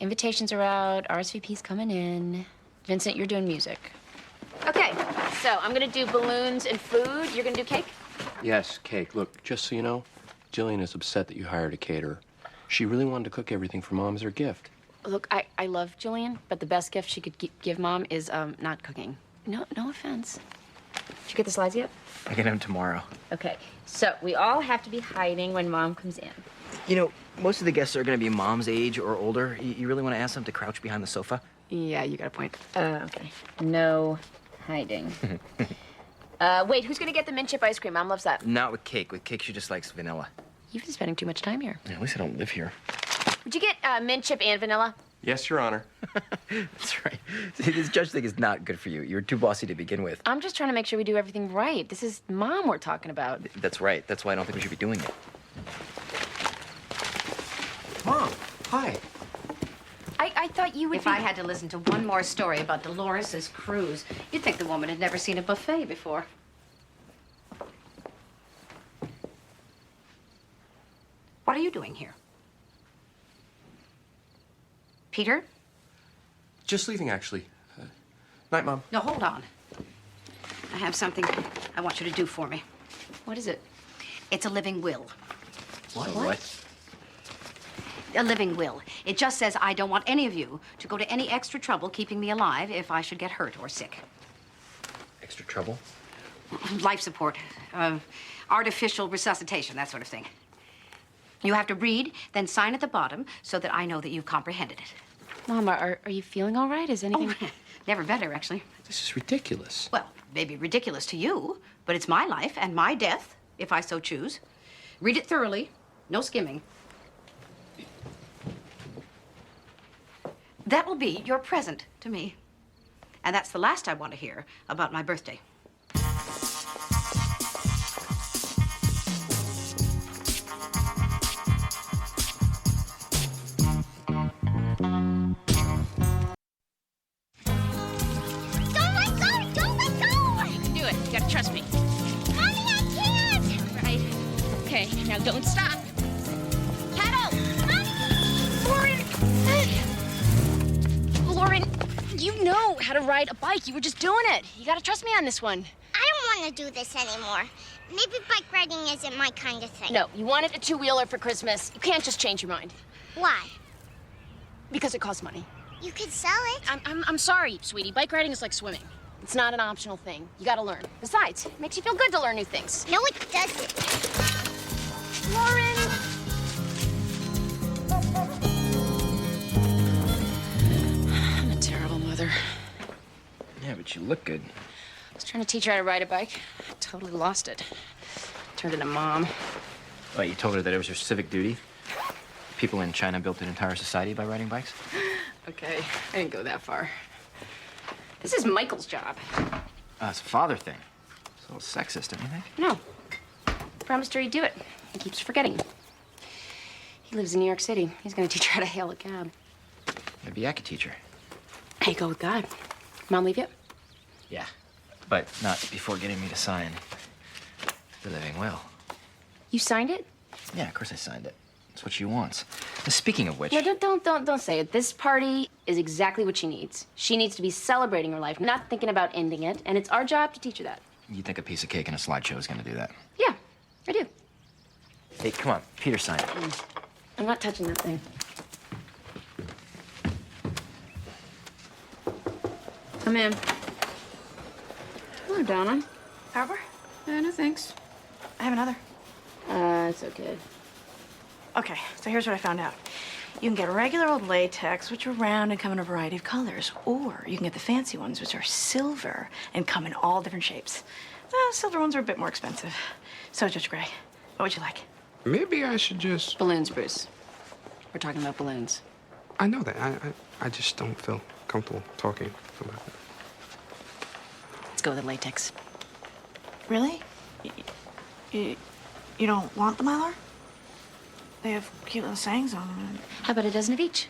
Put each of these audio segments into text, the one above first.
Invitations are out, RSVP's coming in. Vincent, you're doing music. Okay, so I'm gonna do balloons and food. You're gonna do cake? Yes, cake. Look, just so you know, Jillian is upset that you hired a caterer. She really wanted to cook everything for Mom as her gift. Look, I love Jillian, but the best gift she could give Mom is not cooking. No offense. Did you get the slides yet? I get them tomorrow. Okay, so we all have to be hiding when Mom comes in. You know, most of the guests are going to be Mom's age or older. You really want to ask them to crouch behind the sofa? Yeah, you got a point. Okay. No hiding. Wait, who's gonna get the mint chip ice cream? Mom loves that. Not with cake. With cake, she just likes vanilla. You've been spending too much time here. Yeah, at least I don't live here. Would you get mint chip and vanilla? Yes, Your Honor. That's right. See, this judge thing is not good for you. You're too bossy to begin with. I'm just trying to make sure we do everything right. This is Mom we're talking about. That's right. That's why I don't think we should be doing it. Mom, hi. I thought you would If I had to listen to one more story about Dolores's cruise, you'd think the woman had never seen a buffet before. What are you doing here? Peter? Just leaving, actually. Night, Mom. No, hold on. I have something I want you to do for me. What is it? It's a living will. What? A living will. It just says I don't want any of you to go to any extra trouble keeping me alive if I should get hurt or sick. Extra trouble? Life support, artificial resuscitation, that sort of thing. You have to read, then sign at the bottom so that I know that you've comprehended it. Mom, are you feeling all right? Is anything... Oh, never better, actually. This is ridiculous. Well, maybe ridiculous to you, but it's my life and my death, if I so choose. Read it thoroughly, no skimming. That will be your present to me. And that's the last I want to hear about my birthday. Trust me. Mommy, I can't! All right. Okay, now don't stop. Paddle! Lauren! Lauren, you know how to ride a bike. You were just doing it. You gotta trust me on this one. I don't want to do this anymore. Maybe bike riding isn't my kind of thing. No, you wanted a two-wheeler for Christmas. You can't just change your mind. Why? Because it costs money. You could sell it. I'm sorry, sweetie. Bike riding is like swimming. It's not an optional thing. You gotta learn. Besides, it makes you feel good to learn new things. No, it doesn't. Lauren! I'm a terrible mother. Yeah, but you look good. I was trying to teach her how to ride a bike. I totally lost it. Turned into Mom. Oh, you told her that it was her civic duty? People in China built an entire society by riding bikes? Okay, I didn't go that far. This is Michael's job. It's a father thing. It's a little sexist, don't you think? No. Promised her he'd do it. He keeps forgetting. He lives in New York City. He's gonna teach her how to hail a cab. Maybe I could teach her. Hey, go with God. Mom leave you? Yeah, but not before getting me to sign the living will. You signed it? Yeah, of course I signed it. That's what she wants. Speaking of which... No, don't say it. This party is exactly what she needs. She needs to be celebrating her life, not thinking about ending it, and it's our job to teach her that. You think a piece of cake and a slideshow is gonna do that? Yeah, I do. Hey, come on. Peter signed it. I'm not touching that thing. Come in. Hello, Donna. Harbor? No thanks. I have another. It's okay. Okay, so here's what I found out. You can get regular old latex, which are round and come in a variety of colors. Or you can get the fancy ones, which are silver and come in all different shapes. Silver ones are a bit more expensive. So, Judge Gray, what would you like? Maybe I should just... Balloons, Bruce. We're talking about balloons. I know that. I just don't feel comfortable talking about it. Let's go with the latex. Really? You don't want the Mylar? They have cute little sayings on them. How about a dozen of each?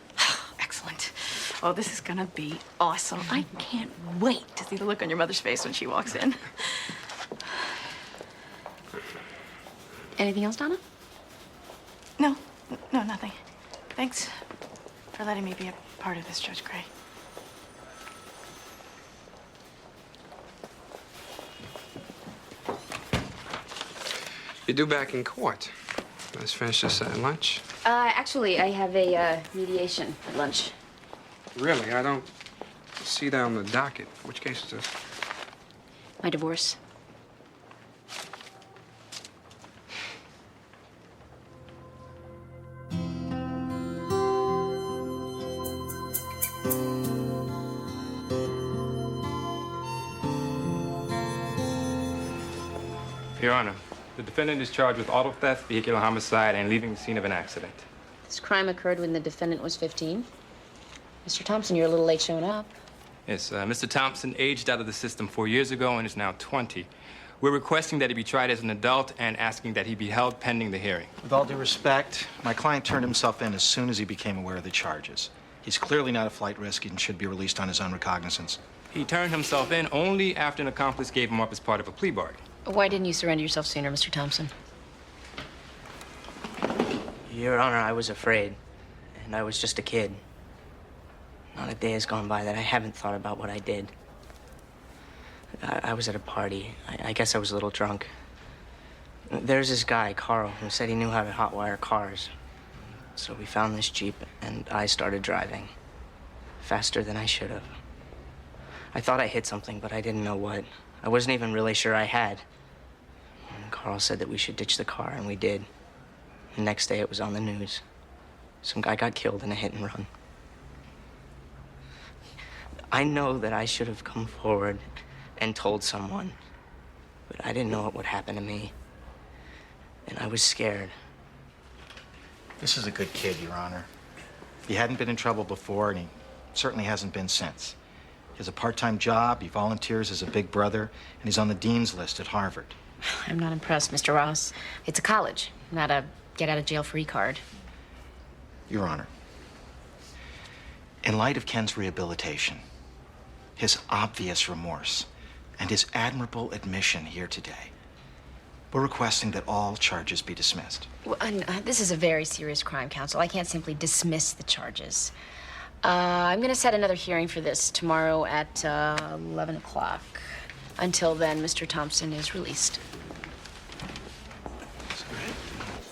Excellent. Oh, this is gonna be awesome. I can't wait to see the look on your mother's face when she walks in. Anything else, Donna? No, nothing. Thanks. for letting me be a part of this, Judge Gray. You're due back in court. Let's finish this at lunch. Actually, I have a mediation at lunch. Really? I don't see that on the docket. Which case is this? My divorce. Your Honor, the defendant is charged with auto theft, vehicular homicide, and leaving the scene of an accident. This crime occurred when the defendant was 15. Mr. Thompson, you're a little late showing up. Yes, Mr. Thompson aged out of the system 4 years ago and is now 20. We're requesting that he be tried as an adult and asking that he be held pending the hearing. With all due respect, my client turned himself in as soon as he became aware of the charges. He's clearly not a flight risk and should be released on his own recognizance. He turned himself in only after an accomplice gave him up as part of a plea bargain. Why didn't you surrender yourself sooner, Mr. Thompson? Your Honor, I was afraid, and I was just a kid. Not a day has gone by that I haven't thought about what I did. I was at a party. I guess I was a little drunk. There's this guy, Carl, who said he knew how to hotwire cars. So we found this Jeep, and I started driving. Faster than I should have. I thought I hit something, but I didn't know what. I wasn't even really sure I had. And Carl said that we should ditch the car, and we did. The next day, it was on the news. Some guy got killed in a hit and run. I know that I should have come forward and told someone, but I didn't know what would happen to me. And I was scared. This is a good kid, Your Honor. He hadn't been in trouble before, and he certainly hasn't been since. He has a part-time job, he volunteers as a big brother, and he's on the dean's list at Harvard. I'm not impressed, Mr. Ross. It's a college, not a get-out-of-jail-free card. Your Honor, in light of Ken's rehabilitation, his obvious remorse, and his admirable admission here today, we're requesting that all charges be dismissed. Well, this is a very serious crime, counsel. I can't simply dismiss the charges. I'm going to set another hearing for this tomorrow at 11 o'clock. Until then, Mr. Thompson is released.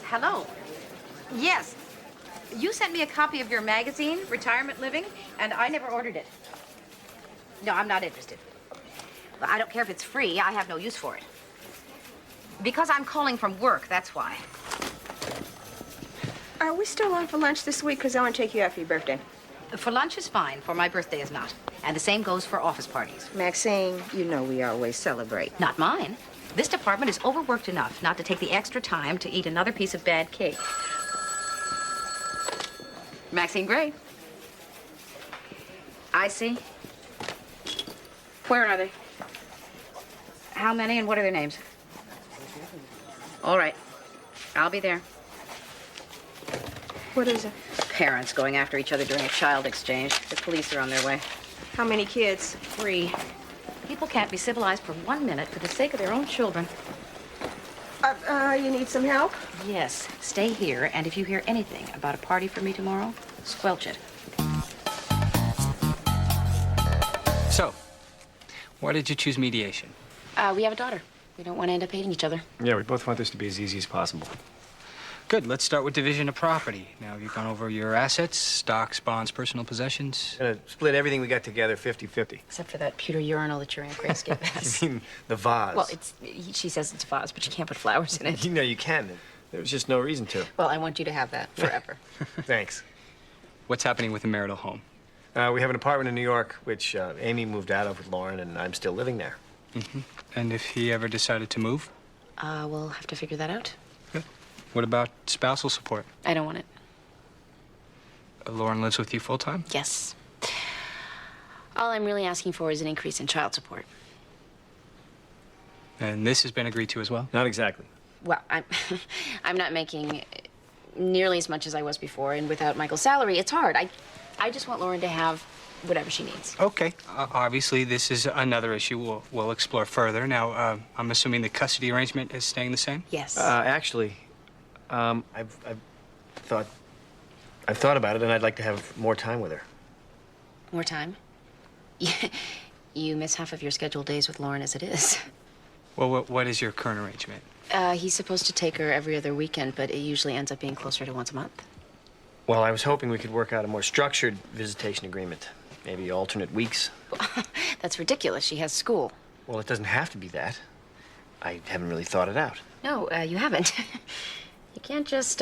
Hello. Yes. You sent me a copy of your magazine, Retirement Living, and I never ordered it. No, I'm not interested. I don't care if it's free. I have no use for it. Because I'm calling from work, that's why. Are we still on for lunch this week? Because I want to take you out for your birthday. For lunch is fine. For my birthday is not. And the same goes for office parties. Maxine, you know we always celebrate. Not mine. This department is overworked enough not to take the extra time to eat another piece of bad cake. Maxine Gray. I see. Where are they? How many and what are their names? All right. I'll be there. What is it? Parents going after each other during a child exchange. The police are on their way. How many kids? 3. People can't be civilized for 1 minute for the sake of their own children. You need some help? Yes. Stay here, and if you hear anything about a party for me tomorrow, squelch it. So, why did you choose mediation? We have a daughter. We don't want to end up hating each other. Yeah, we both want this to be as easy as possible. Good. Let's start with division of property. Now, have you gone over your assets, stocks, bonds, personal possessions? Gonna split everything we got together 50-50. Except for that pewter urinal that your Aunt Grace gave us. You mean the vase? Well, she says it's a vase, but you can't put flowers in it. You know you can. There was just no reason to. Well, I want you to have that forever. Thanks. What's happening with the marital home? We have an apartment in New York, which Amy moved out of with Lauren, and I'm still living there. Mm-hmm. And if he ever decided to move? We'll have to figure that out. Good. What about spousal support? I don't want it. Lauren lives with you full-time? Yes. All I'm really asking for is an increase in child support. And this has been agreed to as well? Not exactly. Well, I'm not making nearly as much as I was before, and without Michael's salary, it's hard. I just want Lauren to have whatever she needs. Okay. Obviously, this is another issue we'll explore further. Now, I'm assuming the custody arrangement is staying the same? Yes. Actually, I've thought I've thought about it, and I'd like to have more time with her. More time? You miss half of your scheduled days with Lauren as it is. Well, what is your current arrangement? He's supposed to take her every other weekend, but it usually ends up being closer to once a month. Well, I was hoping we could work out a more structured visitation agreement. Maybe alternate weeks. That's ridiculous. She has school. Well, it doesn't have to be that. I haven't really thought it out. No, you haven't. You can't just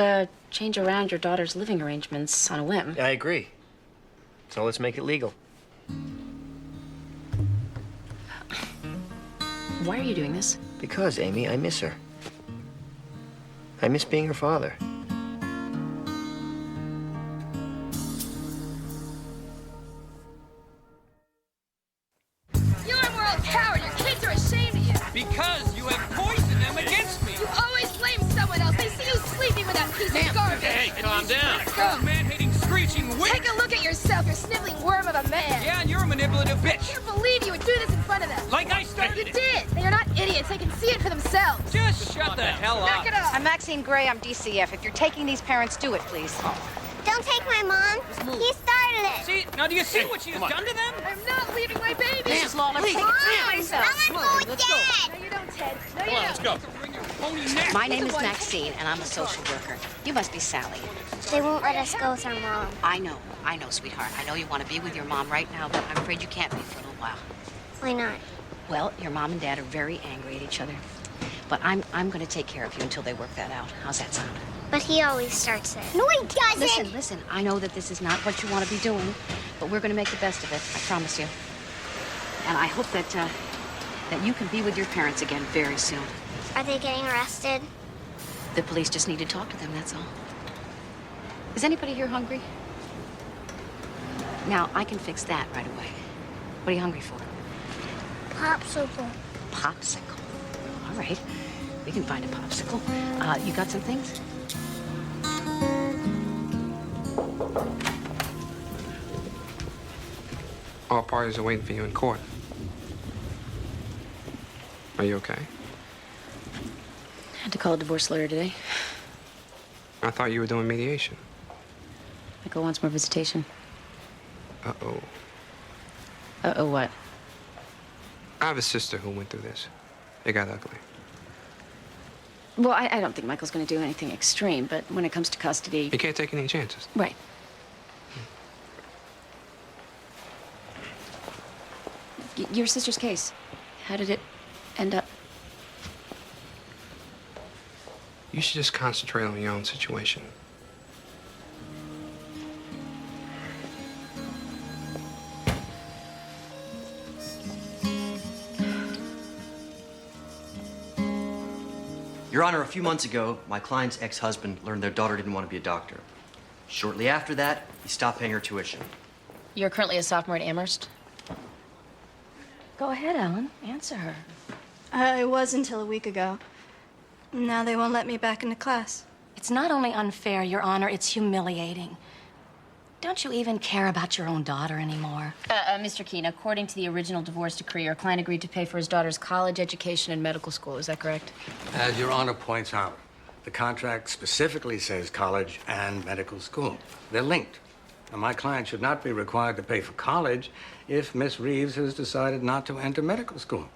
change around your daughter's living arrangements on a whim. I agree. So let's make it legal. Why are you doing this? Because, Amy, I miss her. I miss being her father. You're a moral coward. Your kids are ashamed of you. Because you have poisoned them against me. You always blame someone else. They see you sleeping with that piece of garbage. Hey, calm down. Go. Man-hating, screeching witch. Take a look at yourself. You're a sniveling worm of a man. Yeah, and you're a manipulative I bitch. can't believe you would do this in front of them. Like I started You it. did. They are not idiots. They can see it for themselves. Just shut the hell Knock up. it off. I'm Maxine Gray. I'm DCF. If you're taking these parents, do it, please. Don't take my mom. He started it. See, now do you see what she has done to them? I'm not leaving my baby. Mrs. Lawler, please. Mom, I want to go with Dad. No, you don't, Ted. No, you don't. Let's go. Bring your phony neck. My name is Maxine, and I'm a social worker. You must be Sally. They won't let us go with our mom. I know, sweetheart. I know you want to be with your mom right now, but I'm afraid you can't be for a little while. Why not? Well, your mom and dad are very angry at each other. But I'm going to take care of you until they work that out. How's that sound? But he always starts it. No, he doesn't. Listen. I know that this is not what you want to be doing, but we're going to make the best of it. I promise you. And I hope that that you can be with your parents again very soon. Are they getting arrested? The police just need to talk to them, that's all. Is anybody here hungry? Now, I can fix that right away. What are you hungry for? Popsicle. Popsicle. All right. We can find a popsicle. You got some things? All parties are waiting for you in court. Are you okay? I had to call a divorce lawyer today. I thought you were doing mediation. Michael wants more visitation. Uh-oh. Uh-oh, what? I have a sister who went through this. It got ugly. Well, I don't think Michael's going to do anything extreme, but when it comes to custody... You can't take any chances. Right. Your sister's case, how did it end up? You should just concentrate on your own situation. Your Honor, a few months ago, my client's ex-husband learned their daughter didn't want to be a doctor. Shortly after that, he stopped paying her tuition. You're currently a sophomore at Amherst? Go ahead, Ellen. Answer her. I was until a week ago. Now they won't let me back into class. It's not only unfair, Your Honor, it's humiliating. Don't you even care about your own daughter anymore? Mr. Keene, according to the original divorce decree, your client agreed to pay for his daughter's college education and medical school. Is that correct? As Your Honor points out, the contract specifically says college and medical school. They're linked. Now, my client should not be required to pay for college if Miss Reeves has decided not to enter medical school.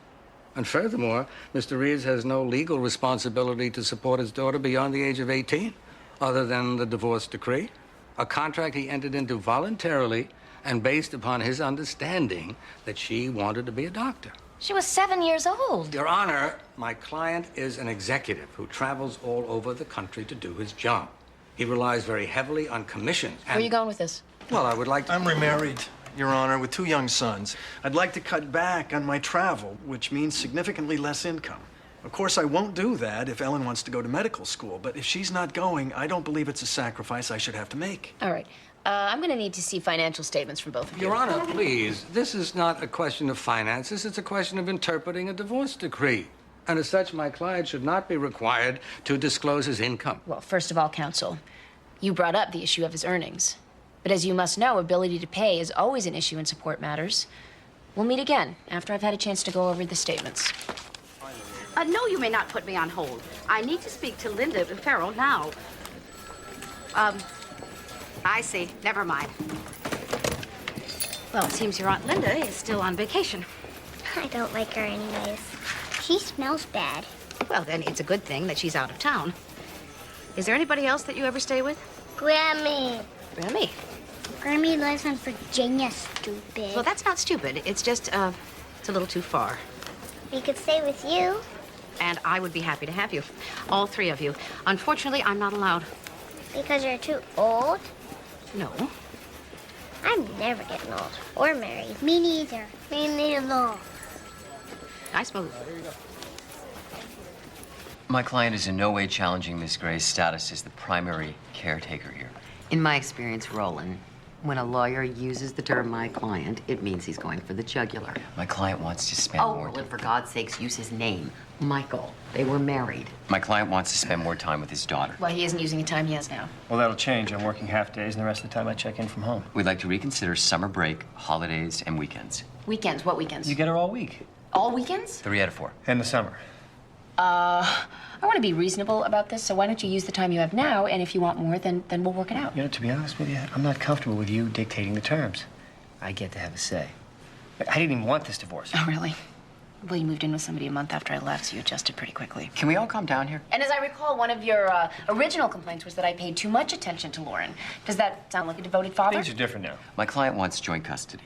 And furthermore, Mr. Reeves has no legal responsibility to support his daughter beyond the age of 18, other than the divorce decree, a contract he entered into voluntarily and based upon his understanding that she wanted to be a doctor. She was 7 years old. Your Honor, my client is an executive who travels all over the country to do his job. He relies very heavily on commissions. Where are you going with this? Well, I would like to... I'm remarried, Your Honor, with 2 young sons. I'd like to cut back on my travel, which means significantly less income. Of course, I won't do that if Ellen wants to go to medical school, but if she's not going, I don't believe it's a sacrifice I should have to make. All right. I'm going to need to see financial statements from both of you. Your Honor, please, this is not a question of finances. It's a question of interpreting a divorce decree. And as such, my client should not be required to disclose his income. Well, first of all, counsel, you brought up the issue of his earnings. But as you must know, ability to pay is always an issue in support matters. We'll meet again after I've had a chance to go over the statements. No, you may not put me on hold. I need to speak to Linda Farrell now. I see. Never mind. Well, it seems your Aunt Linda is still on vacation. I don't like her anyways. She smells bad. Well, then it's a good thing that she's out of town. Is there anybody else that you ever stay with? Grammy. Grammy? Grammy lives in Virginia, stupid. Well, that's not stupid. It's just, it's a little too far. We could stay with you. And I would be happy to have you. All three of you. Unfortunately, I'm not allowed. Because you're too old? No. I'm never getting old or married. Me neither. Me neither. Nice move. My client is in no way challenging Miss Gray's status as the primary caretaker here. In my experience, Roland, when a lawyer uses the term my client, it means he's going for the jugular. My client wants to spend more Roland, for God's sakes, use his name. Michael. They were married. My client wants to spend more time with his daughter. Well, he isn't using the time he has now. Well, that'll change. I'm working half days, and the rest of the time I check in from home. We'd like to reconsider summer break, holidays, and weekends. Weekends? What weekends? You get her all week. All weekends? 3 out of 4. In the summer. I want to be reasonable about this, so why don't you use the time you have now, and if you want more, then we'll work it out. You know, to be honest with you, I'm not comfortable with you dictating the terms. I get to have a say. I didn't even want this divorce. Oh, really? Well, you moved in with somebody a month after I left, so you adjusted pretty quickly. Can we all calm down here? And as I recall, one of your original complaints was that I paid too much attention to Lauren. Does that sound like a devoted father? Things are different now. My client wants joint custody.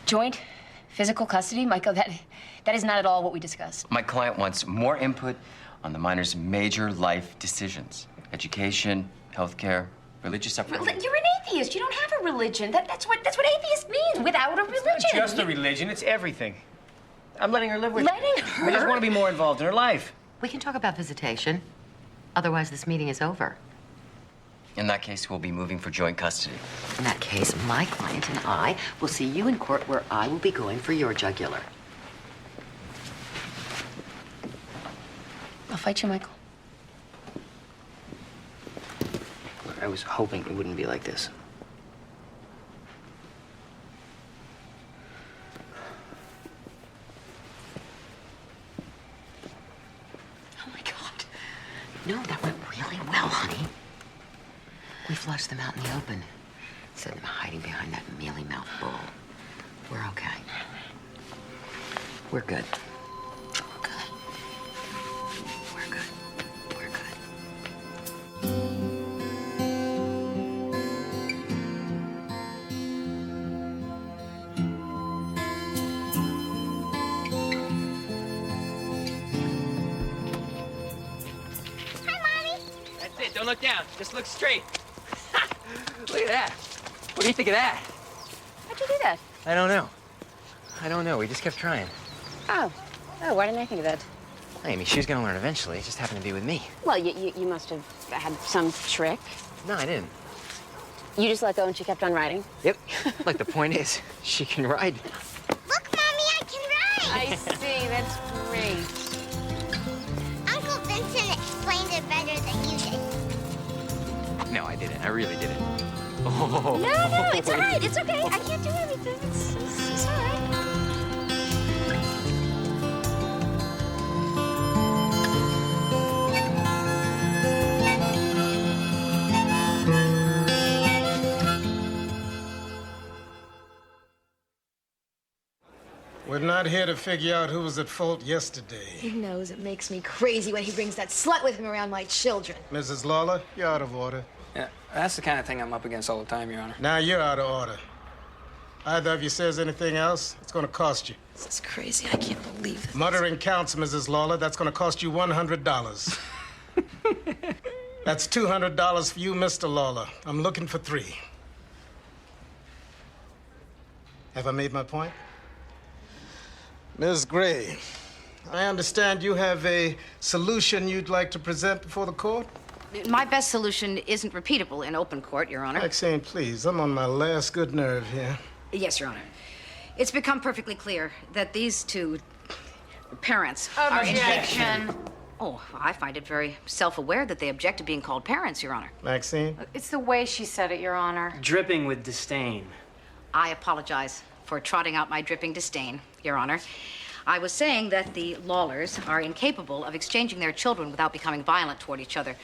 Joint physical custody? Michael, that is not at all what we discussed. My client wants more input on the minor's major life decisions. Education, healthcare, religious upbringing. You're an atheist. You don't have a religion. That's what atheist means, without a religion. It's not just a religion, it's everything. I'm letting her live with Letting her? I just want to be more involved in her life. We can talk about visitation. Otherwise, this meeting is over. In that case, we'll be moving for joint custody. In that case, my client and I will see you in court where I will be going for your jugular. I'll fight you, Michael. I was hoping it wouldn't be like this. Oh, my God. No, that went really well, honey. We flushed them out in the open. Instead of them hiding behind that mealy-mouthed bull. We're okay. We're good. We're good. We're good. We're good. That's it. Don't look down. Just look straight. Look at that. What do you think of that? How'd you do that? I don't know. I don't know. We just kept trying. Oh, why didn't I think of that? I mean, she was going to learn eventually. It just happened to be with me. Well, you must have had some trick. No, I didn't. You just let go and she kept on riding? Yep. Like, the point is, she can ride. Look, Mommy, I can ride. I see. That's great. Uncle Vincent explained it better than you did. No, I didn't. I really didn't. Oh. No, it's all right. It's okay. I can't do anything. It's all right. We're not here to figure out who was at fault yesterday. He knows it makes me crazy when he brings that slut with him around my children. Mrs. Lawler, you're out of order. Yeah, that's the kind of thing I'm up against all the time, Your Honor. Now you're out of order. Either of you says anything else, it's gonna cost you. This is crazy. I can't believe this. Muttering counts, Mrs. Lawler. That's gonna cost you $100. That's $200 for you, Mr. Lawler. I'm looking for 3. Have I made my point? Ms. Gray, I understand you have a solution you'd like to present before the court? My best solution isn't repeatable in open court, Your Honor. Maxine, please, I'm on my last good nerve here. Yes, Your Honor. It's become perfectly clear that these two parents Objection. Oh, I find it very self-aware that they object to being called parents, Your Honor. Maxine? It's the way she said it, Your Honor. Dripping with disdain. I apologize for trotting out my dripping disdain, Your Honor. I was saying that the Lawlers are incapable of exchanging their children without becoming violent toward each other.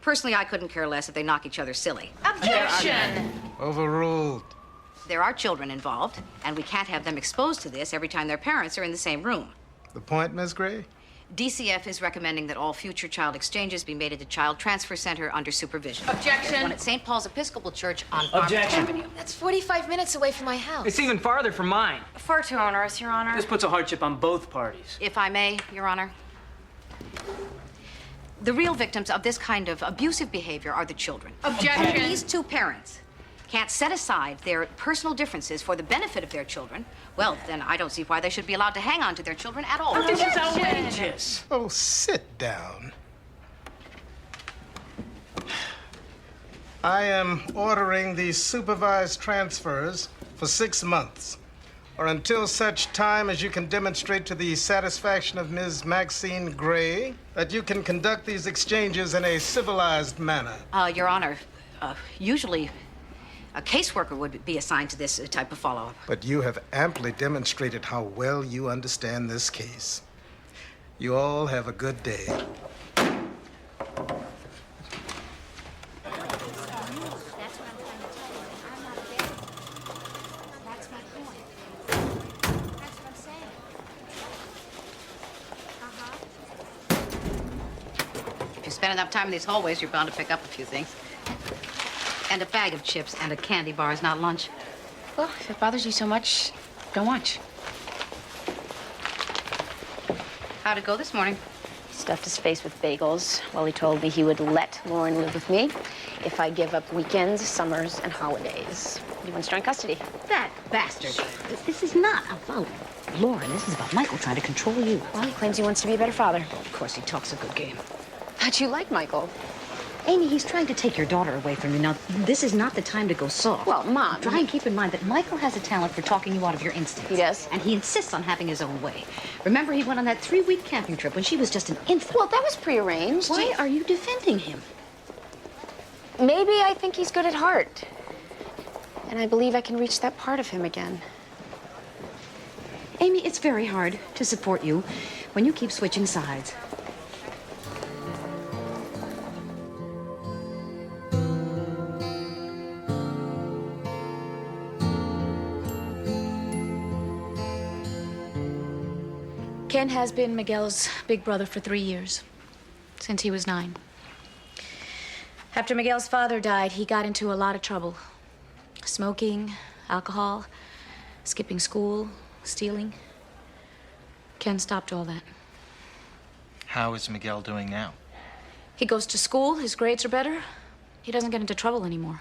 Personally, I couldn't care less if they knock each other silly. Objection! Overruled. There are children involved, and we can't have them exposed to this every time their parents are in the same room. The point, Miss Gray? DCF is recommending that all future child exchanges be made at the Child Transfer Center under supervision. Objection. There's one at St. Paul's Episcopal Church on Farmers Objection. Avenue. That's 45 minutes away from my house. It's even farther from mine. Far too onerous, Your Honor. This puts a hardship on both parties. If I may, Your Honor. The real victims of this kind of abusive behavior are the children. Objection. And if these two parents can't set aside their personal differences for the benefit of their children, well, then I don't see why they should be allowed to hang on to their children at all. This is outrageous. Oh, sit down. I am ordering these supervised transfers for 6 months, or until such time as you can demonstrate to the satisfaction of Ms. Maxine Gray that you can conduct these exchanges in a civilized manner. Your Honor, usually a caseworker would be assigned to this type of follow-up. But you have amply demonstrated how well you understand this case. You all have a good day. If you spend enough time in these hallways, you're bound to pick up a few things. And a bag of chips and a candy bar is not lunch. Well, if it bothers you so much, don't watch. How'd it go this morning? He stuffed his face with bagels while he told me he would let Lauren live with me if I give up weekends, summers, and holidays. He wants joint custody. That bastard. This is not about Lauren. This is about Michael trying to control you. Well, he claims he wants to be a better father. Of course, he talks a good game. How'd you like Michael? Amy, he's trying to take your daughter away from you. Now, this is not the time to go soft. Well, Mom... Try and keep in mind that Michael has a talent for talking you out of your instincts. He does? And he insists on having his own way. Remember, he went on that 3-week camping trip when she was just an infant. Well, that was prearranged. Why are you defending him? Maybe I think he's good at heart. And I believe I can reach that part of him again. Amy, it's very hard to support you when you keep switching sides. Ken has been Miguel's big brother for 3 years, since he was 9. After Miguel's father died, he got into a lot of trouble. Smoking, alcohol, skipping school, stealing. Ken stopped all that. How is Miguel doing now? He goes to school, his grades are better. He doesn't get into trouble anymore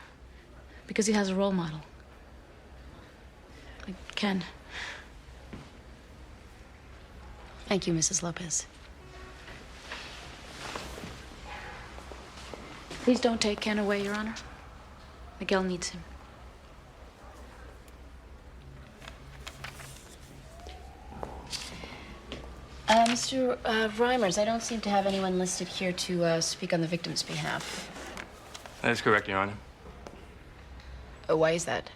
because he has a role model. Like Ken. Thank you, Mrs. Lopez. Please don't take Ken away, Your Honor. Miguel needs him. Mr. Reimers, I don't seem to have anyone listed here to speak on the victim's behalf. That is correct, Your Honor. Why is that?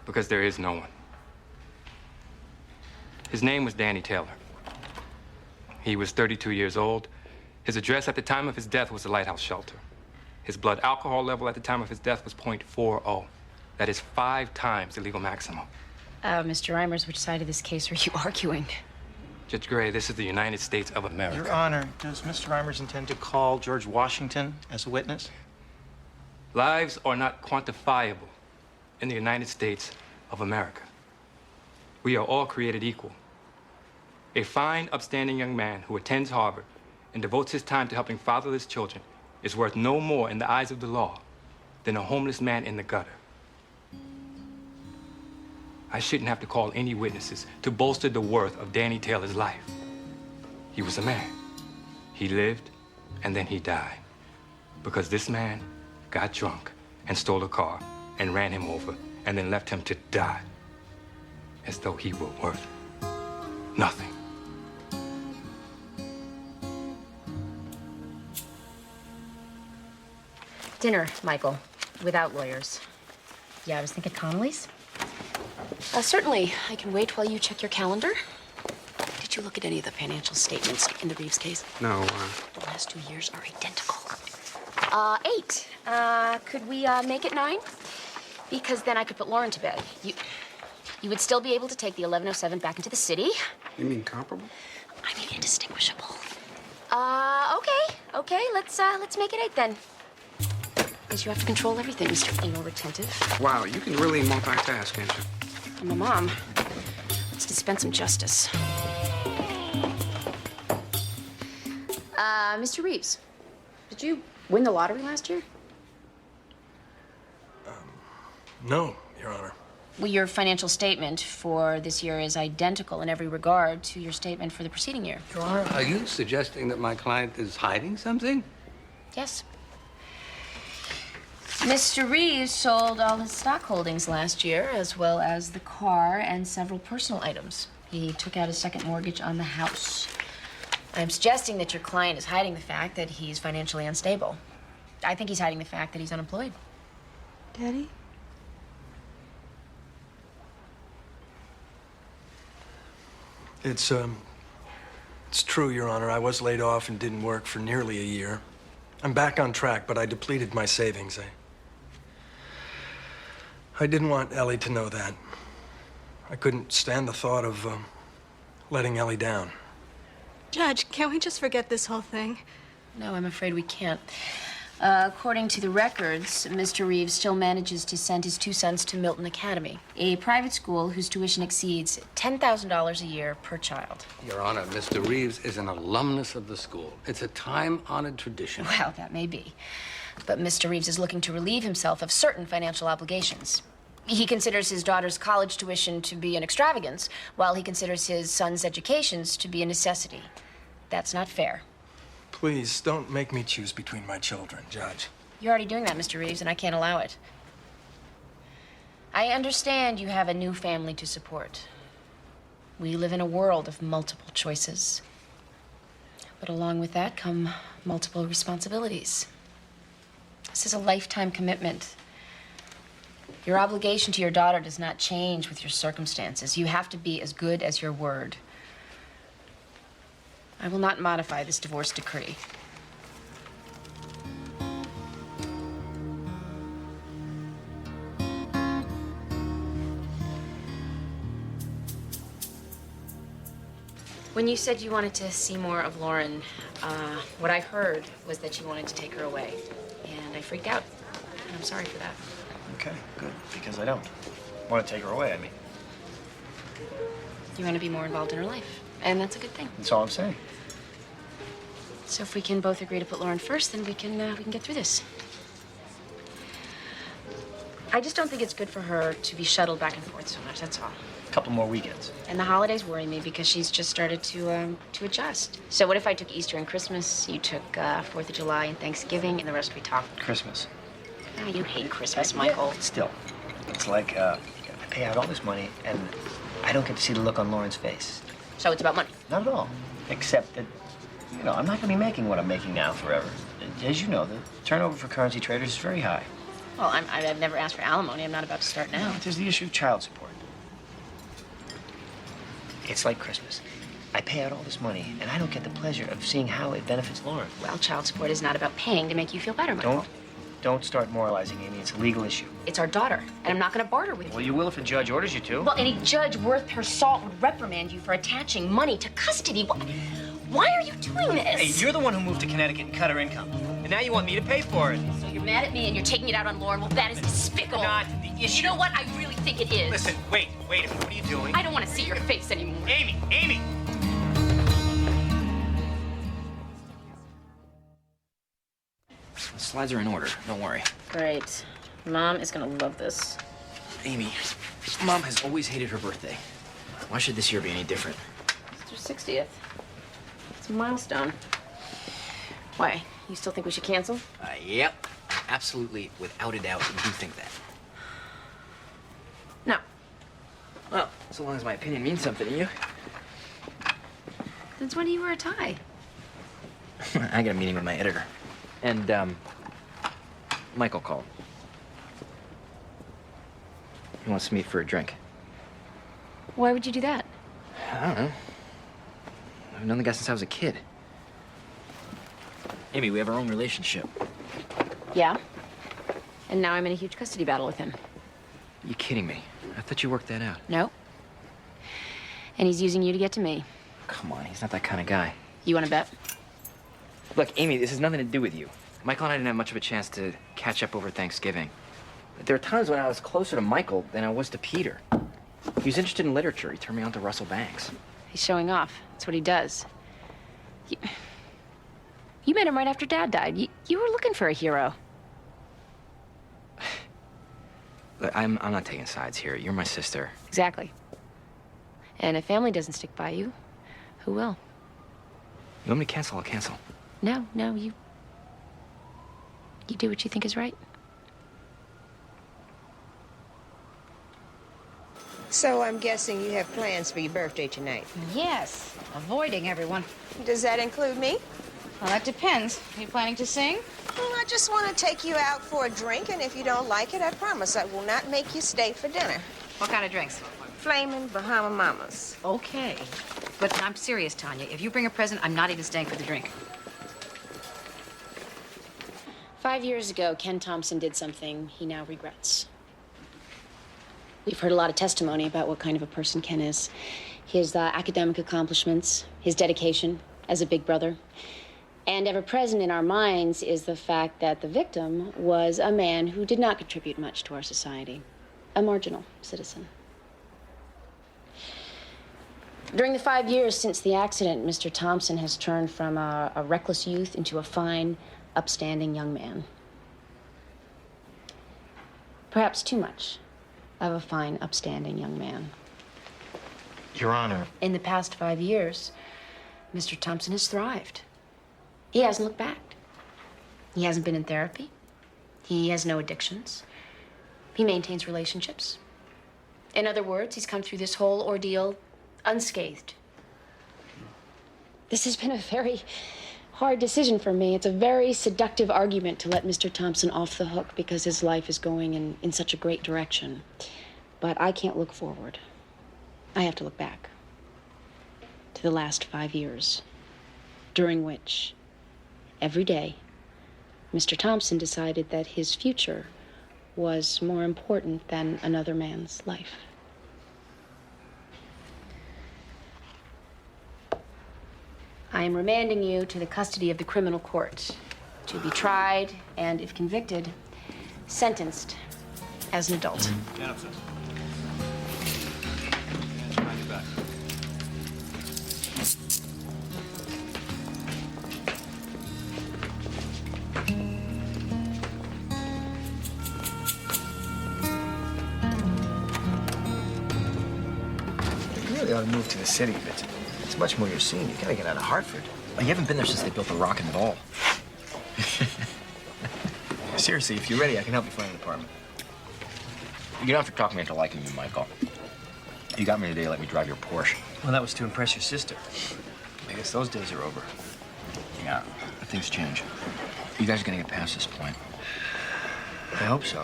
Because there is no one. His name was Danny Taylor. He was 32 years old. His address at the time of his death was the Lighthouse Shelter. His blood alcohol level at the time of his death was .40. That is 5 times the legal maximum. Mr. Reimers, which side of this case are you arguing? Judge Gray, this is the United States of America. Your Honor, does Mr. Reimers intend to call George Washington as a witness? Lives are not quantifiable in the United States of America. We are all created equal. A fine, upstanding young man who attends Harvard and devotes his time to helping fatherless children is worth no more in the eyes of the law than a homeless man in the gutter. I shouldn't have to call any witnesses to bolster the worth of Danny Taylor's life. He was a man. He lived, and then he died. Because this man got drunk and stole a car and ran him over and then left him to die as though he were worth nothing. Dinner, Michael, without lawyers. Yeah, I was thinking Connolly's. Certainly. I can wait while you check your calendar. Did you look at any of the financial statements in the Reeves case? No, The last 2 years are identical. 8. Could we make it 9? Because then I could put Lauren to bed. You would still be able to take the 1107 back into the city. You mean comparable? I mean indistinguishable. Okay. Let's make it 8 then. Because you have to control everything, Mr. Anal Retentive. Wow, you can really multitask, can't you? I'm a mom. Let's dispense some justice. Mr. Reeves, did you win the lottery last year? No, Your Honor. Well, your financial statement for this year is identical in every regard to your statement for the preceding year. Your Honor, are you suggesting that my client is hiding something? Yes. Mr. Reeves sold all his stock holdings last year, as well as the car and several personal items. He took out a second mortgage on the house. I'm suggesting that your client is hiding the fact that he's financially unstable. I think he's hiding the fact that he's unemployed. Daddy? It's true, Your Honor. I was laid off and didn't work for nearly a year. I'm back on track, but I depleted my savings. I didn't want Ellie to know that. I couldn't stand the thought of letting Ellie down. Judge, can't we just forget this whole thing? No, I'm afraid we can't. According to the records, Mr. Reeves still manages to send his 2 sons to Milton Academy, a private school whose tuition exceeds $10,000 a year per child. Your Honor, Mr. Reeves is an alumnus of the school. It's a time-honored tradition. Well, that may be. But Mr. Reeves is looking to relieve himself of certain financial obligations. He considers his daughter's college tuition to be an extravagance, while he considers his son's educations to be a necessity. That's not fair. Please, don't make me choose between my children, Judge. You're already doing that, Mr. Reeves, and I can't allow it. I understand you have a new family to support. We live in a world of multiple choices. But along with that come multiple responsibilities. This is a lifetime commitment. Your obligation to your daughter does not change with your circumstances. You have to be as good as your word. I will not modify this divorce decree. When you said you wanted to see more of Lauren, what I heard was that you wanted to take her away. And I freaked out. And I'm sorry for that. Okay, good. Because I don't want to take her away, I mean. You want to be more involved in her life. And that's a good thing. That's all I'm saying. So if we can both agree to put Lauren first, then we can get through this. I just don't think it's good for her to be shuttled back and forth so much, that's all. A couple more weekends. And the holidays worry me because she's just started to adjust. So what if I took Easter and Christmas, you took 4th of July and Thanksgiving, and the rest we talk? Christmas. Oh, you hate Christmas, Michael. Yeah, still. It's like I pay out all this money, and I don't get to see the look on Lauren's face. So it's about money? Not at all. Except that, you know, I'm not going to be making what I'm making now forever. As you know, the turnover for currency traders is very high. Well, I've never asked for alimony. I'm not about to start now. No, there's the issue of child support. It's like Christmas. I pay out all this money, and I don't get the pleasure of seeing how it benefits Lauren. Well, child support is not about paying to make you feel better, Michael. Don't start moralizing, Amy. It's a legal issue. It's our daughter, and I'm not going to barter with you. Well, you will if a judge orders you to. Well, any judge worth her salt would reprimand you for attaching money to custody. Why are you doing this? Hey, you're the one who moved to Connecticut and cut her income. And now you want me to pay for it. So you're mad at me and you're taking it out on Lauren. Well, that is despicable. Not the issue. You know what? I really think it is. Listen, wait a minute. What are you doing? I don't want to see your face anymore. Amy! The slides are in order. Don't worry. Great. Mom is going to love this. Amy, Mom has always hated her birthday. Why should this year be any different? It's her 60th. It's a milestone. Why? You still think we should cancel? Yep. Absolutely, without a doubt, I do think that. No. Well, so long as my opinion means something to you. Since when do you wear a tie? I got a meeting with my editor. And, Michael called. He wants to meet for a drink. Why would you do that? I don't know. I've known the guy since I was a kid. Amy, we have our own relationship. Yeah? And now I'm in a huge custody battle with him. You kidding me? I thought you worked that out. No. And he's using you to get to me. Come on, he's not that kind of guy. You want to bet? Look, Amy, this has nothing to do with you. Michael and I didn't have much of a chance to catch up over Thanksgiving. There were times when I was closer to Michael than I was to Peter. He was interested in literature. He turned me on to Russell Banks. He's showing off. That's what he does. You met him right after Dad died. You were looking for a hero. Look, I'm not taking sides here. You're my sister. Exactly. And if family doesn't stick by you, who will? You want me to cancel? I'll cancel. No, you do what you think is right. So I'm guessing you have plans for your birthday tonight. Yes, avoiding everyone. Does that include me? Well, that depends. Are you planning to sing? Well, I just want to take you out for a drink, and if you don't like it, I promise I will not make you stay for dinner. What kind of drinks? Flamin' Bahama Mamas. Okay. But I'm serious, Tanya. If you bring a present, I'm not even staying for the drink. 5 years ago, Ken Thompson did something he now regrets. We've heard a lot of testimony about what kind of a person Ken is. His academic accomplishments, his dedication as a big brother. And ever present in our minds is the fact that the victim was a man who did not contribute much to our society, a marginal citizen. During the 5 years since the accident, Mr. Thompson has turned from a reckless youth into a fine, upstanding young man. Perhaps too much of a fine, upstanding young man. Your Honor. In the past 5 years, Mr. Thompson has thrived. He hasn't looked back. He hasn't been in therapy. He has no addictions. He maintains relationships. In other words, he's come through this whole ordeal unscathed. This has been a very hard decision for me. It's a very seductive argument to let Mr. Thompson off the hook because his life is going in such a great direction. But I can't look forward. I have to look back to the last 5 years, during which every day Mr. Thompson decided that his future was more important than another man's life. I am remanding you to the custody of the criminal court to be tried and, if convicted, sentenced as an adult. Stand up, sir. Behind your back. You really ought to move to the city, but it's much more your scene. You gotta get out of Hartford. You haven't been there since they built the Rock and Roll. Seriously, if you're ready, I can help you find an apartment. You don't have to talk me into liking me, Michael. You got me today to let me drive your Porsche. Well, that was to impress your sister. I guess those days are over. Yeah, but things change. You guys are gonna get past this point. I hope so.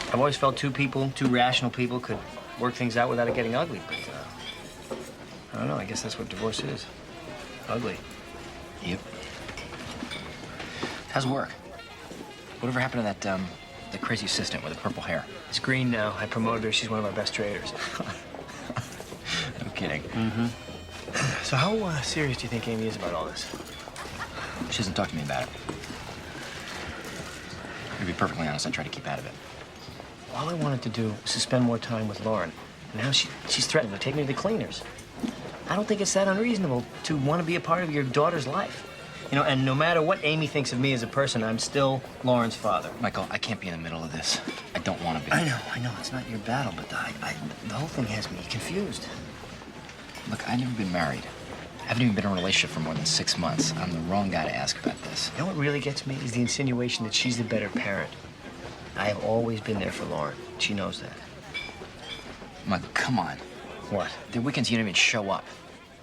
I've always felt two rational people could work things out without it getting ugly, but I don't know, I guess that's what divorce is. Ugly. Yep. How's work? Whatever happened to that, the crazy assistant with the purple hair? It's green now. I promoted her. She's one of our best traders. No kidding. Mm-hmm. So how serious do you think Amy is about all this? She doesn't talk to me about it. To be perfectly honest, I try to keep out of it. All I wanted to do was to spend more time with Lauren. Now she's threatening to take me to the cleaners. I don't think it's that unreasonable to want to be a part of your daughter's life. You know, and no matter what Amy thinks of me as a person, I'm still Lauren's father. Michael, I can't be in the middle of this. I don't want to be. I know. It's not your battle, but the whole thing has me confused. Look, I've never been married. I haven't even been in a relationship for more than 6 months. I'm the wrong guy to ask about this. You know what really gets me is the insinuation that she's the better parent. I have always been there for Lauren. She knows that. Michael, come on. What? There are weekends you don't even show up.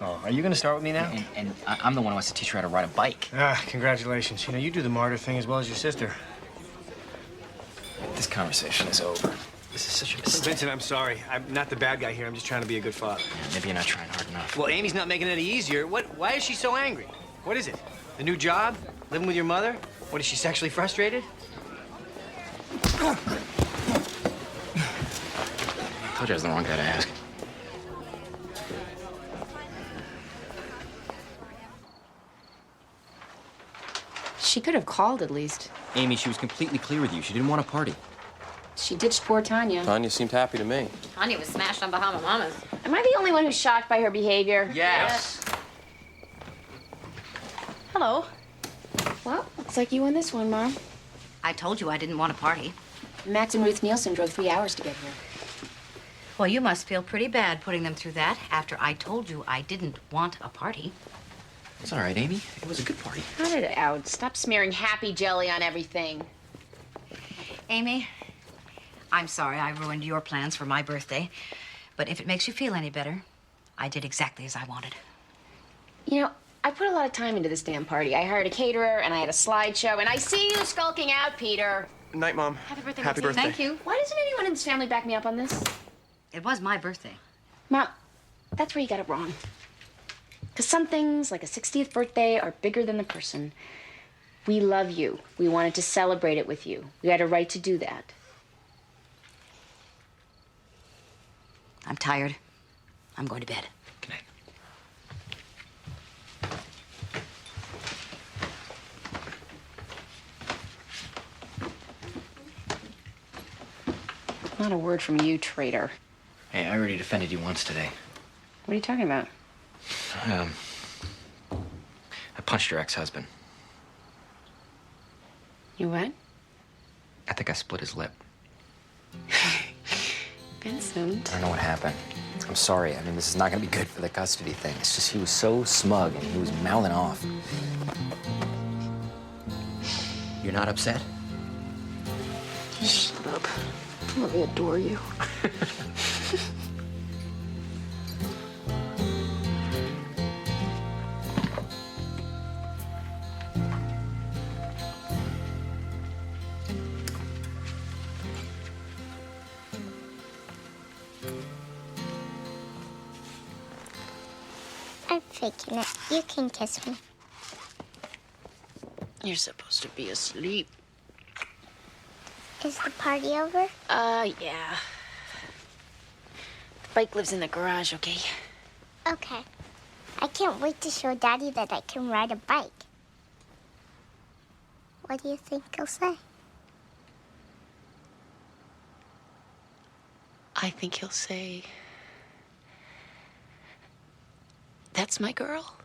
Oh, are you going to start with me now? And I'm the one who wants to teach her how to ride a bike. Ah, congratulations. You know, you do the martyr thing as well as your sister. This conversation is over. This is such a mistake. Vincent, I'm sorry. I'm not the bad guy here. I'm just trying to be a good father. Yeah, maybe you're not trying hard enough. Well, Amy's not making it any easier. Why is she so angry? What is it? The new job? Living with your mother? What, is she sexually frustrated? told you I was the wrong guy to ask. She could have called at least. Amy, she was completely clear with you. She didn't want a party. She ditched poor Tanya. Tanya seemed happy to me. Tanya was smashed on Bahama Mamas. Am I the only one who's shocked by her behavior? Yes. Hello. Well, looks like you won this one, Mom. I told you I didn't want a party. Max and Ruth Nielsen drove 3 hours to get here. Well, you must feel pretty bad putting them through that after I told you I didn't want a party. It's all right, Amy. It was a good party. Cut it out. Stop smearing happy jelly on everything. Amy, I'm sorry I ruined your plans for my birthday, but if it makes you feel any better, I did exactly as I wanted. You know, I put a lot of time into this damn party. I hired a caterer, and I had a slideshow, and I see you skulking out, Peter. Night, Mom. Happy birthday, Happy Maxine. birthday. Thank you. Why doesn't anyone in this family back me up on this? It was my birthday. Mom, that's where you got it wrong. Because some things, like a 60th birthday, are bigger than the person. We love you. We wanted to celebrate it with you. We had a right to do that. I'm tired. I'm going to bed. Good night. Not a word from you, traitor. Hey, I already defended you once today. What are you talking about? I punched your ex-husband. You what? I think I split his lip. Vincent. I don't know what happened. I'm sorry. I mean, this is not going to be good for the custody thing. It's just he was so smug and he was mouthing off. You're not upset? Shut up. Let me adore you. I'm faking it. You can kiss me. You're supposed to be asleep. Is the party over? Yeah. The bike lives in the garage, okay? Okay. I can't wait to show Daddy that I can ride a bike. What do you think he'll say? I think he'll say, "That's my girl."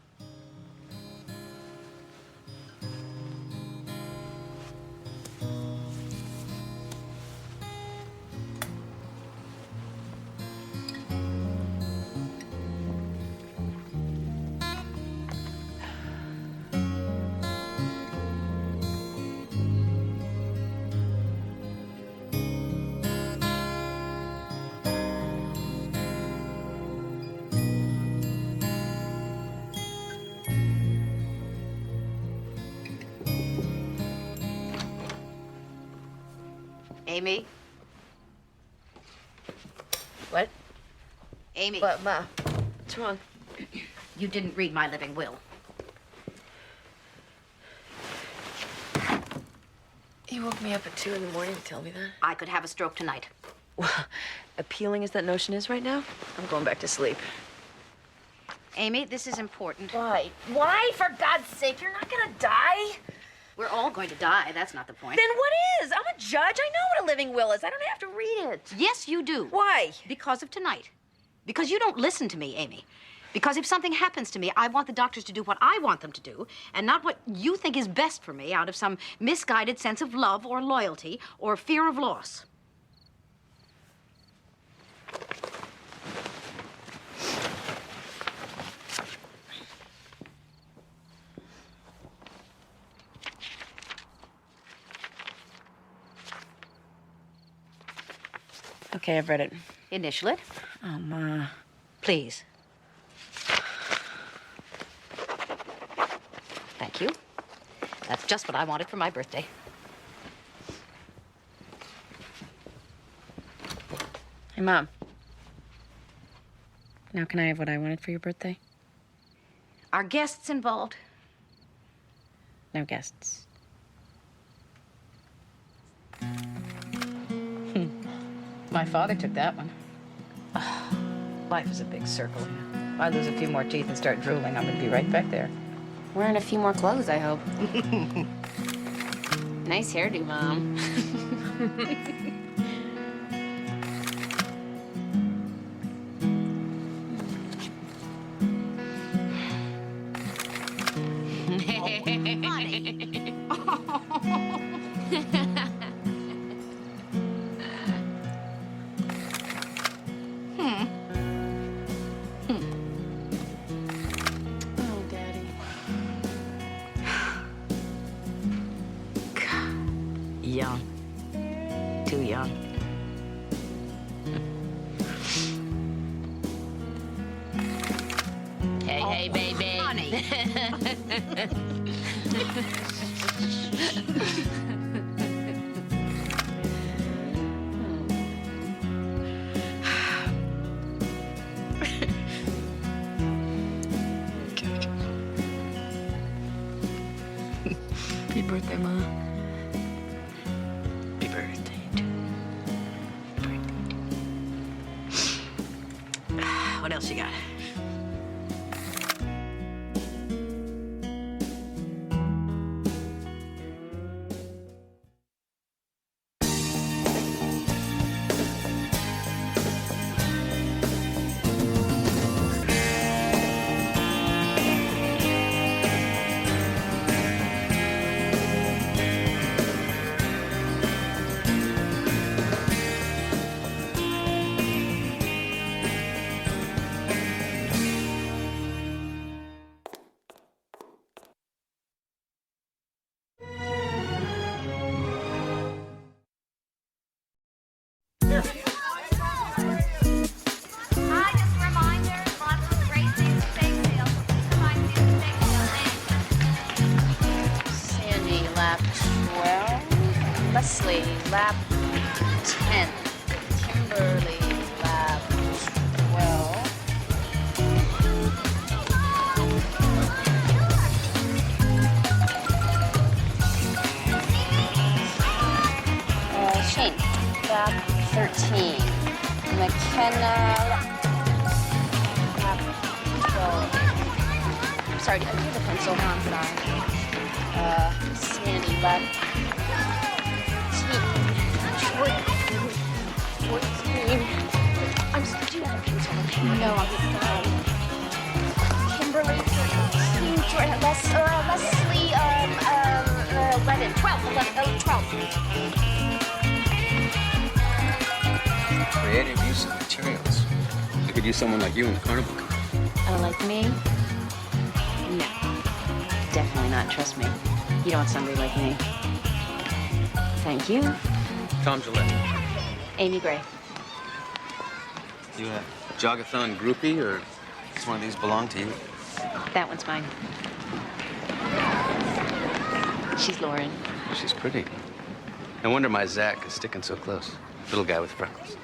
Amy? What? Amy. What, Ma? What's wrong? You didn't read my living will. You woke me up at 2 in the morning to tell me that. I could have a stroke tonight. Well, appealing as that notion is right now, I'm going back to sleep. Amy, this is important. Why? Why, for God's sake? You're not gonna die? We're all going to die. That's not the point. Then what is? I'm a judge. I know what a living will is. I don't have to read it. Yes, you do. Why? Because of tonight. Because you don't listen to me, Amy. Because if something happens to me, I want the doctors to do what I want them to do, and not what you think is best for me out of some misguided sense of love or loyalty or fear of loss. Okay, I've read it. Initial it. Oh, Ma. Please. Thank you. That's just what I wanted for my birthday. Hey, Mom. Now can I have what I wanted for your birthday? Are guests involved? No guests. My father took that one. Life is a big circle. If I lose a few more teeth and start drooling, I'm gonna be right back there. Wearing a few more clothes, I hope. Nice hairdo, Mom. Oh, Daddy. Young. Too young. Hey, baby. Honey. Happy birthday, Ma. Happy birthday to What else you got? Hi, just a reminder, lots of great things at bake sale. Come on, see the bake sale. Sandy, lap 12. Leslie, lap 10. Kimberly, lap 12. Shane, lap 13. McKenna, lap 12. I'm sorry, do you have a pencil? No, I'm sorry. Sandy, lap 14. I'm sorry, do you have a pencil? No, I'm sorry. Kimberly, 13. Leslie, 11. 12. Creative use of materials. I could use someone like you in the carnival company. Oh, like me? No. Definitely not. Trust me. You don't want somebody like me. Thank you. Tom Gillette. Amy Gray. You a jogathon groupie, or does one of these belong to you? That one's mine. She's Lauren. She's pretty. No wonder my Zach is sticking so close. Little guy with freckles.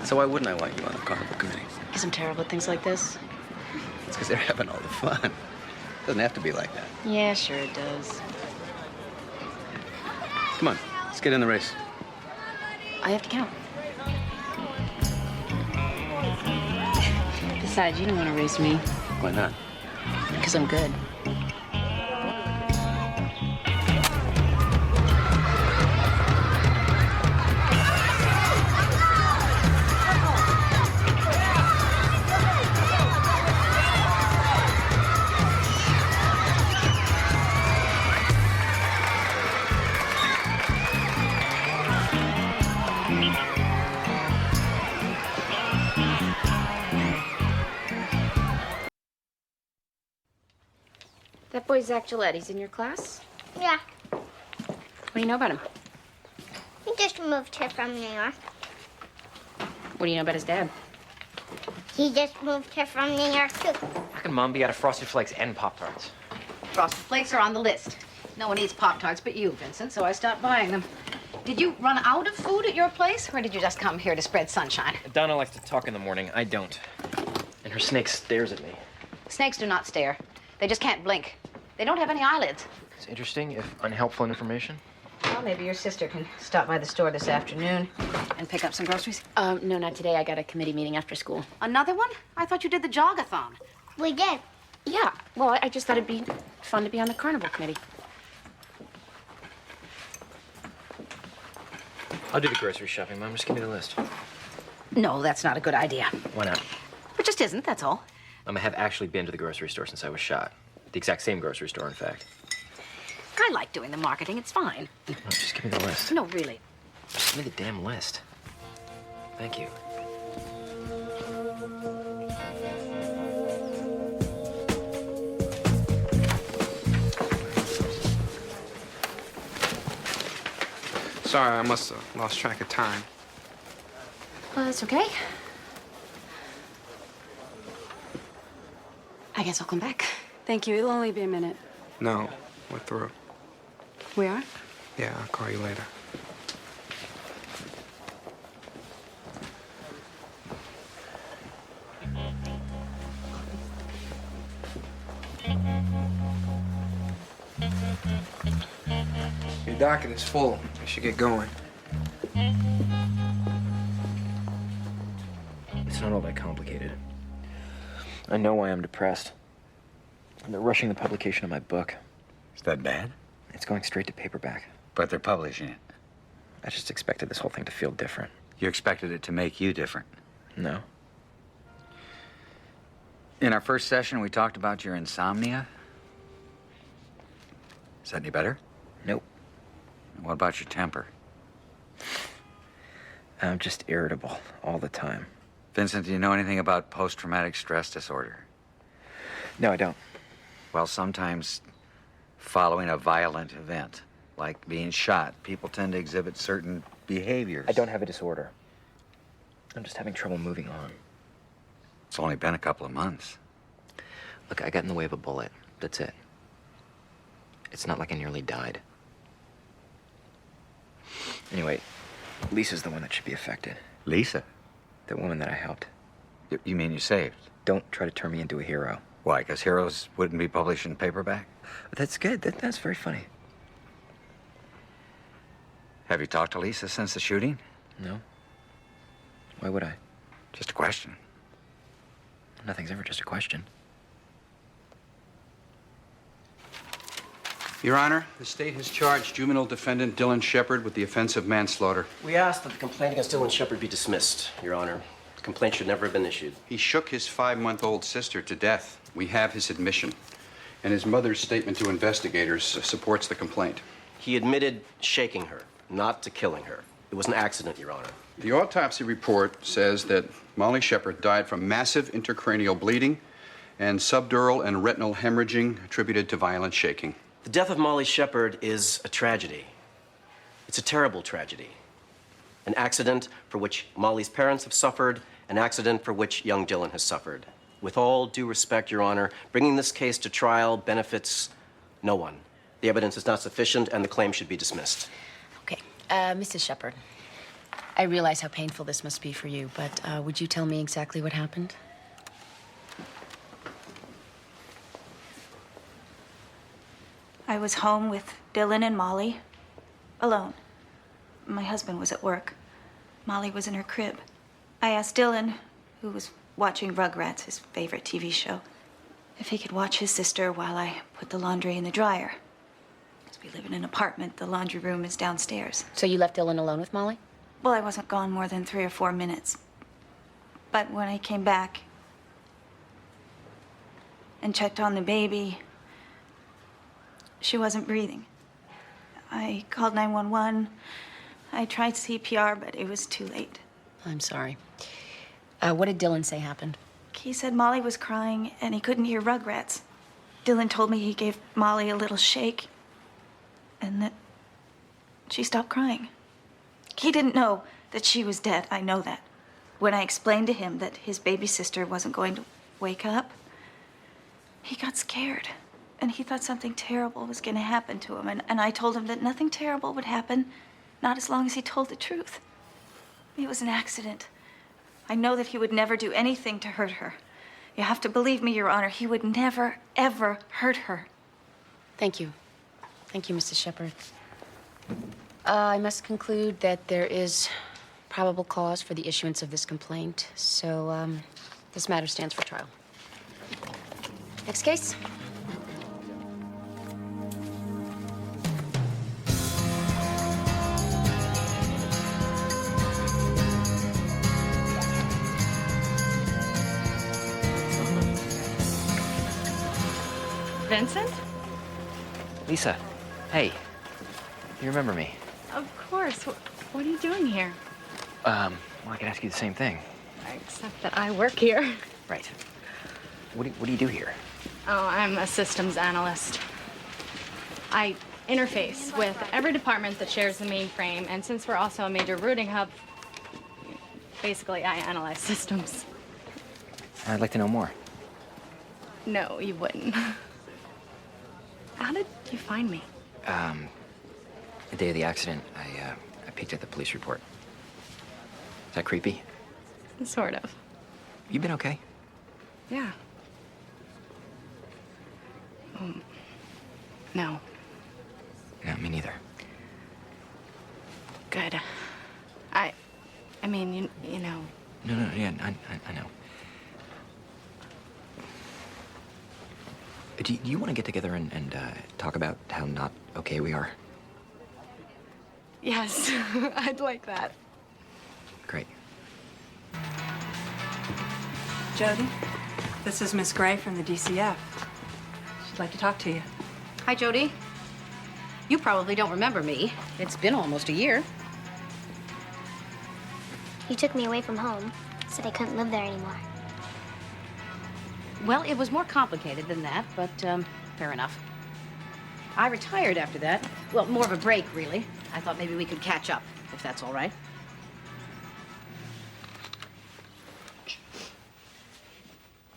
So why wouldn't I want you on the carnival committee? Because I'm terrible at things like this. It's because they're having all the fun. Doesn't have to be like that. Yeah, sure it does. Come on, let's get in the race. I have to count. Besides, you don't want to race me. Why not? Because I'm good. That boy Zach Gillette, he's in your class? Yeah, What do you know about him? he just moved here from New York. What do you know about his dad? He just moved here from New York, too. How can Mom be out of Frosted Flakes and Pop-Tarts? Frosted Flakes are on the list. No one eats Pop-Tarts but you, Vincent, so I stopped buying them. Did you run out of food at your place, or did you just come here to spread sunshine? Donna likes to talk in the morning. I don't. And her snake stares at me. Snakes do not stare. They just can't blink. They don't have any eyelids. It's interesting, if unhelpful information. Well, maybe your sister can stop by the store this afternoon and pick up some groceries. No, not today. I got a committee meeting after school. Another one? I thought you did the jog-a-thon. We did. Yeah, well, I just thought it'd be fun to be on the carnival committee. I'll do the grocery shopping, Mom. Just give me the list. No, that's not a good idea. Why not? It just isn't, that's all. I have actually been to the grocery store since I was shot. The exact same grocery store, in fact. I like doing the marketing. It's fine. No, just give me the list. No, really. Just give me the damn list. Thank you. Sorry, I must have lost track of time. That's okay. I guess I'll come back. Thank you. It'll only be a minute. No, we're through. We are? Yeah, I'll call you later. Your docket is full. You should get going. It's not all that complicated. I know why I'm depressed. They're rushing the publication of my book. Is that bad? It's going straight to paperback. But they're publishing it. I just expected this whole thing to feel different. You expected it to make you different. No. In our first session, we talked about your insomnia. Is that any better? Nope. And what about your temper? I'm just irritable all the time. Vincent, do you know anything about post-traumatic stress disorder? No, I don't. Well, sometimes following a violent event, like being shot, people tend to exhibit certain behaviors. I don't have a disorder. I'm just having trouble moving on. It's only been a couple of months. Look, I got in the way of a bullet. That's it. It's not like I nearly died. Anyway, Lisa's the one that should be affected. Lisa? The woman that I helped. You mean you saved? Don't try to turn me into a hero. Why, because heroes wouldn't be published in paperback? That's good. That's very funny. Have you talked to Lisa since the shooting? No. Why would I? Just a question. Nothing's ever just a question. Your Honor, the state has charged juvenile defendant Dylan Shepard with the offense of manslaughter. We ask that the complaint against Dylan Shepard be dismissed, Your Honor. The complaint should never have been issued. He shook his 5-month-old sister to death. We have his admission. And his mother's statement to investigators supports the complaint. He admitted shaking her, not to killing her. It was an accident, Your Honor. The autopsy report says that Molly Shepard died from massive intracranial bleeding and subdural and retinal hemorrhaging attributed to violent shaking. The death of Molly Shepard is a tragedy. It's a terrible tragedy. An accident for which Molly's parents have suffered, an accident for which young Dylan has suffered. With all due respect, Your Honor, bringing this case to trial benefits no one. The evidence is not sufficient, and the claim should be dismissed. Okay, Mrs. Shepard, I realize how painful this must be for you, but would you tell me exactly what happened? I was home with Dylan and Molly, alone. My husband was at work. Molly was in her crib. I asked Dylan, who was watching Rugrats, his favorite TV show, if he could watch his sister while I put the laundry in the dryer. Because we live in an apartment, the laundry room is downstairs. So you left Dylan alone with Molly? Well, I wasn't gone more than 3 or 4 minutes. But when I came back and checked on the baby, she wasn't breathing. I called 911. I tried CPR, but it was too late. I'm sorry. What did Dylan say happened? He said Molly was crying and he couldn't hear Rugrats. Dylan told me he gave Molly a little shake and that she stopped crying. He didn't know that she was dead. I know that. When I explained to him that his baby sister wasn't going to wake up, he got scared. And he thought something terrible was going to happen to him. And I told him that nothing terrible would happen, not as long as he told the truth. It was an accident. I know that he would never do anything to hurt her. You have to believe me, Your Honor. He would never, ever hurt her. Thank you. Thank you, Mrs. Shepard. I must conclude that there is probable cause for the issuance of this complaint, so this matter stands for trial. Next case. Vincent? Lisa, hey. You remember me? Of course. What are you doing here? Well, I could ask you the same thing. Except that I work here. Right. What do you do here? Oh, I'm a systems analyst. I interface with every department that shares the mainframe, and since we're also a major routing hub, basically I analyze systems. I'd like to know more. No, you wouldn't. How did you find me? The day of the accident, I peeked at the police report. Is that creepy? Sort of. You been okay? Yeah. No. No, me neither. Good. I mean, you know. No, yeah, I know. Do you want to get together and talk about how not okay we are? Yes, I'd like that. Great. Jody, this is Miss Gray from the DCF. She'd like to talk to you. Hi, Jody. You probably don't remember me. It's been almost a year. You took me away from home, said I couldn't live there anymore. Well, it was more complicated than that, but fair enough. I retired after that. Well, more of a break, really. I thought maybe we could catch up, if that's all right.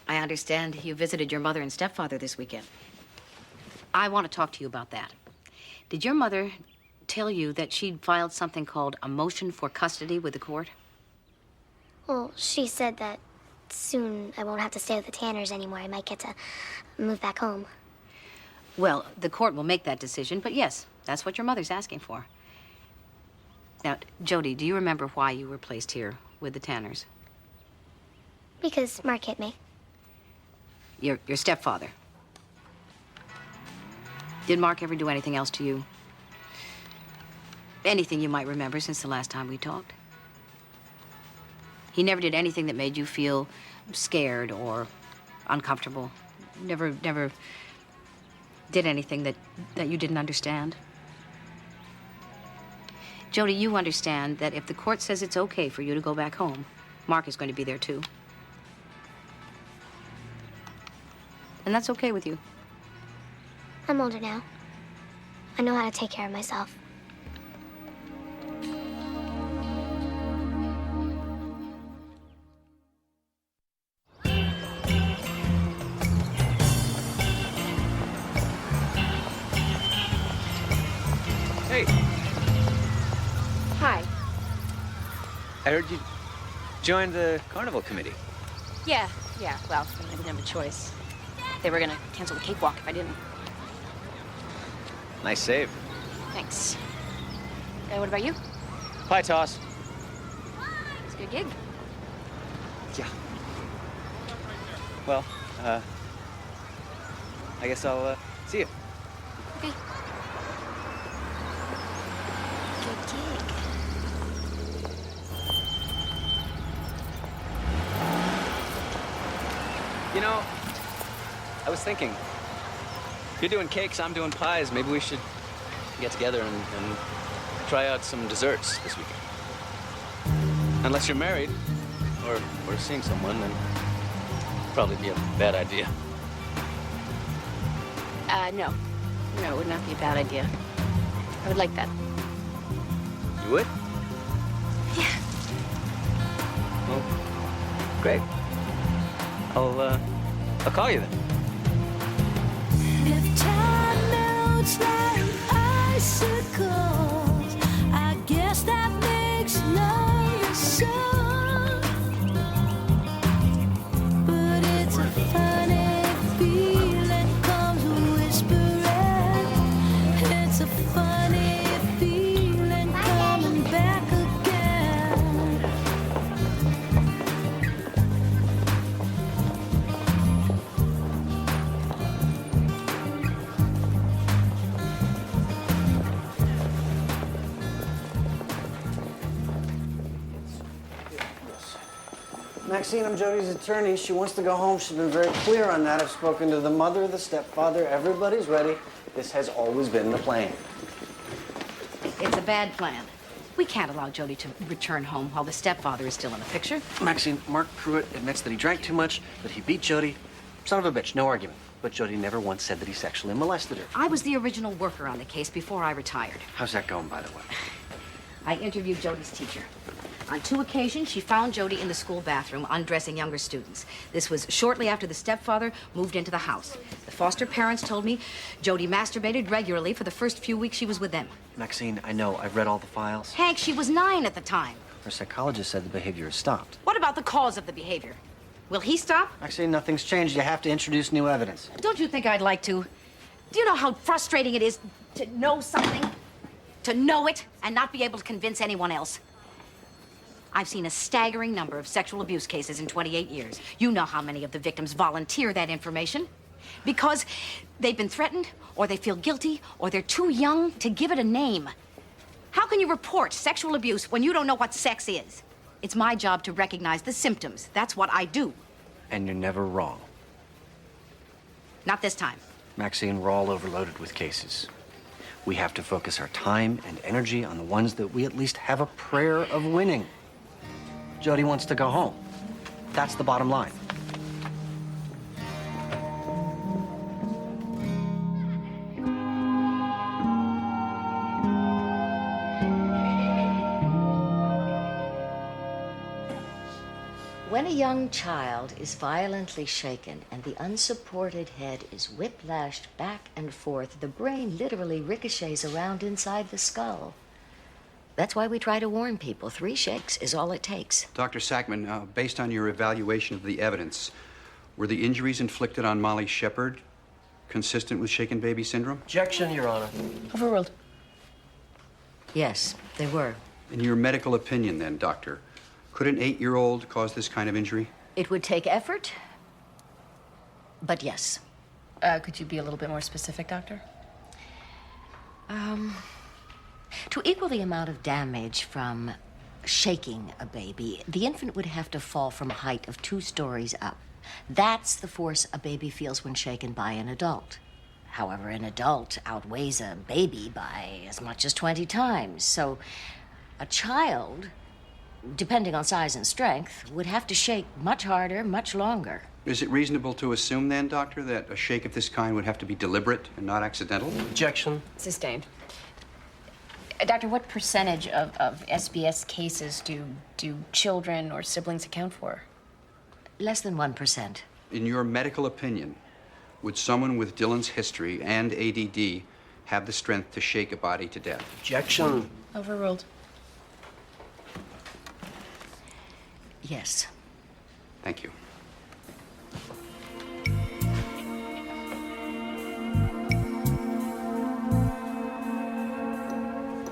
I understand you visited your mother and stepfather this weekend. I want to talk to you about that. Did your mother tell you that she'd filed something called a motion for custody with the court? Well, she said that soon I won't have to stay with the Tanners anymore. I might get to move back home. Well, the court will make that decision, but yes, that's what your mother's asking for. Now, Jody, do you remember why you were placed here with the Tanners? Because Mark hit me. Your stepfather. Did Mark ever do anything else to you? Anything you might remember since the last time we talked? He never did anything that made you feel scared or uncomfortable? Never did anything that you didn't understand? Jody, you understand that if the court says it's okay for you to go back home, Mark is going to be there too. And that's okay with you. I'm older now. I know how to take care of myself. Hey, Hi. I heard you joined the carnival committee. Yeah, well, I didn't have a choice. They were gonna cancel the cakewalk if I didn't. Nice save. Thanks. What about you? Pie toss. It's a good gig. Yeah. Well, I guess I'll see you. Okay. Good gig. You know, I was thinking, you're doing cakes, I'm doing pies. Maybe we should get together and try out some desserts this weekend. Unless you're married or seeing someone, then it'd probably be a bad idea. No. No, it would not be a bad idea. I would like that. You would? Yeah. Well, great. I'll call you then. If time melts like icicles, I guess that makes love soft. But it's a funny feeling comes whispering. It's a funny feeling. Maxine, I'm Jody's attorney. She wants to go home. She's been very clear on that. I've spoken to the mother, the stepfather. Everybody's ready. This has always been the plan. It's a bad plan. We can't allow Jody to return home while the stepfather is still in the picture. Maxine, Mark Pruitt admits that he drank too much, that he beat Jody. Son of a bitch, no argument. But Jody never once said that he sexually molested her. I was the original worker on the case before I retired. How's that going, by the way? I interviewed Jody's teacher. On 2 occasions, she found Jody in the school bathroom undressing younger students. This was shortly after the stepfather moved into the house. The foster parents told me Jody masturbated regularly for the first few weeks she was with them. Maxine, I know. I've read all the files. Hank, she was 9 at the time. Her psychologist said the behavior has stopped. What about the cause of the behavior? Will he stop? Maxine, nothing's changed. You have to introduce new evidence. Don't you think I'd like to? Do you know how frustrating it is to know something, to know it, and not be able to convince anyone else? I've seen a staggering number of sexual abuse cases in 28 years. You know how many of the victims volunteer that information because they've been threatened, or they feel guilty, or they're too young to give it a name. How can you report sexual abuse when you don't know what sex is? It's my job to recognize the symptoms. That's what I do. And you're never wrong. Not this time. Maxine, we're all overloaded with cases. We have to focus our time and energy on the ones that we at least have a prayer of winning. Jody wants to go home. That's the bottom line. When a young child is violently shaken and the unsupported head is whiplashed back and forth, the brain literally ricochets around inside the skull. That's why we try to warn people. 3 shakes is all it takes. Dr. Sackman, based on your evaluation of the evidence, were the injuries inflicted on Molly Shepard consistent with shaken baby syndrome? Objection, Your Honor. Overruled. Yes, they were. In your medical opinion, then, Doctor, could an 8-year-old cause this kind of injury? It would take effort, but yes. Could you be a little bit more specific, Doctor? To equal the amount of damage from shaking a baby, the infant would have to fall from a height of 2 stories up. That's the force a baby feels when shaken by an adult. However, an adult outweighs a baby by as much as 20 times. So a child, depending on size and strength, would have to shake much harder, much longer. Is it reasonable to assume, then, Doctor, that a shake of this kind would have to be deliberate and not accidental? Objection. Sustained. Doctor, what percentage of SBS cases do children or siblings account for? Less than 1%. In your medical opinion, would someone with Dylan's history and ADD have the strength to shake a body to death? Objection. Overruled. Yes. Thank you.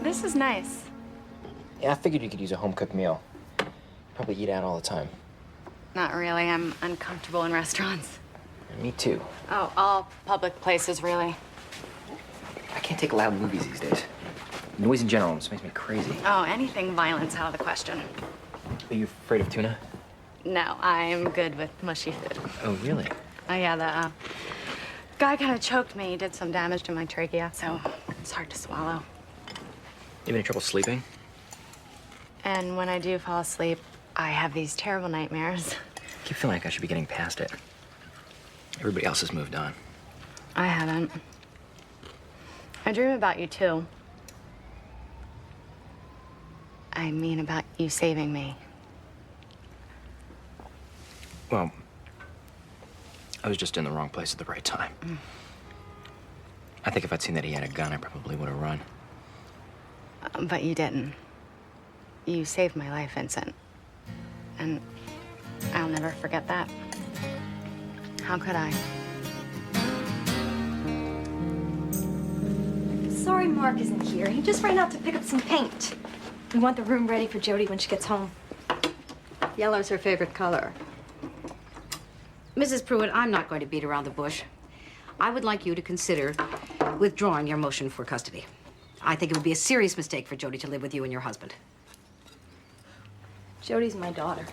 This is nice. Yeah, I figured you could use a home-cooked meal. Probably eat out all the time. Not really. I'm uncomfortable in restaurants. Me too. Oh, all public places, really. I can't take loud movies these days. Noise in general just makes me crazy. Oh, anything violent's out of the question. Are you afraid of tuna? No, I'm good with mushy food. Oh, really? Oh, yeah, the guy kind of choked me. He did some damage to my trachea, so it's hard to swallow. You having trouble sleeping? And when I do fall asleep, I have these terrible nightmares. I keep feeling like I should be getting past it. Everybody else has moved on. I haven't. I dream about you, too. I mean about you saving me. Well, I was just in the wrong place at the right time. I think if I'd seen that he had a gun, I probably would have run. But you didn't. You saved my life, Vincent. And I'll never forget that. How could I? Sorry Mark isn't here. He just ran out to pick up some paint. We want the room ready for Jody when she gets home. Yellow's her favorite color. Mrs. Pruitt, I'm not going to beat around the bush. I would like you to consider withdrawing your motion for custody. I think it would be a serious mistake for Jody to live with you and your husband. Jody's my daughter.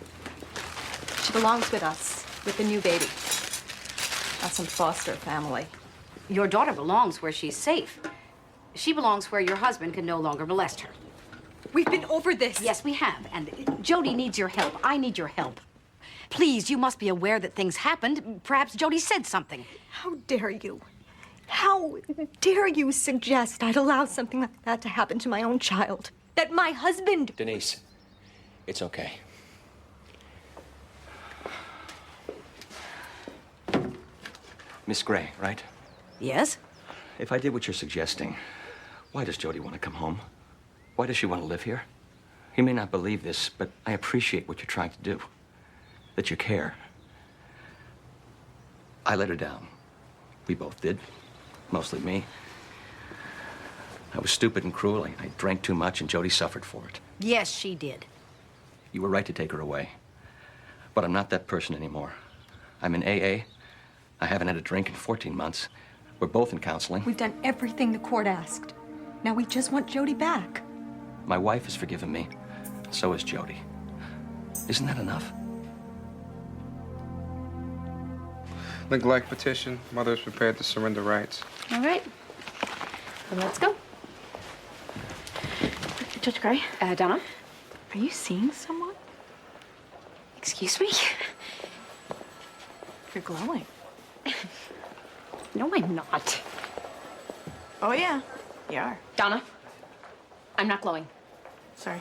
She belongs with us, with the new baby. Us and foster family. Your daughter belongs where she's safe. She belongs where your husband can no longer molest her. We've been over this. Yes, we have. And Jody needs your help. I need your help. Please, you must be aware that things happened. Perhaps Jody said something. How dare you? How dare you suggest I'd allow something like that to happen to my own child? That my husband... Denise, it's okay. Miss Gray, right? Yes? If I did what you're suggesting, why does Jody want to come home? Why does she want to live here? You may not believe this, but I appreciate what you're trying to do. That you care. I let her down. We both did. Mostly me. I was stupid and cruel. I drank too much, and Jody suffered for it. Yes, she did. You were right to take her away. But I'm not that person anymore. I'm in AA. I haven't had a drink in 14 months. We're both in counseling. We've done everything the court asked. Now we just want Jody back. My wife has forgiven me. So has Jody. Isn't that enough? Neglect petition. Mother is prepared to surrender rights. All right. Then let's go. Judge Gray? Donna? Are you seeing someone? Excuse me? You're glowing. No, I'm not. Oh, yeah. You are. Donna, I'm not glowing. Sorry.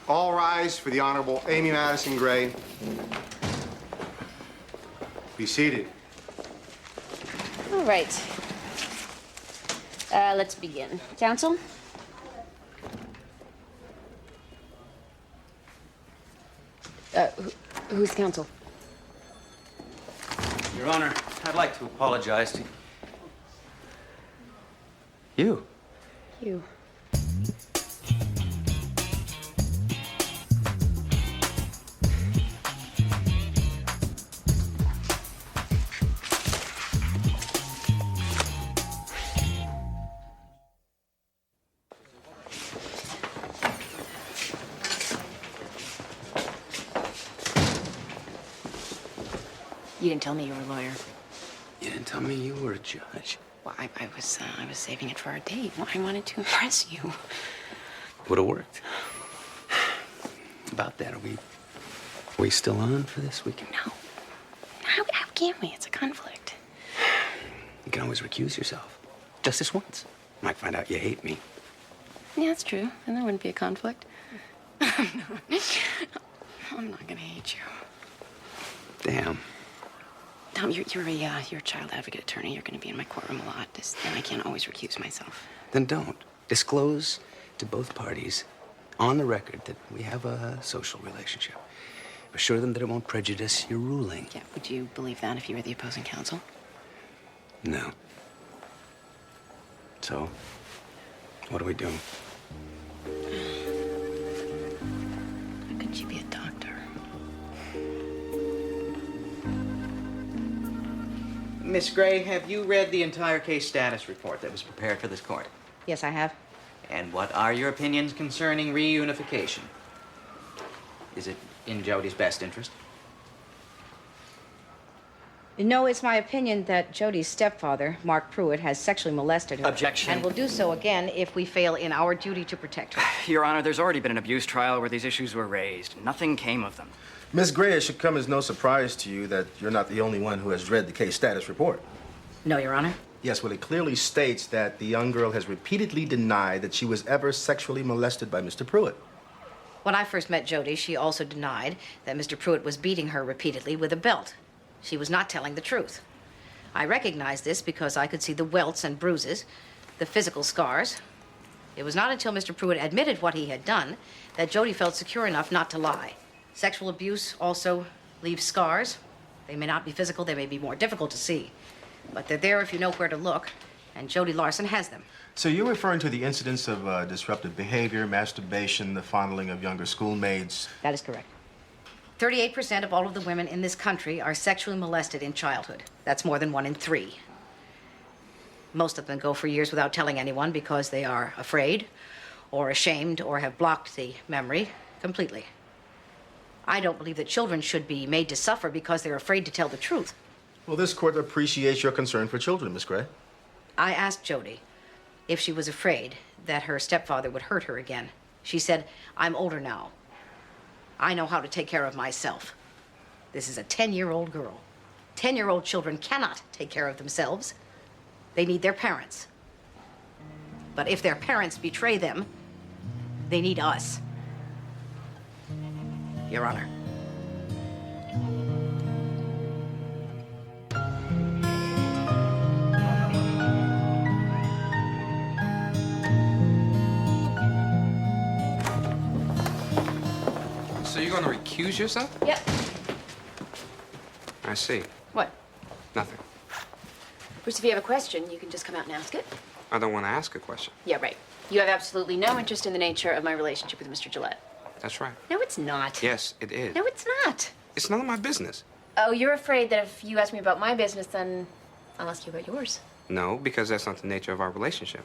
All rise for the Honorable Amy Madison Gray. Be seated. All right. Let's begin. Counsel? Who's counsel? Your Honor, I'd like to apologize to you. You. You didn't tell me you were a lawyer. You didn't tell me you were a judge. Well, I was saving it for our date. I wanted to impress you. Would have worked. About that, are we still on for this weekend? No. How can we? It's a conflict. You can always recuse yourself. Just this once. Might find out you hate me. Yeah, that's true. And there wouldn't be a conflict. I'm not gonna hate you. Damn. Tom, you're a child advocate attorney. You're gonna be in my courtroom a lot, and I can't always recuse myself. Then don't. Disclose to both parties on the record that we have a social relationship. Assure them that it won't prejudice your ruling. Yeah, would you believe that if you were the opposing counsel? No. So, what do we do? How could you be a doctor? Miss Gray, have you read the entire case status report that was prepared for this court? Yes, I have. And what are your opinions concerning reunification? Is it in Jody's best interest? No, it's my opinion that Jody's stepfather, Mark Pruitt, has sexually molested her. Objection. And will do so again if we fail in our duty to protect her. Your Honor, there's already been an abuse trial where these issues were raised. Nothing came of them. Miss Gray, it should come as no surprise to you that you're not the only one who has read the case status report. No, Your Honor. Yes, well, it clearly states that the young girl has repeatedly denied that she was ever sexually molested by Mr. Pruitt. When I first met Jody, she also denied that Mr. Pruitt was beating her repeatedly with a belt. She was not telling the truth. I recognized this because I could see the welts and bruises, the physical scars. It was not until Mr. Pruitt admitted what he had done that Jody felt secure enough not to lie. Sexual abuse also leaves scars. They may not be physical, they may be more difficult to see. But they're there if you know where to look, and Jody Larson has them. So you're referring to the incidents of disruptive behavior, masturbation, the fondling of younger schoolmates. That is correct. 38% of all of the women in this country are sexually molested in childhood. That's more than 1 in 3. Most of them go for years without telling anyone because they are afraid or ashamed or have blocked the memory completely. I don't believe that children should be made to suffer because they're afraid to tell the truth. Well, this court appreciates your concern for children, Miss Gray. I asked Jody if she was afraid that her stepfather would hurt her again. She said, "I'm older now. I know how to take care of myself." This is a 10-year-old girl. 10-year-old children cannot take care of themselves. They need their parents. But if their parents betray them, they need us. Your Honor. So you're gonna recuse yourself? Yep. I see. What? Nothing. Bruce, if you have a question, you can just come out and ask it. I don't want to ask a question. Yeah, right. You have absolutely no interest in the nature of my relationship with Mr. Gillette. That's right. No, it's not. Yes, it is. No, it's not. It's none of my business. Oh, you're afraid that if you ask me about my business, then I'll ask you about yours. No, because that's not the nature of our relationship.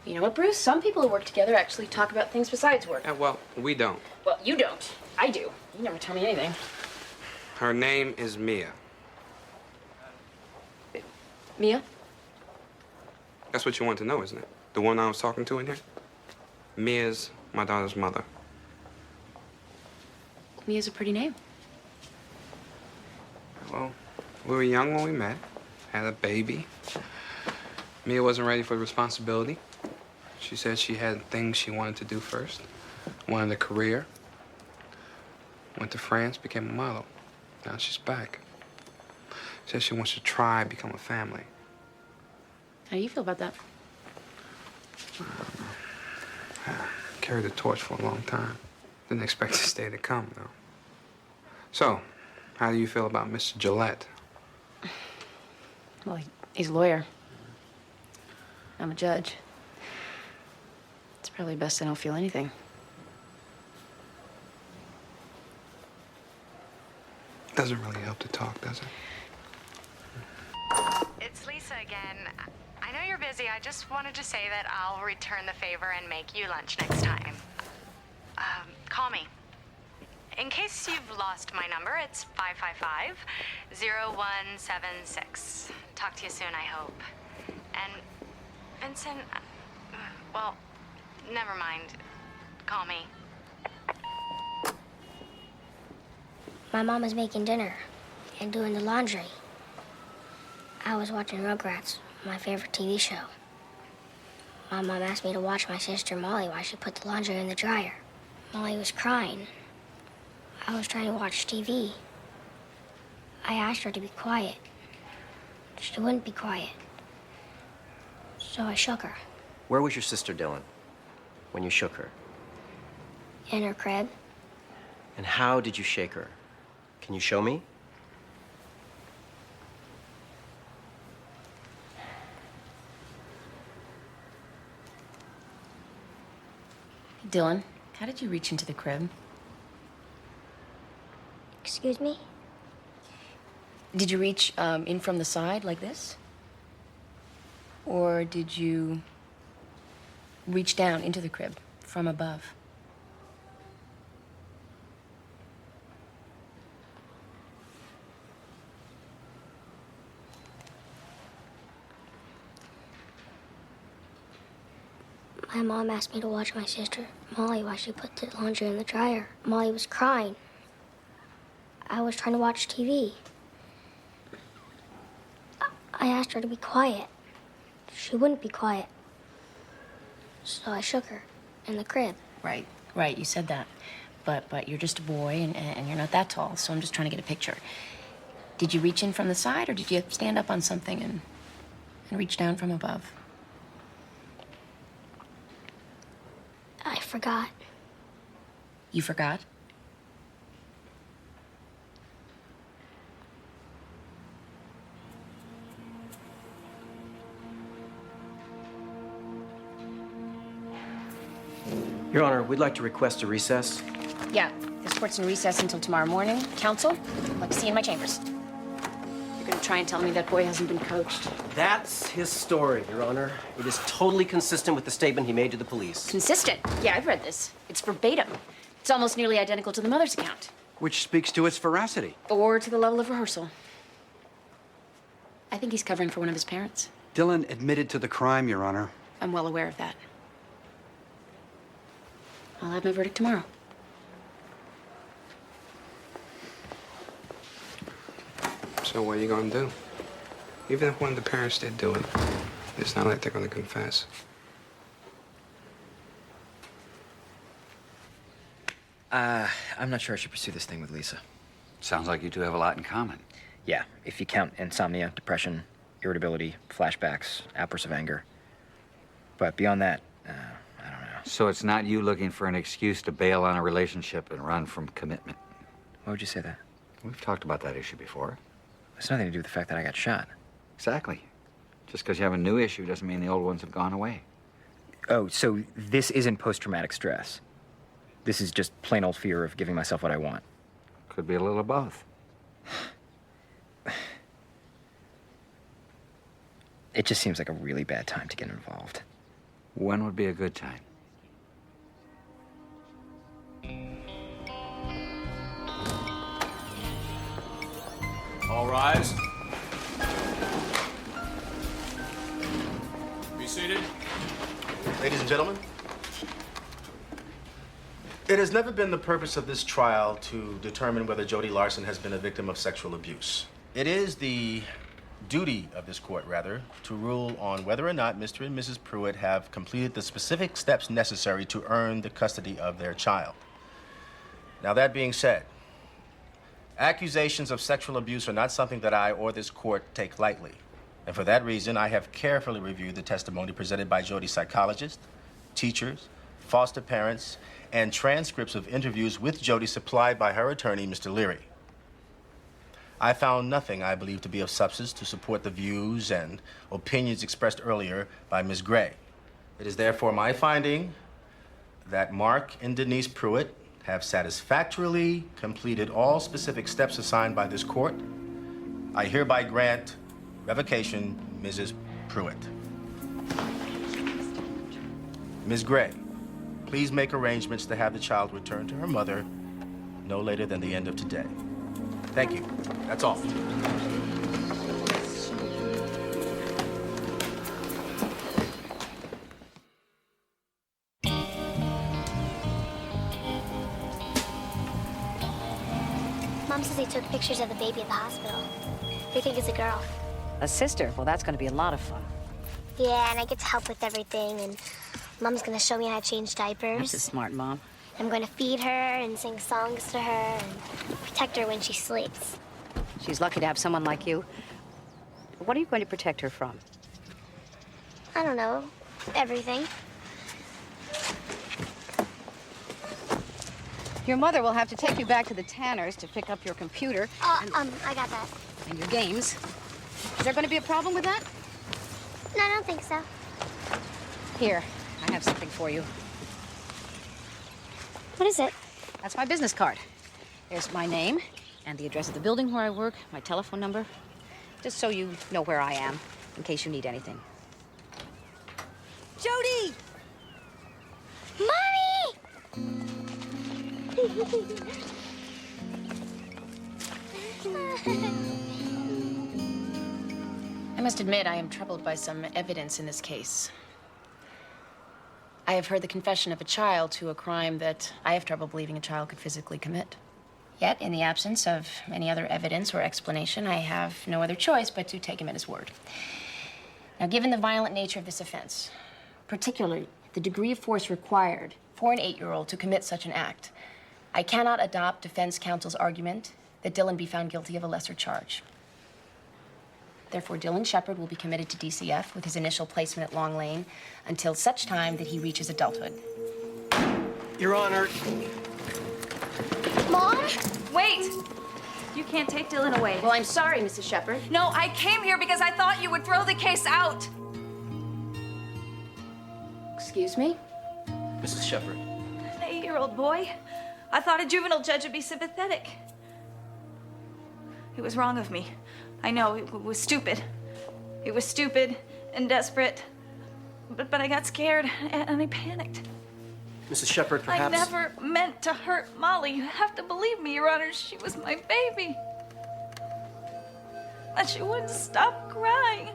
You know what, Bruce? Some people who work together actually talk about things besides work. Well, we don't. Well, you don't. I do. You never tell me anything. Her name is Mia. Mia? That's what you want to know, isn't it? The one I was talking to in here? Mia's my daughter's mother. Mia's a pretty name. Well, we were young when we met, had a baby. Mia wasn't ready for the responsibility. She said she had things she wanted to do first. Wanted a career. Went to France, became a model. Now she's back. Says she wants to try become a family. How do you feel about that? Carried the torch for a long time. Didn't expect this day to come, though. So, how do you feel about Mr. Gillette? Well, he's a lawyer. I'm a judge. It's probably best I don't feel anything. Doesn't really help to talk, does it? It's Lisa again. I know you're busy. I just wanted to say that I'll return the favor and make you lunch next time. Call me. In case you've lost my number, it's 555-0176. Talk to you soon, I hope. And Vincent, well, never mind. Call me. My mom was making dinner and doing the laundry. I was watching Rugrats, my favorite TV show. My mom asked me to watch my sister Molly while she put the laundry in the dryer. Molly was crying. I was trying to watch TV. I asked her to be quiet. She wouldn't be quiet. So I shook her. Where was your sister, Dylan, when you shook her? In her crib. And how did you shake her? Can you show me? Dylan, how did you reach into the crib? Excuse me? Did you reach in from the side like this? Or did you reach down into the crib from above? My mom asked me to watch my sister Molly while she put the laundry in the dryer. Molly was crying. I was trying to watch TV. I asked her to be quiet. She wouldn't be quiet. So I shook her in the crib. Right, you said that. But you're just a boy and you're not that tall, so I'm just trying to get a picture. Did you reach in from the side or did you stand up on something and reach down from above? I forgot. You forgot? Your Honor, we'd like to request a recess. Yeah, This court's in recess until tomorrow morning. Counsel, I'd like to see you in my chambers. You're gonna try and tell me that boy hasn't been coached. That's his story, Your Honor. It is totally consistent with the statement he made to the police. Consistent? Yeah, I've read this. It's verbatim. It's almost nearly identical to the mother's account. Which speaks to its veracity. Or to the level of rehearsal. I think he's covering for one of his parents. Dylan admitted to the crime, Your Honor. I'm well aware of that. I'll have my verdict tomorrow. So what are you gonna do? Even if one of the parents did do it, it's not like they're gonna confess. I'm not sure I should pursue this thing with Lisa. Sounds like you two have a lot in common. Yeah, if you count insomnia, depression, irritability, flashbacks, outbursts of anger. But beyond that, I don't know. So it's not you looking for an excuse to bail on a relationship and run from commitment? Why would you say that? We've talked about that issue before. It's nothing to do with the fact that I got shot. Exactly. Just because you have a new issue doesn't mean the old ones have gone away. Oh, so this isn't post-traumatic stress. This is just plain old fear of giving myself what I want. Could be a little of both. It just seems like a really bad time to get involved. When would be a good time? All rise. Be seated. Ladies and gentlemen, it has never been the purpose of this trial to determine whether Jody Larson has been a victim of sexual abuse. It is the duty of this court, rather, to rule on whether or not Mr. and Mrs. Pruitt have completed the specific steps necessary to earn the custody of their child. Now, that being said, accusations of sexual abuse are not something that I or this court take lightly. And for that reason, I have carefully reviewed the testimony presented by Jody's psychologists, teachers, foster parents, and transcripts of interviews with Jody supplied by her attorney, Mr. Leary. I found nothing I believe to be of substance to support the views and opinions expressed earlier by Ms. Gray. It is therefore my finding that Mark and Denise Pruitt have satisfactorily completed all specific steps assigned by this court. I hereby grant revocation, Mrs. Pruitt. Ms. Gray, please make arrangements to have the child returned to her mother no later than the end of today. Thank you. That's all. Mom says they took pictures of the baby at the hospital. They think it's a girl. A sister? Well, that's going to be a lot of fun. Yeah, and I get to help with everything, and Mom's gonna show me how to change diapers. That's a smart mom. I'm going to feed her and sing songs to her and protect her when she sleeps. She's lucky to have someone like you. What are you going to protect her from? I don't know, everything. Your mother will have to take you back to the Tanners to pick up your computer. I got that. And your games. Is there going to be a problem with that? No, I don't think so. Here, I have something for you. What is it? That's my business card. There's my name and the address of the building where I work, my telephone number, just so you know where I am in case you need anything. Jody! I must admit, I am troubled by some evidence in this case. I have heard the confession of a child to a crime that I have trouble believing a child could physically commit. Yet, in the absence of any other evidence or explanation, I have no other choice but to take him at his word. Now, given the violent nature of this offense, particularly the degree of force required for an 8-year-old to commit such an act, I cannot adopt defense counsel's argument that Dylan be found guilty of a lesser charge. Therefore, Dylan Shepard will be committed to DCF with his initial placement at Long Lane until such time that he reaches adulthood. Your Honor. Mom? Wait! You can't take Dylan away. Well, I'm sorry, Mrs. Shepard. No, I came here because I thought you would throw the case out. Excuse me? Mrs. Shepard. An 8-year-old boy I thought a juvenile judge would be sympathetic. It was wrong of me. I know, it was stupid. It was stupid and desperate. But I got scared and I panicked. Mrs. Shepard, perhaps? I never meant to hurt Molly. You have to believe me, Your Honor. She was my baby. And she wouldn't stop crying.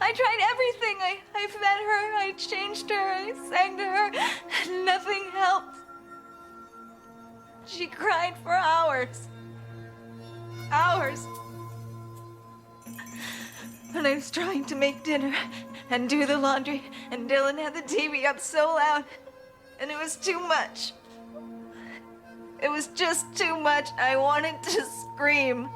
I tried everything. I fed her, I changed her, I sang to her, and nothing helped. She cried for hours. Hours. And I was trying to make dinner and do the laundry, and Dylan had the TV up so loud, and it was too much. It was just too much. I wanted to scream.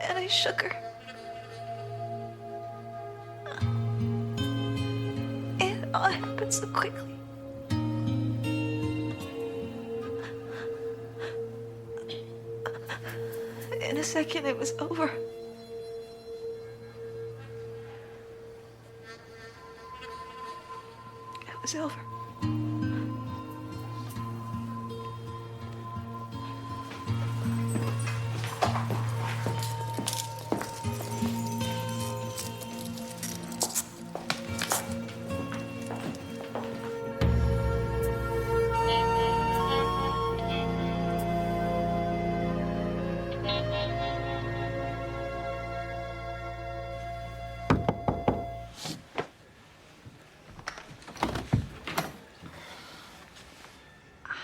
And I shook her. It all happened so quickly. In a second, it was over. It was over.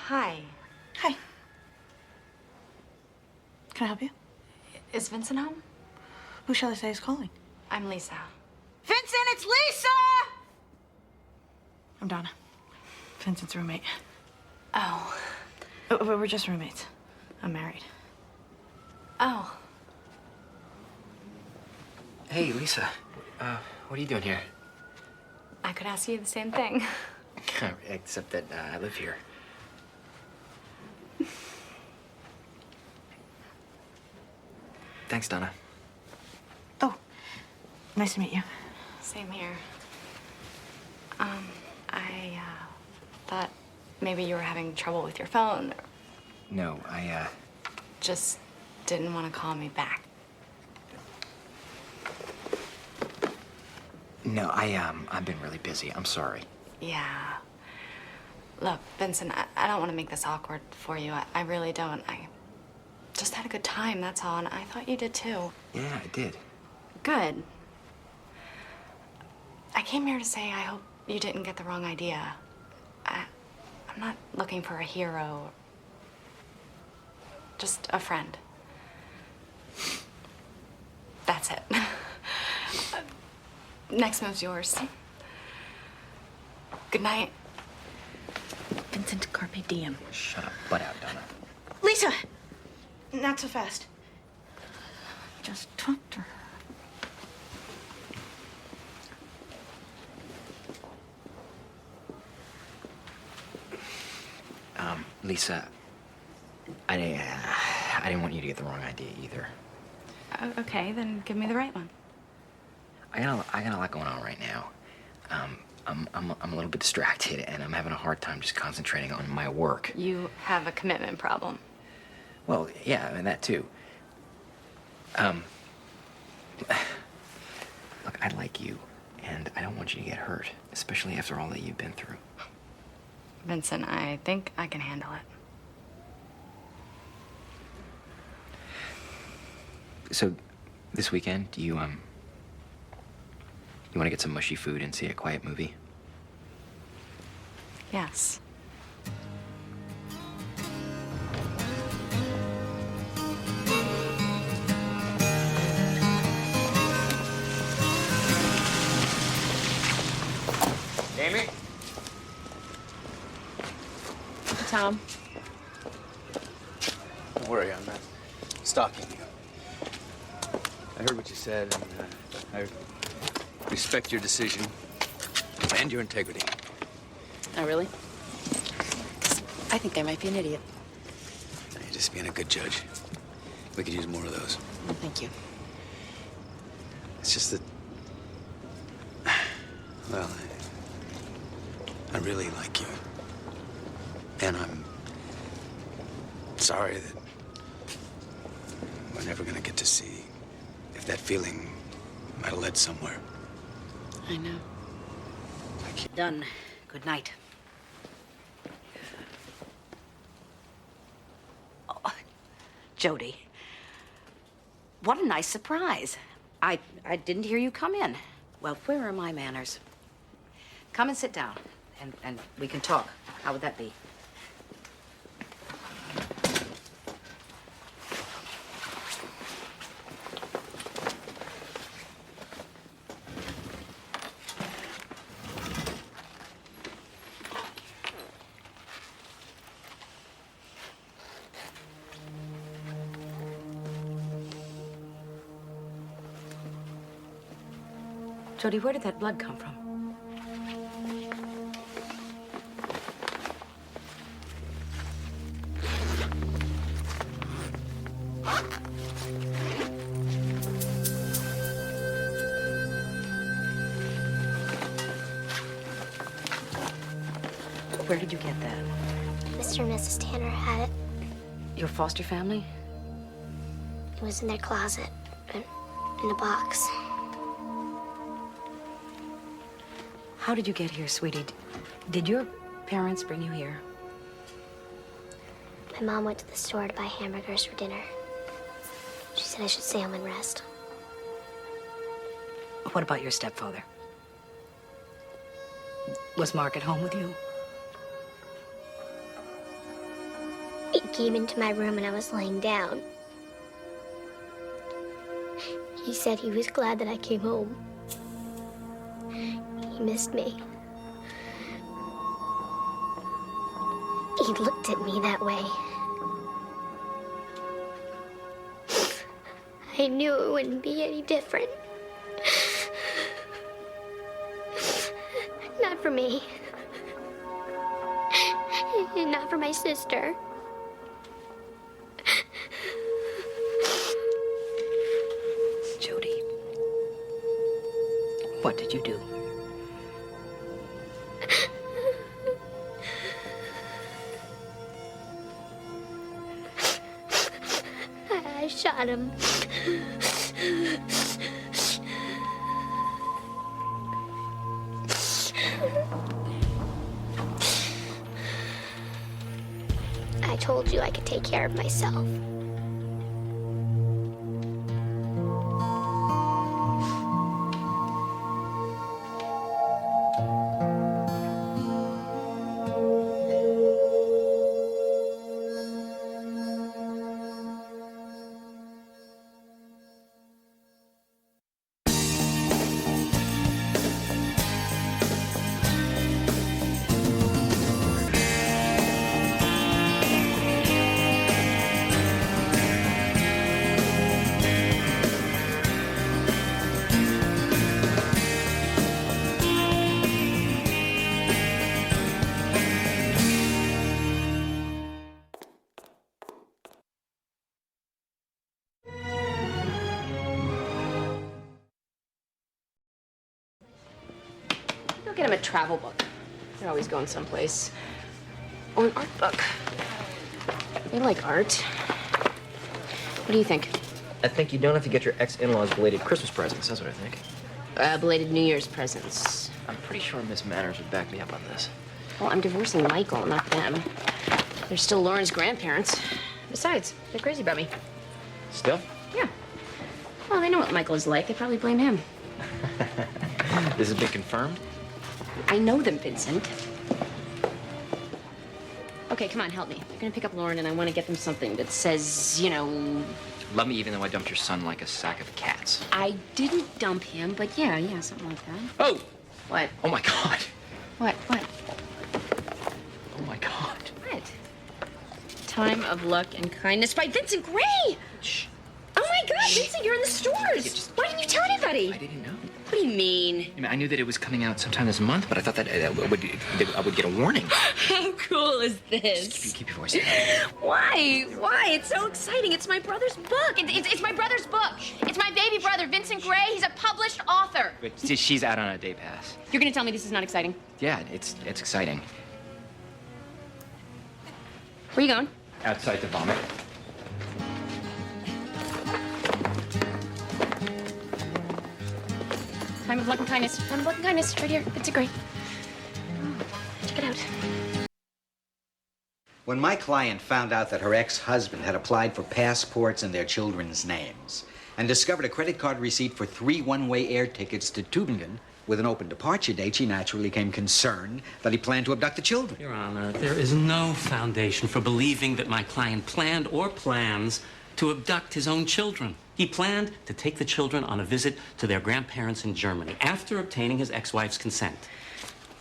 Hi. Hi. Can I help you? Is Vincent home? Who shall I say is calling? I'm Lisa. Vincent, it's Lisa! I'm Donna. Vincent's roommate. Oh. We're just roommates. I'm married. Oh. Hey, Lisa. What are you doing here? I could ask you the same thing. Except that I live here. Thanks, Donna. Oh, nice to meet you. Same here. I thought maybe you were having trouble with your phone. Or No, I just didn't want to call me back. No, I've been really busy. I'm sorry. Yeah. Look, Vincent, I don't want to make this awkward for you. I really don't. I just had a good time, that's all, and I thought you did too. Yeah, I did. Good. I came here to say I hope you didn't get the wrong idea. I'm not looking for a hero. Just a friend. That's it. Next move's yours. Good night. Vincent, carpe diem. Shut up. Butt out, Donna. Lisa! Not so fast. Just talk to her. Lisa, I didn't want you to get the wrong idea either. Okay, then give me the right one. I got a lot going on right now. I'm a little bit distracted, and I'm having a hard time just concentrating on my work. You have a commitment problem. Well, yeah, and that too. Look, I like you, and I don't want you to get hurt, especially after all that you've been through. Vincent, I think I can handle it. So, this weekend, do you want to get some mushy food and see a quiet movie? Yes. Amy? Tom. Don't worry, I'm not stalking you. I heard what you said, and I respect your decision and your integrity. Oh, really? I think I might be an idiot. You're just being a good judge. We could use more of those. Thank you. It's just that, well, I really like you. And I'm sorry that we're never gonna get to see if that feeling might have led somewhere. I know. Done. Good night. Oh, Jody. What a nice surprise. I didn't hear you come in. Well, where are my manners? Come and sit down, and we can talk. How would that be? Jody, where did that blood come from? Where did you get that? Mr. and Mrs. Tanner had it. Your foster family? It was in their closet, in a box. How did you get here, sweetie? Did your parents bring you here? My mom went to the store to buy hamburgers for dinner. She said I should stay home and rest. What about your stepfather? Was Mark at home with you? He came into my room and I was laying down. He said he was glad that I came home. He missed me. He looked at me that way. I knew it wouldn't be any different. Not for me. And not for my sister. Jody, what did you do? I shot him. I told you I could take care of myself. Get him a travel book. They're always going someplace. Or an art book. They like art. What do you think? I think you don't have to get your ex-in-laws belated Christmas presents. That's what I think. Belated New Year's presents. I'm pretty sure Miss Manners would back me up on this. Well, I'm divorcing Michael, not them. They're still Lauren's grandparents. Besides, they're crazy about me. Still? Yeah. Well, they know what Michael is like. They probably blame him. This has been confirmed? I know them, Vincent. Okay, come on, help me. They're gonna pick up Lauren, and I want to get them something that says, you know... Love me even though I dumped your son like a sack of cats. I didn't dump him, but yeah, something like that. Oh! What? Oh, my God. What? Oh, my God. What? Time of Luck and Kindness by Vincent Gray! Shh. Oh, my God, Vincent, you're in the stores! Why didn't you tell anybody? I didn't know. What do you mean? I mean, I knew that it was coming out sometime this month, but I thought that I would get a warning. How cool is this? Keep your voice down. Why? Why? It's so exciting. It's my brother's book. It's my brother's book. It's my baby brother, Vincent Gray. He's a published author. But she's out on a day pass. You're gonna tell me this is not exciting? Yeah, it's exciting. Where are you going? Outside to vomit. Time of luck and kindness. Time of luck and kindness. Right here. It's a great. Check it out. When my client found out that her ex-husband had applied for passports in their children's names and discovered a credit card receipt for 3 one-way air tickets to Tübingen with an open departure date, she naturally became concerned that he planned to abduct the children. Your Honor, there is no foundation for believing that my client planned or plans to abduct his own children. He planned to take the children on a visit to their grandparents in Germany after obtaining his ex-wife's consent.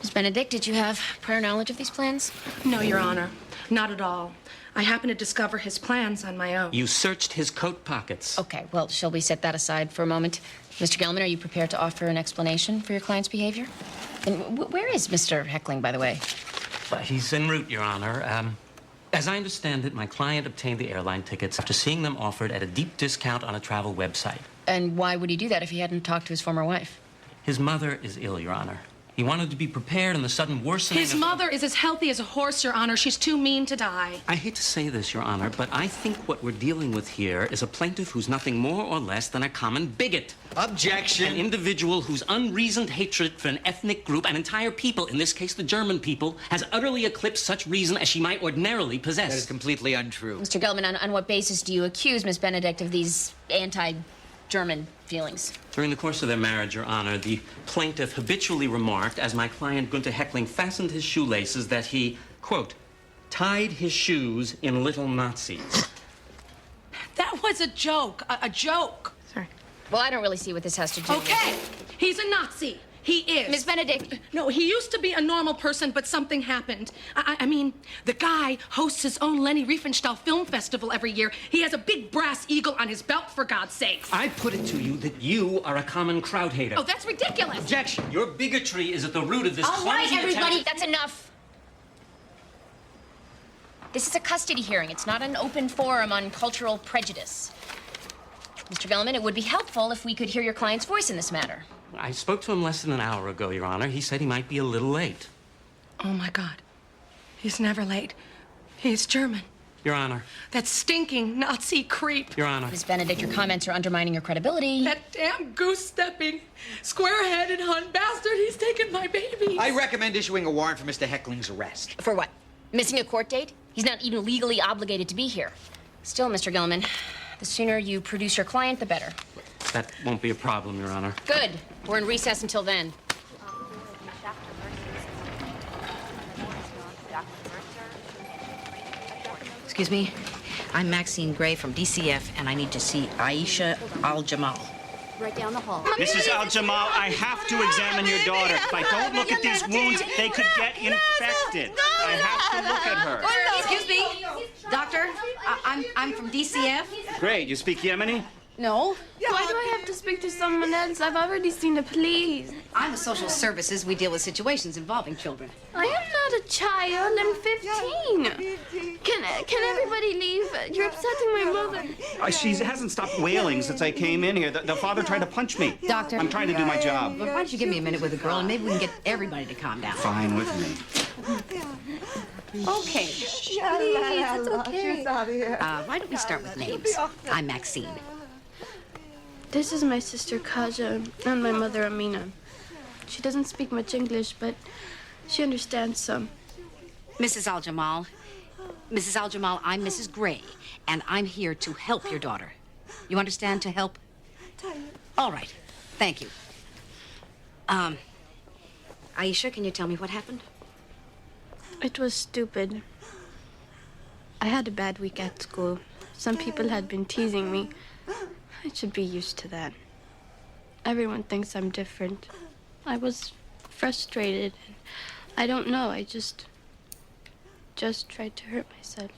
Ms. Benedict, did you have prior knowledge of these plans? No, Your Honor. Not at all. I happened to discover his plans on my own. You searched his coat pockets. Okay, well, shall we set that aside for a moment? Mr. Gelman, are you prepared to offer an explanation for your client's behavior? And where is Mr. Heckling, by the way? He's en route, Your Honor. As I understand it, my client obtained the airline tickets after seeing them offered at a deep discount on a travel website. And why would he do that if he hadn't talked to his former wife? His mother is ill, Your Honor. He wanted to be prepared in the sudden worsening His mother is as healthy as a horse, Your Honor. She's too mean to die. I hate to say this, Your Honor, but I think what we're dealing with here is a plaintiff who's nothing more or less than a common bigot. Objection. An individual whose unreasoned hatred for an ethnic group, an entire people, in this case the German people, has utterly eclipsed such reason as she might ordinarily possess. That is completely untrue. Mr. Gelman, on what basis do you accuse Miss Benedict of these anti-German feelings? During the course of their marriage, Your Honor, the plaintiff habitually remarked, as my client Gunther Heckling fastened his shoelaces, that he, quote, tied his shoes in little Nazis. That was a joke. A joke. Sorry. Well, I don't really see what this has to do with... Okay. He's a Nazi. He is. Miss Benedict. No, he used to be a normal person, but something happened. I mean, the guy hosts his own Leni Riefenstahl Film Festival every year. He has a big brass eagle on his belt, for God's sakes. I put it to you that you are a common crowd hater. Oh, that's ridiculous. Objection. Your bigotry is at the root of this All right, clumsy everybody, attempt- that's enough. This is a custody hearing. It's not an open forum on cultural prejudice. Mr. Gelman, it would be helpful if we could hear your client's voice in this matter. I spoke to him less than an hour ago, Your Honor. He said he might be a little late. Oh, my God. He's never late. He's German. Your Honor. That stinking Nazi creep. Your Honor. Miss Benedict, your comments are undermining your credibility. That damn goose-stepping, square-headed Hun bastard. He's taken my baby. I recommend issuing a warrant for Mr. Heckling's arrest. For what? Missing a court date? He's not even legally obligated to be here. Still, Mr. Gelman, the sooner you produce your client, the better. That won't be a problem, Your Honor. Good. We're in recess until then. Excuse me. I'm Maxine Gray from DCF, and I need to see Aisha Al-Jamal. Right down the hall. Mrs. Al-Jamal, I have to examine your daughter. If I don't look at these wounds, they could get infected. I have to look at her. Excuse me, doctor. I'm from DCF. Great. You speak Yemeni? No. Why do I have to speak to someone else? I've already seen the police. I'm with social services. We deal with situations involving children. I am not a child. I'm 15. Can everybody leave? You're upsetting my mother. She hasn't stopped wailing since I came in here. The father tried to punch me. Doctor. I'm trying to do my job. Well, why don't you give me a minute with the girl, and maybe we can get everybody to calm down. Fine with me. Okay. Please, it's okay. Why don't we start with names? I'm Maxine. This is my sister Kaja and my mother Amina. She doesn't speak much English, but she understands some. Mrs. Al-Jamal. Mrs. Al-Jamal, I'm Mrs. Gray, and I'm here to help your daughter. You understand, to help? All right. Thank you. Aisha, can you tell me what happened? It was stupid. I had a bad week at school. Some people had been teasing me. I should be used to that. Everyone thinks I'm different. I was frustrated. I don't know. I just tried to hurt myself.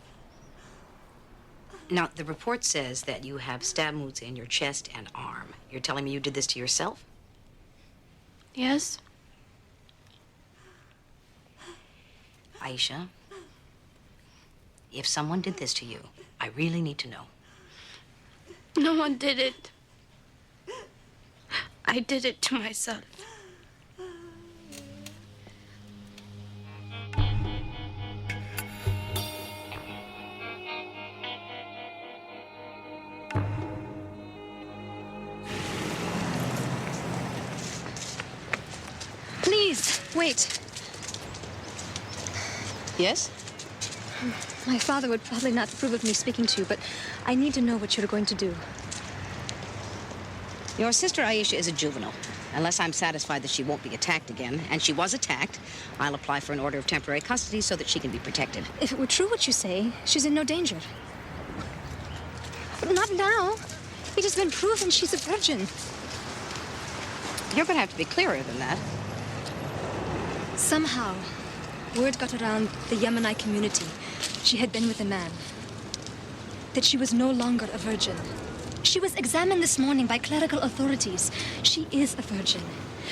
Now, the report says that you have stab wounds in your chest and arm. You're telling me you did this to yourself? Yes? Aisha, if someone did this to you, I really need to know. No one did it. I did it to myself. Please, wait. Yes? My father would probably not approve of me speaking to you, but I need to know what you're going to do. Your sister Aisha is a juvenile. Unless I'm satisfied that she won't be attacked again, and she was attacked, I'll apply for an order of temporary custody so that she can be protected. If it were true what you say, she's in no danger. But not now. It has been proven she's a virgin. You're going to have to be clearer than that. Somehow, word got around the Yemenite community she had been with a man. That she was no longer a virgin. She was examined this morning by clerical authorities. She is a virgin.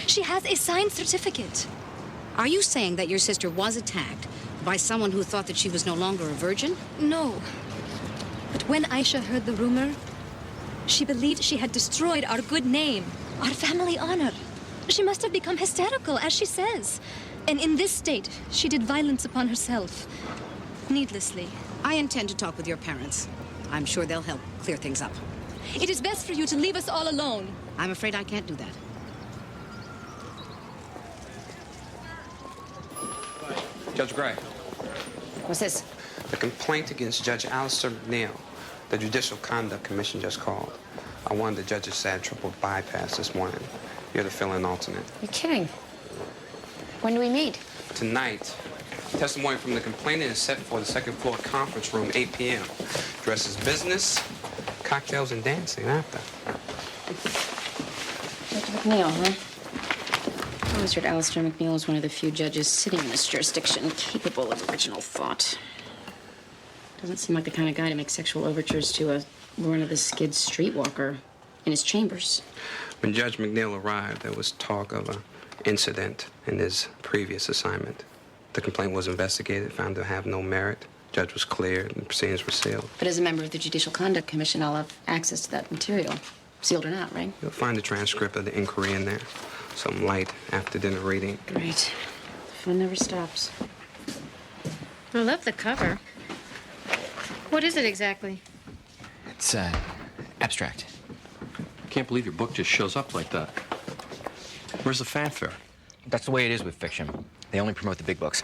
She has a signed certificate. Are you saying that your sister was attacked by someone who thought that she was no longer a virgin? No. But when Aisha heard the rumor, she believed she had destroyed our good name, our family honor. She must have become hysterical, as she says. And in this state, she did violence upon herself. Needlessly. I intend to talk with your parents. I'm sure they'll help clear things up. It is best for you to leave us all alone. I'm afraid I can't do that. Judge Gray. What's this? The complaint against Judge Alistair McNeil, the Judicial Conduct Commission just called. I wanted the judge's sad triple bypass this morning. You're the fill-in alternate. You're kidding. When do we meet? Tonight, testimony from the complainant is set for the second floor conference room, 8 p.m. Dress is business, cocktails and dancing after. Dr. McNeil, huh? I always heard Alistair McNeil is one of the few judges sitting in this jurisdiction capable of original thought. Doesn't seem like the kind of guy to make sexual overtures to a run-of-the-skid streetwalker in his chambers. When Judge McNeil arrived, there was talk of an incident in his previous assignment. The complaint was investigated, found to have no merit. Judge was cleared, and proceedings were sealed. But as a member of the Judicial Conduct Commission, I'll have access to that material. Sealed or not, right? You'll find the transcript of the inquiry in there. Some light after-dinner reading. Great. The fun never stops. I love the cover. What is it exactly? It's, abstract. Can't believe your book just shows up like that. Where's the fanfare? That's the way it is with fiction. They only promote the big books.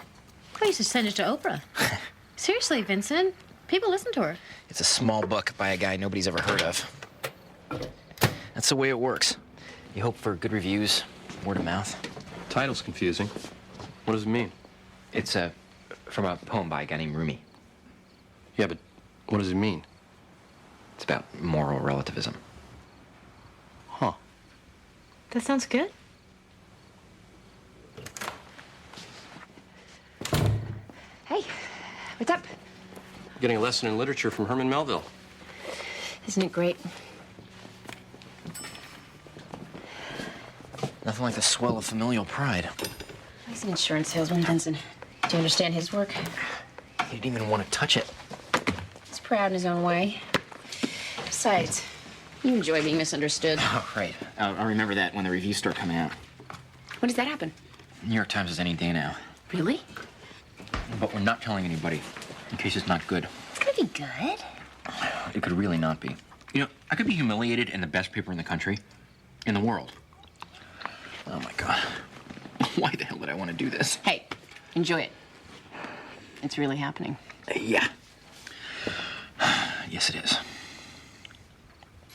I used to send it to Oprah. Seriously, Vincent. People listen to her. It's a small book by a guy nobody's ever heard of. That's the way it works. You hope for good reviews, word of mouth. Title's confusing. What does it mean? It's from a poem by a guy named Rumi. Yeah, but what does it mean? It's about moral relativism. Huh. That sounds good. Hey, what's up? Getting a lesson in literature from Herman Melville. Isn't it great? Nothing like the swell of familial pride. He's an insurance salesman, Vincent. Do you understand his work? He didn't even want to touch it. He's proud in his own way. Besides, you enjoy being misunderstood. Oh, right. I'll remember that when the reviews start coming out. When does that happen? New York Times is any day now. Really? But we're not telling anybody, in case it's not good. It's gonna be good. It could really not be. You know, I could be humiliated in the best paper in the country, in the world. Oh, my God. Why the hell did I want to do this? Hey, enjoy it. It's really happening. Yeah. Yes, it is.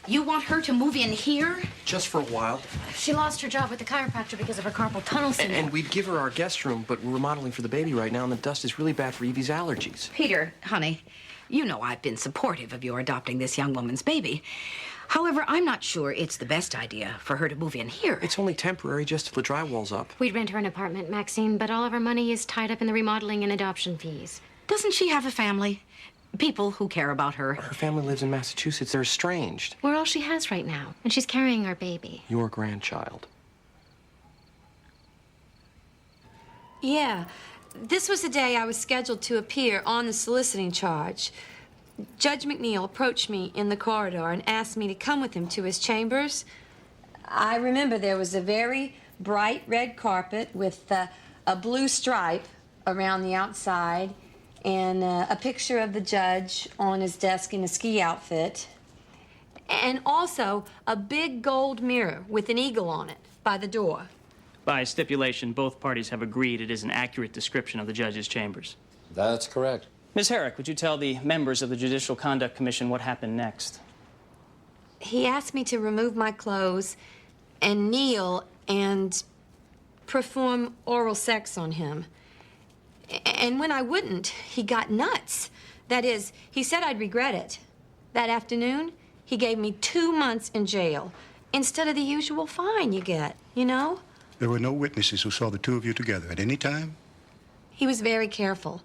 You want her to move in here? Just for a while. She lost her job with the chiropractor because of her carpal tunnel syndrome. And we'd give her our guest room, but we're remodeling for the baby right now, and the dust is really bad for Evie's allergies. Peter, honey, you know I've been supportive of your adopting this young woman's baby. However, I'm not sure it's the best idea for her to move in here. It's only temporary, just till the drywall's up. We'd rent her an apartment, Maxine, but all of our money is tied up in the remodeling and adoption fees. Doesn't she have a family? People who care about her? Her family lives in Massachusetts. They're estranged. We're all she has right now, and she's carrying our baby. Your grandchild. Yeah. This was the day I was scheduled to appear on the soliciting charge. Judge McNeil approached me in the corridor and asked me to come with him to his chambers. I remember there was a very bright red carpet with a blue stripe around the outside and a picture of the judge on his desk in a ski outfit. And also a big gold mirror with an eagle on it by the door. By stipulation, both parties have agreed it is an accurate description of the judge's chambers. That's correct. Ms. Herrick, would you tell the members of the Judicial Conduct Commission what happened next? He asked me to remove my clothes and kneel and perform oral sex on him. And when I wouldn't, he got nuts. That is, he said I'd regret it. That afternoon, he gave me 2 months in jail instead of the usual fine you get, you know? There were no witnesses who saw the two of you together at any time? He was very careful.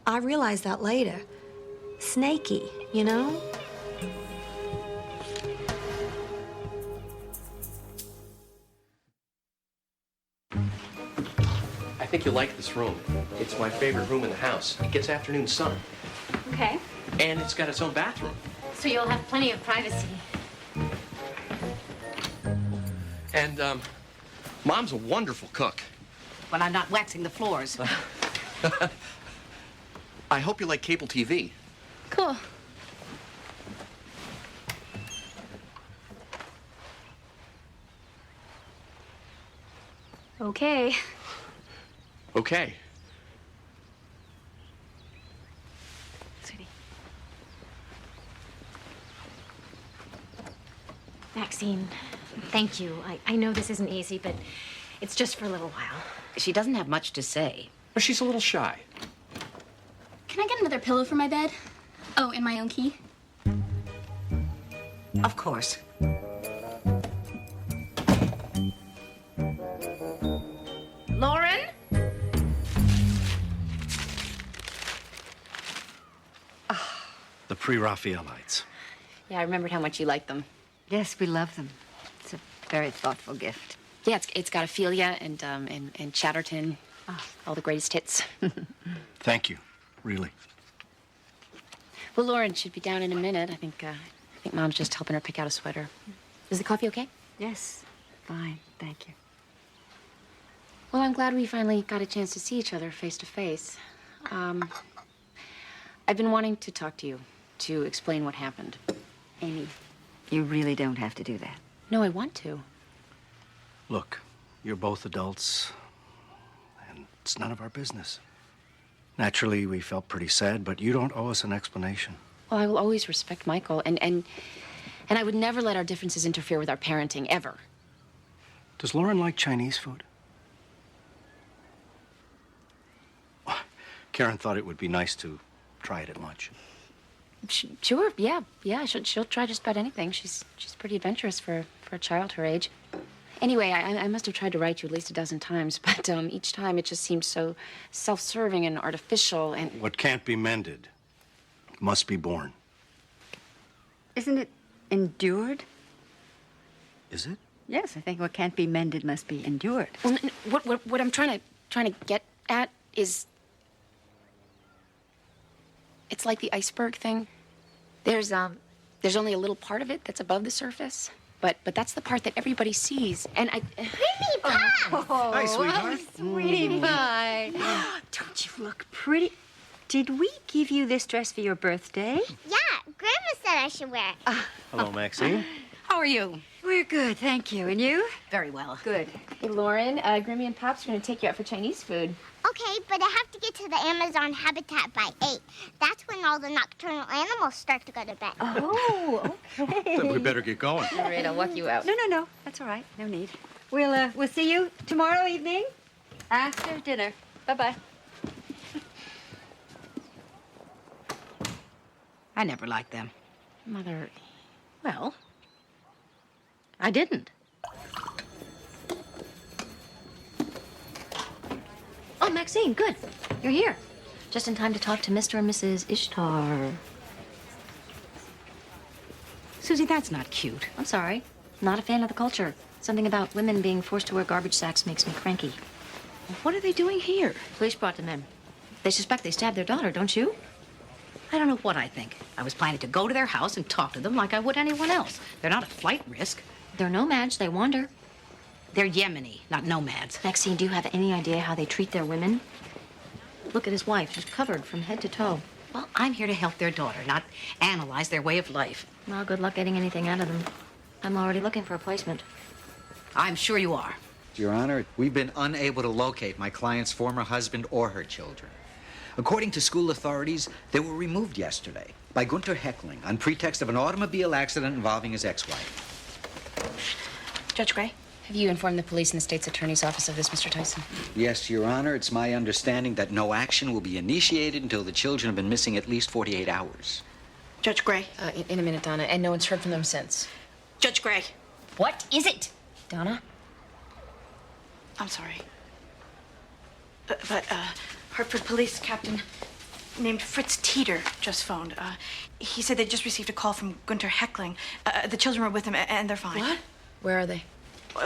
I realized that later. Snaky, you know? I think you'll like this room. It's my favorite room in the house. It gets afternoon sun. Okay. And it's got its own bathroom. So you'll have plenty of privacy. And, Mom's a wonderful cook. When I'm not waxing the floors. I hope you like cable TV. Cool. Okay. Okay. Sweetie. Maxine, thank you. I know this isn't easy, but it's just for a little while. She doesn't have much to say. But she's a little shy. Can I get another pillow for my bed? Oh, and my own key? Of course. Lauren? The pre-Raphaelites. Yeah, I remembered how much you liked them. Yes, we love them. It's a very thoughtful gift. Yeah, it's got Ophelia and Chatterton, all the greatest hits. Thank you, really. Well, Lauren should be down in a minute. I think Mom's just helping her pick out a sweater. Is the coffee okay? Yes, fine, thank you. Well, I'm glad we finally got a chance to see each other face to face. I've been wanting to talk to you, to explain what happened. Amy, you really don't have to do that. No, I want to. Look, you're both adults, and it's none of our business. Naturally, we felt pretty sad, but you don't owe us an explanation. Well, I will always respect Michael, and I would never let our differences interfere with our parenting, ever. Does Lauren like Chinese food? Karen thought it would be nice to try it at lunch. Sure, yeah. She'll try just about anything. She's pretty adventurous for a child her age. Anyway, I must have tried to write you at least a dozen times, but each time it just seemed so self-serving and artificial and... What can't be mended must be borne. Isn't it endured? Is it? Yes, I think what can't be mended must be endured. Well, what I'm trying to get at is... It's like the iceberg thing. There's only a little part of it that's above the surface. But that's the part that everybody sees. And I... Sweetie pie! Hi, sweetheart. Sweetie pie. Don't you look pretty? Did we give you this dress for your birthday? Yeah, Grandma said I should wear it. Hello, Maxine. How are you? We're good, thank you. And you? Very well. Good. Hey, Lauren, Grimmy and Pops are going to take you out for Chinese food. Okay, but I have to get to the Amazon habitat by 8. That's when all the nocturnal animals start to go to bed. Oh, okay. Then we better get going. All right, I'll walk you out. No. That's all right. No need. We'll see you tomorrow evening after dinner. Bye-bye. I never liked them. Mother... Well, I didn't. Oh, Maxine, good. You're here. Just in time to talk to Mr. and Mrs. Ishtar. Susie, that's not cute. I'm sorry. Not a fan of the culture. Something about women being forced to wear garbage sacks makes me cranky. What are they doing here? Police brought them in. They suspect they stabbed their daughter, don't you? I don't know what I think. I was planning to go to their house and talk to them like I would anyone else. They're not a flight risk. They're nomads. They wander. They're Yemeni, not nomads. Maxine, do you have any idea how they treat their women? Look at his wife. She's covered from head to toe. Well, I'm here to help their daughter, not analyze their way of life. Well, good luck getting anything out of them. I'm already looking for a placement. I'm sure you are. Your Honor, we've been unable to locate my client's former husband or her children. According to school authorities, they were removed yesterday by Gunter Heckling on pretext of an automobile accident involving his ex-wife. Judge Gray, have you informed the police and the state's attorney's office of this, Mr. Tyson? Yes, Your Honor. It's my understanding that no action will be initiated until the children have been missing at least 48 hours. Judge Gray. In a minute, Donna, and no one's heard from them since. Judge Gray. What is it? Donna? I'm sorry. But Hartford Police Captain named Fritz Teeter just phoned. He said they just received a call from Gunter Heckling. The children were with him, and they're fine. What? Where are they?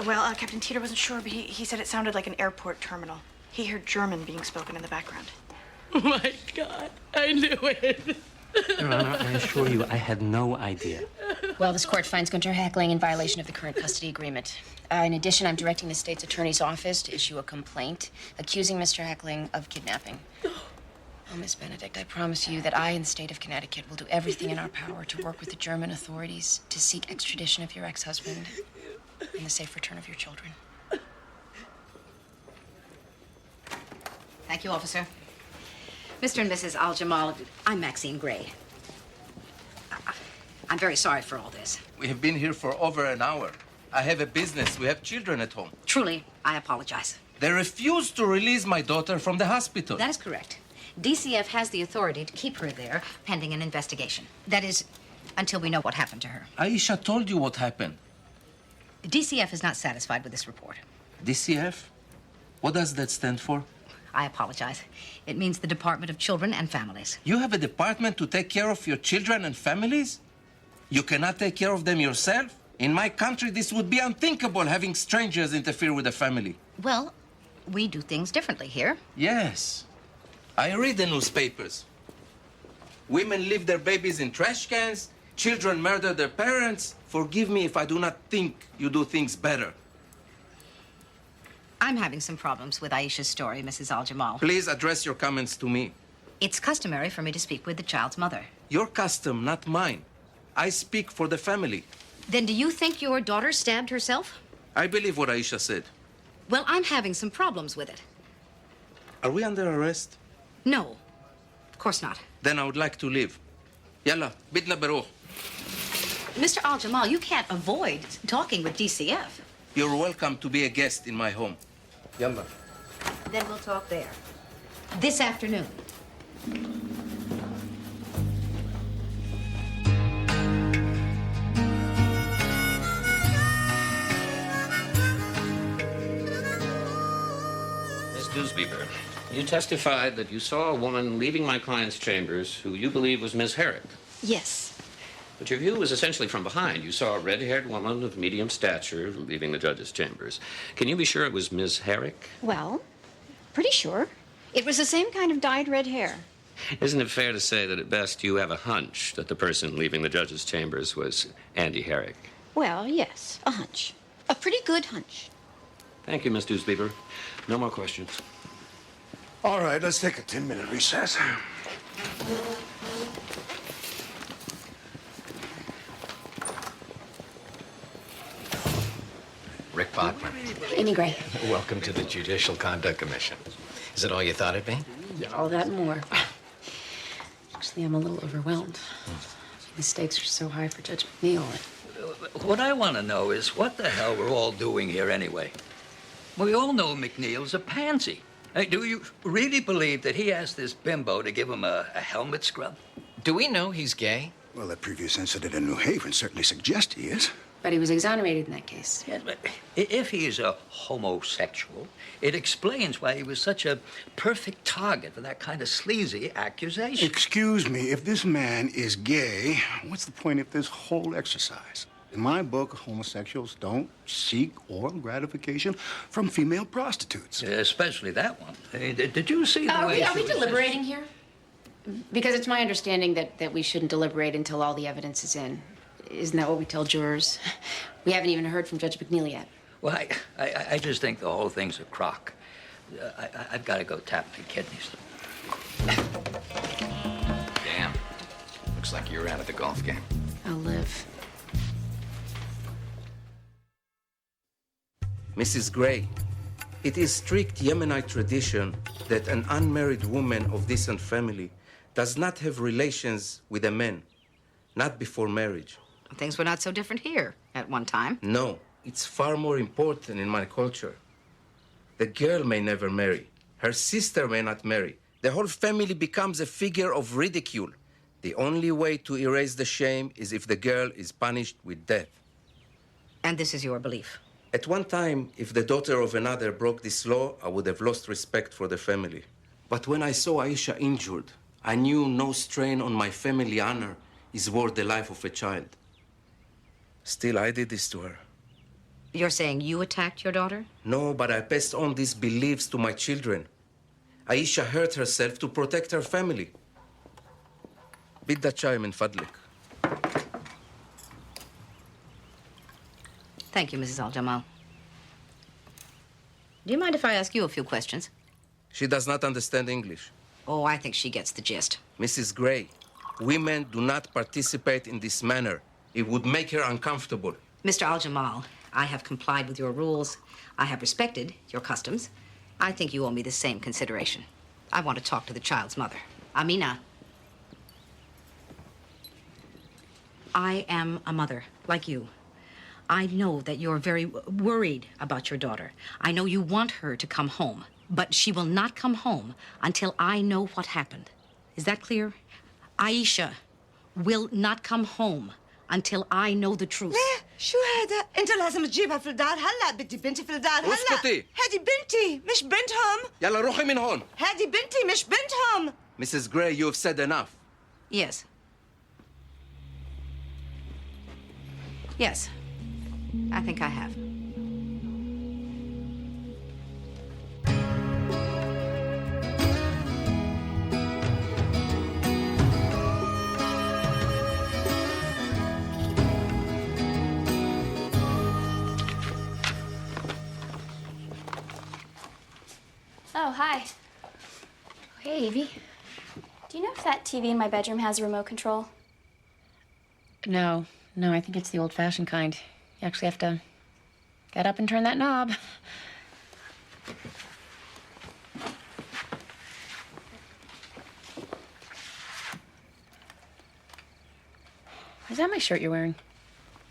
Well, Captain Teeter wasn't sure, but he said it sounded like an airport terminal. He heard German being spoken in the background. Oh, my God. I knew it. Your Honor, I assure you, I had no idea. Well, this court finds Gunter Heckling in violation of the current custody agreement. In addition, I'm directing the state's attorney's office to issue a complaint accusing Mr. Heckling of kidnapping. Oh, Miss Benedict, I promise you that I and the state of Connecticut will do everything in our power to work with the German authorities to seek extradition of your ex-husband and the safe return of your children. Thank you, officer. Mr. and Mrs. Al-Jamal, I'm Maxine Gray. I'm very sorry for all this. We have been here for over an hour. I have a business. We have children at home. Truly, I apologize. They refused to release my daughter from the hospital. That is correct. DCF has the authority to keep her there pending an investigation. That is, until we know what happened to her. Aisha told you what happened. DCF is not satisfied with this report. DCF? What does that stand for? I apologize. It means the Department of Children and Families. You have a department to take care of your children and families? You cannot take care of them yourself? In my country, this would be unthinkable, having strangers interfere with a family. Well, we do things differently here. Yes. I read the newspapers. Women leave their babies in trash cans. Children murder their parents. Forgive me if I do not think you do things better. I'm having some problems with Aisha's story, Mrs. Al-Jamal. Please address your comments to me. It's customary for me to speak with the child's mother. Your custom, not mine. I speak for the family. Then do you think your daughter stabbed herself? I believe what Aisha said. Well, I'm having some problems with it. Are we under arrest? No, of course not. Then I would like to leave. Yalla, bidna baruch. Mr. Al-Jamal, you can't avoid talking with DCF. You're welcome to be a guest in my home. Yalla. Then we'll talk there. This afternoon. Miss Dewsbeaver, you testified that you saw a woman leaving my client's chambers who you believe was Miss Herrick. Yes. But your view was essentially from behind. You saw a red-haired woman of medium stature leaving the judge's chambers. Can you be sure it was Miss Herrick? Well, pretty sure. It was the same kind of dyed red hair. Isn't it fair to say that at best you have a hunch that the person leaving the judge's chambers was Andy Herrick? Well, yes, a hunch. A pretty good hunch. Thank you, Miss Dewsbeaver. No more questions. All right, let's take a 10-minute recess. Rick Bachman. Amy Gray. Welcome to the Judicial Conduct Commission. Is it all you thought it'd be? Yeah, all that and more. Actually, I'm a little overwhelmed. The stakes are so high for Judge McNeil. What I want to know is what the hell we're all doing here anyway. We all know McNeil's a pansy. Hey, do you really believe that he asked this bimbo to give him a helmet scrub? Do we know he's gay? Well, that previous incident in New Haven certainly suggests he is. But he was exonerated in that case. Yeah, but if he is a homosexual, it explains why he was such a perfect target for that kind of sleazy accusation. Excuse me, if this man is gay, what's the point of this whole exercise? In my book, homosexuals don't seek oral gratification from female prostitutes. Especially that one. Did you see the way Are she we was deliberating here? Because it's my understanding that we shouldn't deliberate until all the evidence is in. Isn't that what we tell jurors? We haven't even heard from Judge McNeil yet. Well, I just think the whole thing's a crock. I've got to go tap my kidneys. Damn. Looks like you're out at the golf game. I'll live. Mrs. Gray, it is strict Yemenite tradition that an unmarried woman of decent family does not have relations with a man, not before marriage. Things were not so different here at one time. No, it's far more important in my culture. The girl may never marry. Her sister may not marry. The whole family becomes a figure of ridicule. The only way to erase the shame is if the girl is punished with death. And this is your belief? At one time, if the daughter of another broke this law, I would have lost respect for the family. But when I saw Aisha injured, I knew no strain on my family honor is worth the life of a child. Still, I did this to her. You're saying you attacked your daughter? No, but I passed on these beliefs to my children. Aisha hurt herself to protect her family. بدها شاي من فضلك. Thank you, Mrs. Al-Jamal. Do you mind if I ask you a few questions? She does not understand English. Oh, I think she gets the gist. Mrs. Gray, women do not participate in this manner. It would make her uncomfortable. Mr. Al-Jamal, I have complied with your rules. I have respected your customs. I think you owe me the same consideration. I want to talk to the child's mother, Amina. I am a mother, like you. I know that you're very worried about your daughter. I know you want her to come home, but she will not come home until I know what happened. Is that clear? Aisha will not come home until I know the truth. شو هذا؟ أنت لازم تجيبها في الدار هلا، بدي بنتي في الدار هلا. اسكتي. هذه بنتي مش بنتهم. يلا روحي من هون. هذه بنتي مش بنتهم. Mrs. Gray, you have said enough. Yes. Yes. I think I have. Oh, hi. Hey, Evie. Do you know if that TV in my bedroom has a remote control? No, I think it's the old-fashioned kind. You actually have to get up and turn that knob. Is that my shirt you're wearing?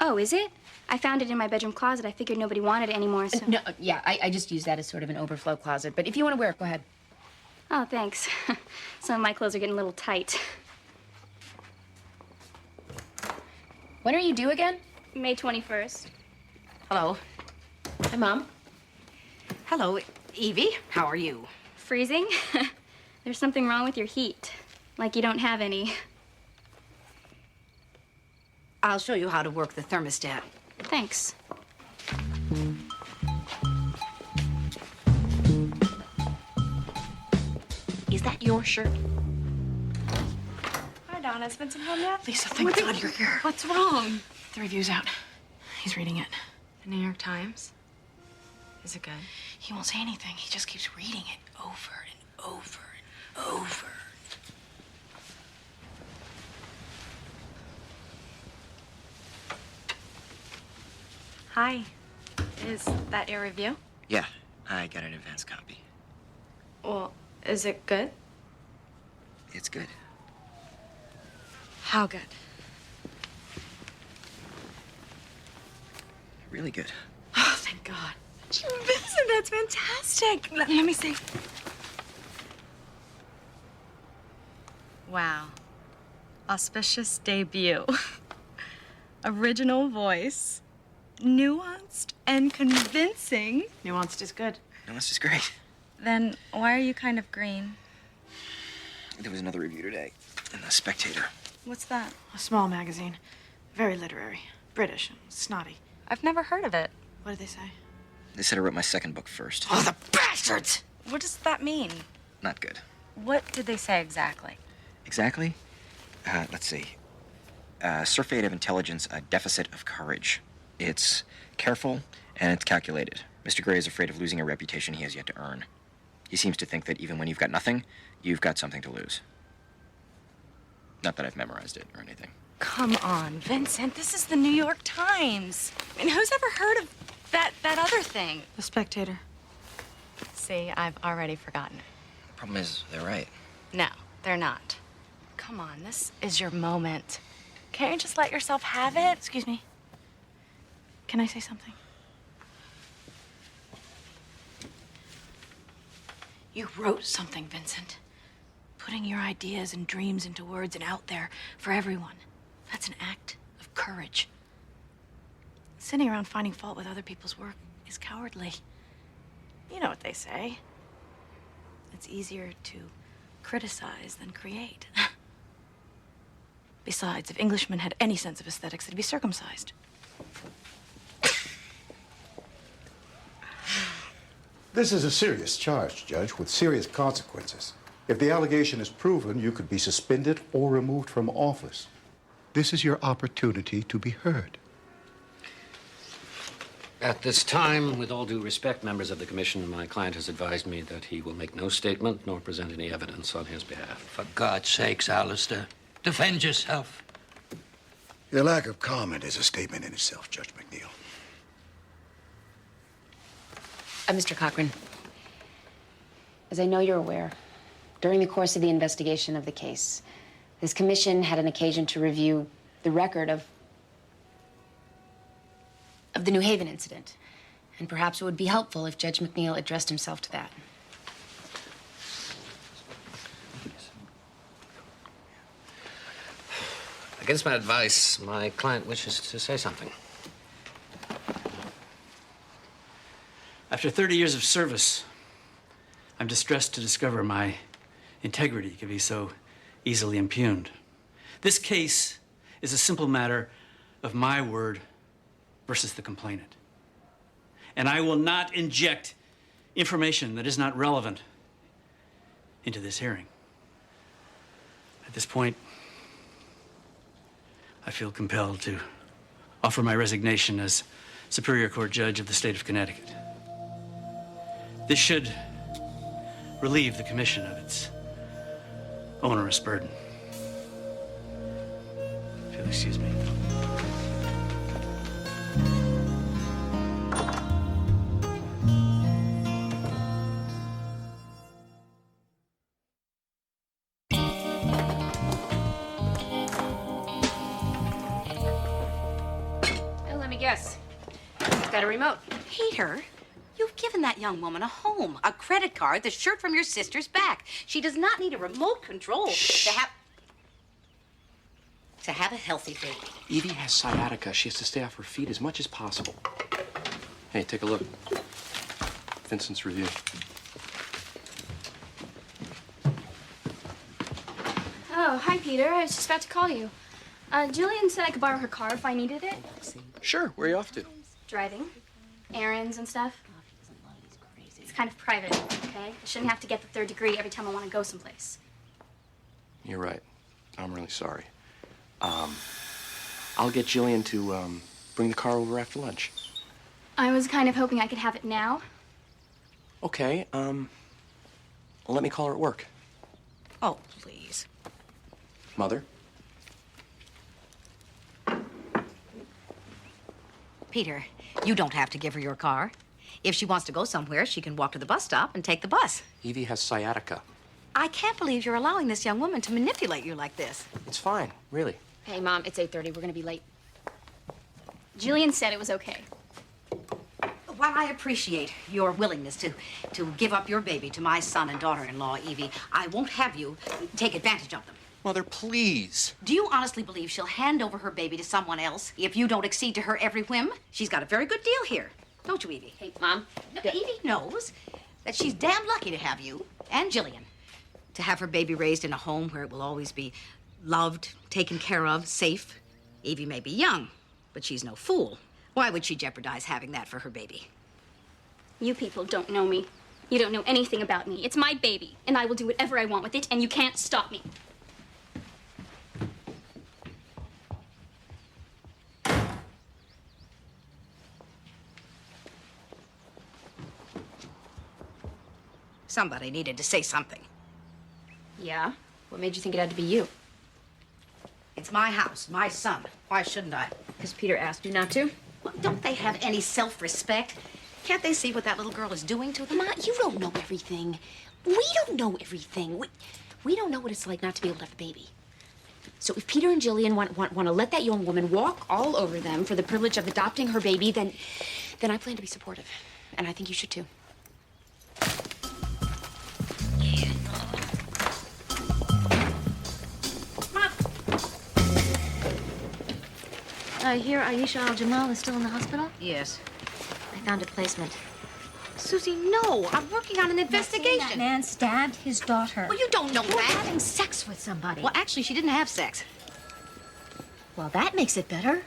Oh, is it? I found it in my bedroom closet. I figured nobody wanted it anymore, so... No, yeah, I just use that as sort of an overflow closet. But if you want to wear it, go ahead. Oh, thanks. Some of my clothes are getting a little tight. When are you due again? May 21st. Hello. Hi, Mom. Hello, Evie. How are you? Freezing? There's something wrong with your heat. Like you don't have any. I'll show you how to work the thermostat. Thanks. Is that your shirt? Hi, Donna. Is Vincent home yet? Lisa, thank God you're here. What's wrong? The review's out. He's reading it. The New York Times? Is it good? He won't say anything. He just keeps reading it over and over and over. Hi. Is that your review? Yeah, I got an advance copy. Well, is it good? It's good. How good? Really good. Oh, thank God. Vincent, that's fantastic. Let me see. Wow. Auspicious debut. Original voice. Nuanced and convincing. Nuanced is good. No, this is great. Then why are you kind of green? There was another review today in The Spectator. What's that? A small magazine. Very literary. British and snotty. I've never heard of it. What did they say? They said I wrote my second book first. Oh, the bastards! What does that mean? Not good. What did they say exactly? Exactly? Let's see. Surfeit of intelligence, a deficit of courage. It's careful and it's calculated. Mr. Gray is afraid of losing a reputation he has yet to earn. He seems to think that even when you've got nothing, you've got something to lose. Not that I've memorized it or anything. Come on, Vincent. This is the New York Times. I mean, who's ever heard of that other thing? The Spectator. See, I've already forgotten it. The problem is, they're right. No, they're not. Come on, this is your moment. Can't you just let yourself have it? Excuse me. Can I say something? You wrote something, Vincent. Putting your ideas and dreams into words and out there for everyone. That's an act of courage. Sitting around finding fault with other people's work is cowardly. You know what they say. It's easier to criticize than create. Besides, if Englishmen had any sense of aesthetics, they'd be circumcised. This is a serious charge, Judge, with serious consequences. If the allegation is proven, you could be suspended or removed from office. This is your opportunity to be heard. At this time, with all due respect, members of the commission, my client has advised me that he will make no statement nor present any evidence on his behalf. For God's sakes, Alistair, defend yourself. Your lack of comment is a statement in itself, Judge McNeil. Mr. Cochran, as I know you're aware, during the course of the investigation of the case, this commission had an occasion to review the record of the New Haven incident. And perhaps it would be helpful if Judge McNeil addressed himself to that. Against my advice, my client wishes to say something. After 30 years of service, I'm distressed to discover my integrity can be so easily impugned. This case is a simple matter of my word versus the complainant. And I will not inject information that is not relevant into this hearing. At this point, I feel compelled to offer my resignation as Superior Court Judge of the state of Connecticut. This should relieve the commission of its onerous burden. If you'll excuse me. Oh, let me guess. It's got a remote. Peter, you've given that young woman a home, a credit card, the shirt from your sister's back. She does not need a remote control to have a healthy baby. Evie has sciatica. She has to stay off her feet as much as possible. Hey, take a look. Vincent's review. Oh, hi, Peter. I was just about to call you. Jillian said I could borrow her car if I needed it. Sure. Where are you off to? Driving, errands and stuff. It's kind of private, okay? I shouldn't have to get the third degree every time I want to go someplace. You're right. I'm really sorry. I'll get Jillian to bring the car over after lunch. I was kind of hoping I could have it now. Okay. Let me call her at work. Oh, please. Mother? Peter, you don't have to give her your car. If she wants to go somewhere, she can walk to the bus stop and take the bus. Evie has sciatica. I can't believe you're allowing this young woman to manipulate you like this. It's fine, really. Hey, Mom, it's 8:30. We're gonna be late. Jillian said it was okay. While I appreciate your willingness to give up your baby to my son and daughter-in-law, Evie, I won't have you take advantage of them. Mother, please. Do you honestly believe she'll hand over her baby to someone else if you don't accede to her every whim? She's got a very good deal here. Don't you, Evie? Hey, Mom. No, Evie knows that she's damn lucky to have you and Jillian. To have her baby raised in a home where it will always be loved, taken care of, safe. Evie may be young, But she's no fool. Why would she jeopardize having that for her baby? You people don't know me. You don't know anything about me. It's my baby, and I will do whatever I want with it, and you can't stop me. Somebody needed to say something. Yeah? What made you think it had to be you? It's my house, my son. Why shouldn't I? Because Peter asked you not to? Well, don't they have any self-respect? Can't they see what that little girl is doing to them? Mama, you don't know everything. We don't know everything. We don't know what it's like not to be able to have a baby. So if Peter and Jillian want to let that young woman walk all over them for the privilege of adopting her baby, then I plan to be supportive. And I think you should too. I hear Aisha Al-Jamal is still in the hospital? Yes. I found a placement. Susie, no. I'm working on an investigation. That man stabbed his daughter. Well, you don't know For that. having sex with somebody. Well, actually, she didn't have sex. Well, that makes it better.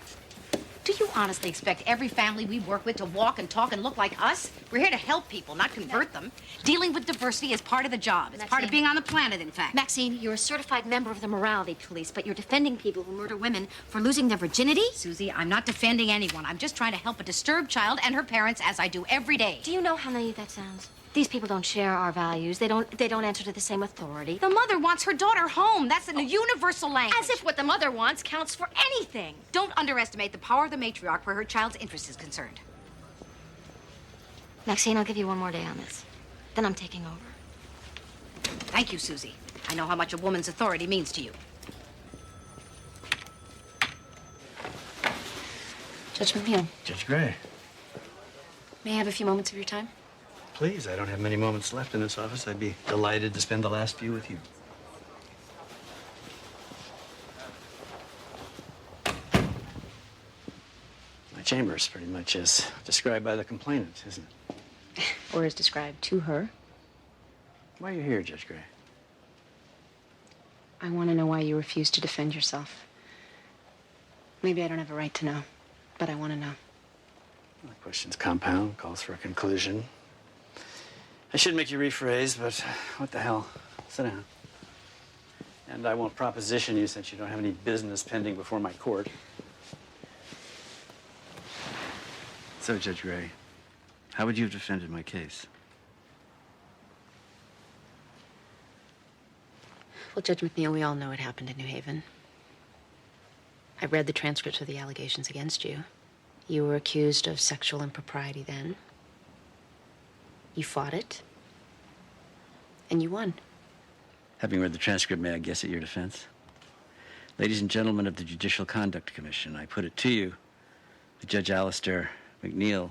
Do you honestly expect every family we work with to walk and talk and look like us? We're here to help people, not convert them. Dealing with diversity is part of the job. It's part of being on the planet, in fact. Maxine, you're a certified member of the morality police, but you're defending people who murder women for losing their virginity? Susie, I'm not defending anyone. I'm just trying to help a disturbed child and her parents, as I do every day. Do you know how naive that sounds? These people don't share our values. They don't answer to the same authority. The mother wants her daughter home. That's a universal language. As if what the mother wants counts for anything. Don't underestimate the power of the matriarch where her child's interest is concerned. Maxine, I'll give you one more day on this. Then I'm taking over. Thank you, Susie. I know how much a woman's authority means to you. Judge McNeil, Judge Gray. may I have a few moments of your time? Please, I don't have many moments left in this office. I'd be delighted to spend the last few with you. My chamber is pretty much as described by the complainant, isn't it? Or as described to her. Why are you here, Judge Gray? I want to know why you refuse to defend yourself. Maybe I don't have a right to know, but I want to know. The question's compound, calls for a conclusion. I should make you rephrase, but what the hell? Sit down. And I won't proposition you since you don't have any business pending before my court. So, Judge Gray, how would you have defended my case? Well, Judge McNeil, we all know what happened in New Haven. I read the transcripts of the allegations against you. You were accused of sexual impropriety then. You fought it. And you won. Having read the transcript, may I guess at your defense? Ladies and gentlemen of the Judicial Conduct Commission, I put it to you that Judge Alistair McNeil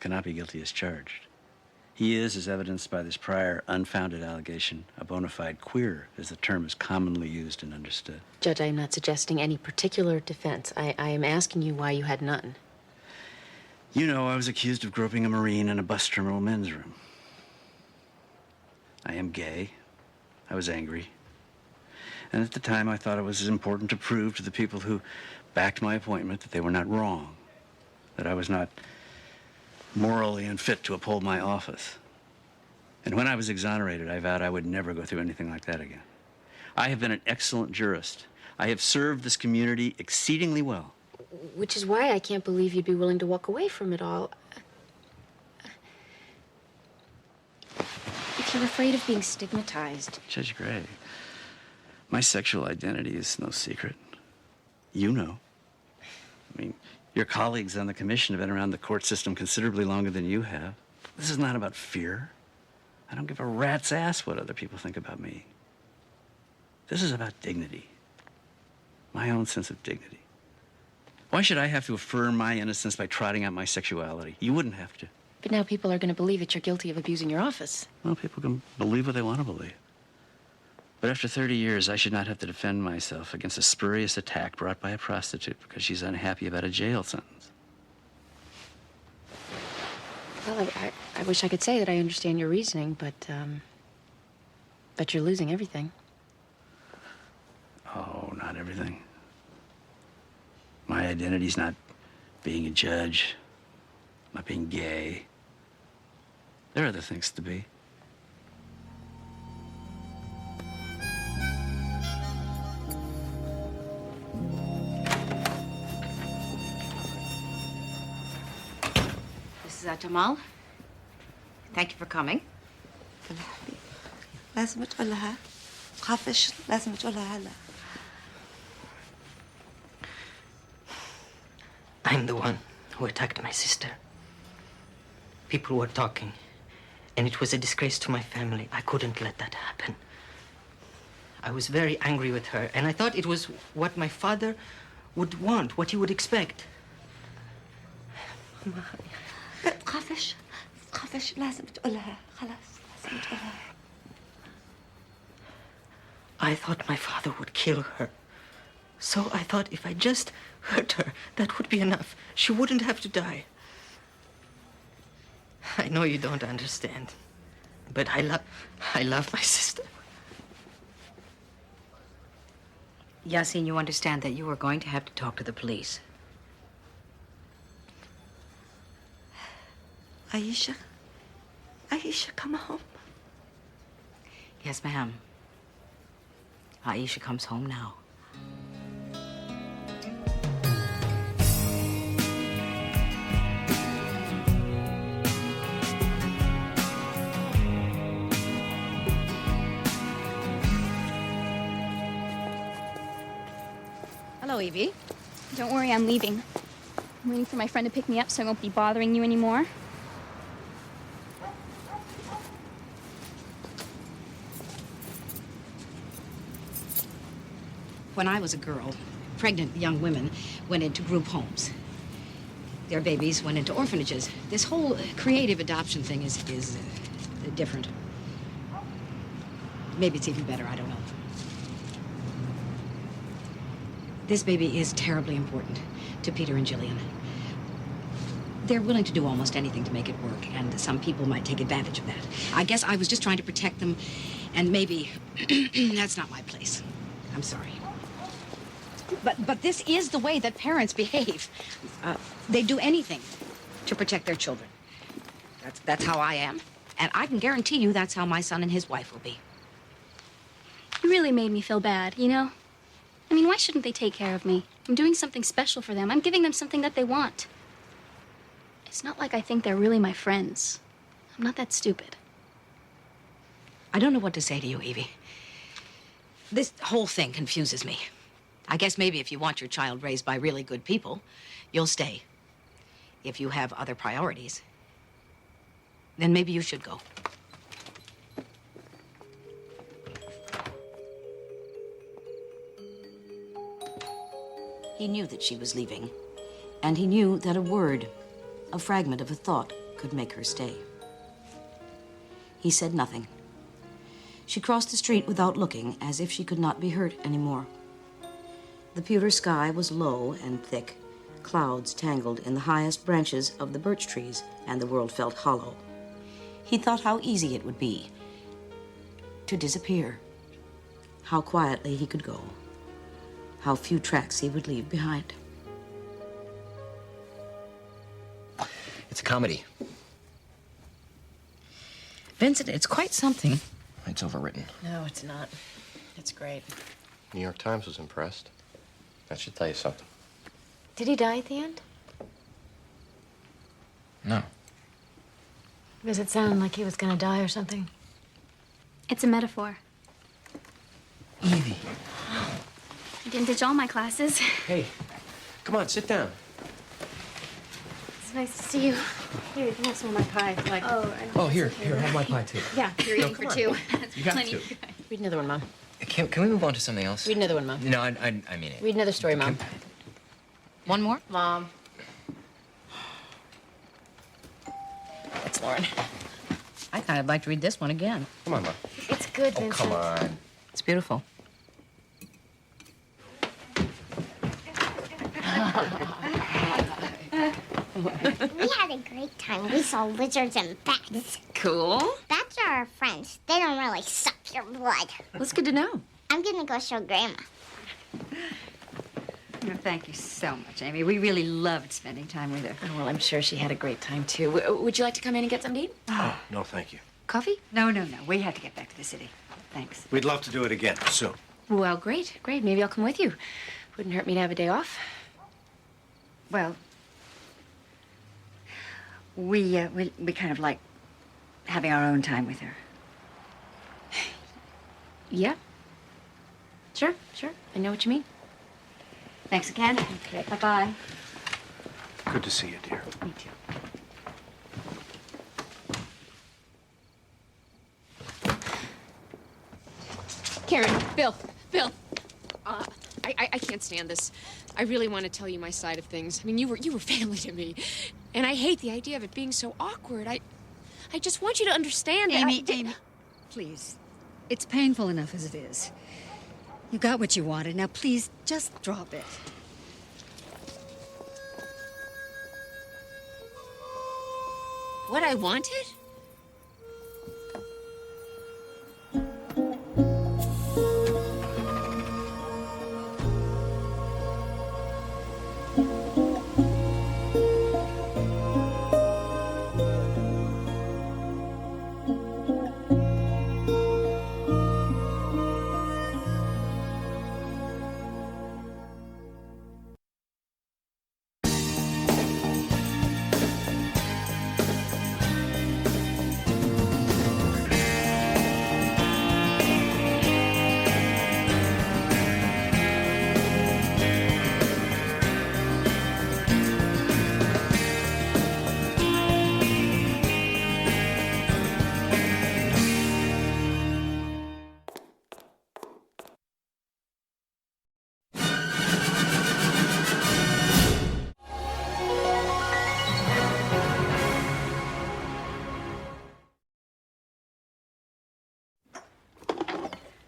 cannot be guilty as charged. He is, as evidenced by this prior unfounded allegation, a bona fide queer, as the term is commonly used and understood. Judge, I am not suggesting any particular defense. I am asking you why you had none. You know, I was accused of groping a Marine in a bus terminal men's room. I am gay. I was angry. And at the time, I thought it was important to prove to the people who backed my appointment that they were not wrong, that I was not morally unfit to uphold my office. And when I was exonerated, I vowed I would never go through anything like that again. I have been an excellent jurist. I have served this community exceedingly well. Which is why I can't believe you'd be willing to walk away from it all. If you're afraid of being stigmatized. Judge Gray, my sexual identity is no secret. You know. I mean, your colleagues on the commission have been around the court system considerably longer than you have. This is not about fear. I don't give a rat's ass what other people think about me. This is about dignity. My own sense of dignity. Why should I have to affirm my innocence by trotting out my sexuality? You wouldn't have to. But now people are going to believe that you're guilty of abusing your office. Well, people can believe what they want to believe. But after 30 years, I should not have to defend myself against a spurious attack brought by a prostitute because she's unhappy about a jail sentence. Well, I wish I could say that I understand your reasoning, but you're losing everything. Oh, not everything. My identity's not being a judge, not being gay. There are other things to be. Mrs. Jamal, thank you for coming. لازم تقولها تخافش لازم تقولها هلا. I'm the one who attacked my sister. People were talking, and it was a disgrace to my family. I couldn't let that happen. I was very angry with her, and I thought it was what my father would want, what he would expect. تخافش لازم تقولها خلاص لازم تقولها. I thought my father would kill her. So I thought if I just hurt her, that would be enough. She wouldn't have to die. I know you don't understand, but I love my sister. Yasin, you understand that you are going to have to talk to the police. Aisha, Aisha, come home. Yes, ma'am. Aisha comes home now. Hello, Evie. Don't worry, I'm leaving. I'm waiting for my friend to pick me up so I won't be bothering you anymore. When I was a girl, pregnant young women went into group homes. Their babies went into orphanages. This whole creative adoption thing is different. Maybe it's even better, I don't know. This baby is terribly important to Peter and Jillian. They're willing to do almost anything to make it work, and some people might take advantage of that. I guess I was just trying to protect them, and maybe that's not my place. I'm sorry. But this is the way that parents behave. They do anything to protect their children. That's how I am, and I can guarantee you that's how my son and his wife will be. You really made me feel bad, you know? I mean, why shouldn't they take care of me? I'm doing something special for them. I'm giving them something that they want. It's not like I think they're really my friends. I'm not that stupid. I don't know what to say to you, Evie. This whole thing confuses me. I guess maybe if you want your child raised by really good people, you'll stay. If you have other priorities, then maybe you should go. He knew that she was leaving, and he knew that a word, a fragment of a thought, could make her stay. He said nothing. She crossed the street without looking, as if she could not be hurt anymore. The pewter sky was low and thick, clouds tangled in the highest branches of the birch trees, and the world felt hollow. He thought how easy it would be to disappear, how quietly he could go, how few tracks he would leave behind. It's a comedy. Vincent, it's quite something. It's overwritten. No, it's not. It's great. New York Times was impressed. That should tell you something. Did he die at the end? No. Does it sound like he was gonna die or something? It's a metaphor. Evie. I didn't ditch all my classes. Hey, come on, sit down. It's nice to see you. Here, you can have some of my pie. Like, Oh, here, have my pie too. yeah, you're eating for two. You got Plenty. to. Read another one, Mom. Can we move on to something else? Read another one, Mom. No, I mean it. Read another story, Mom. One more? Mom. That's Lauren. I kind of like to read this one again. Come on, Mom. It's good, Oh, Vincent. come on. It's beautiful. We had a great time. We saw lizards and bats. Cool. Bats are our friends. They don't really suck your blood. That's good to know. I'm gonna go show Grandma. Oh, thank you so much, Amy. We really loved spending time with her. Oh, well, I'm sure she had a great time, too. Would you like to come in and get something to eat? Oh, no, thank you. Coffee? No. We have to get back to the city. Thanks. We'd love to do it again soon. Well, great. Maybe I'll come with you. Wouldn't hurt me to have a day off. Well, we kind of like having our own time with her. Yeah. Sure. I know what you mean. Thanks again. Okay. Bye-bye. Good to see you, dear. Me too. Karen, Bill. I can't stand this. I really want to tell you my side of things. I mean, you were family to me, and I hate the idea of it being so awkward. I just want you to understand. Amy, please. It's painful enough as it is. You got what you wanted. Now, please, just drop it. What I wanted?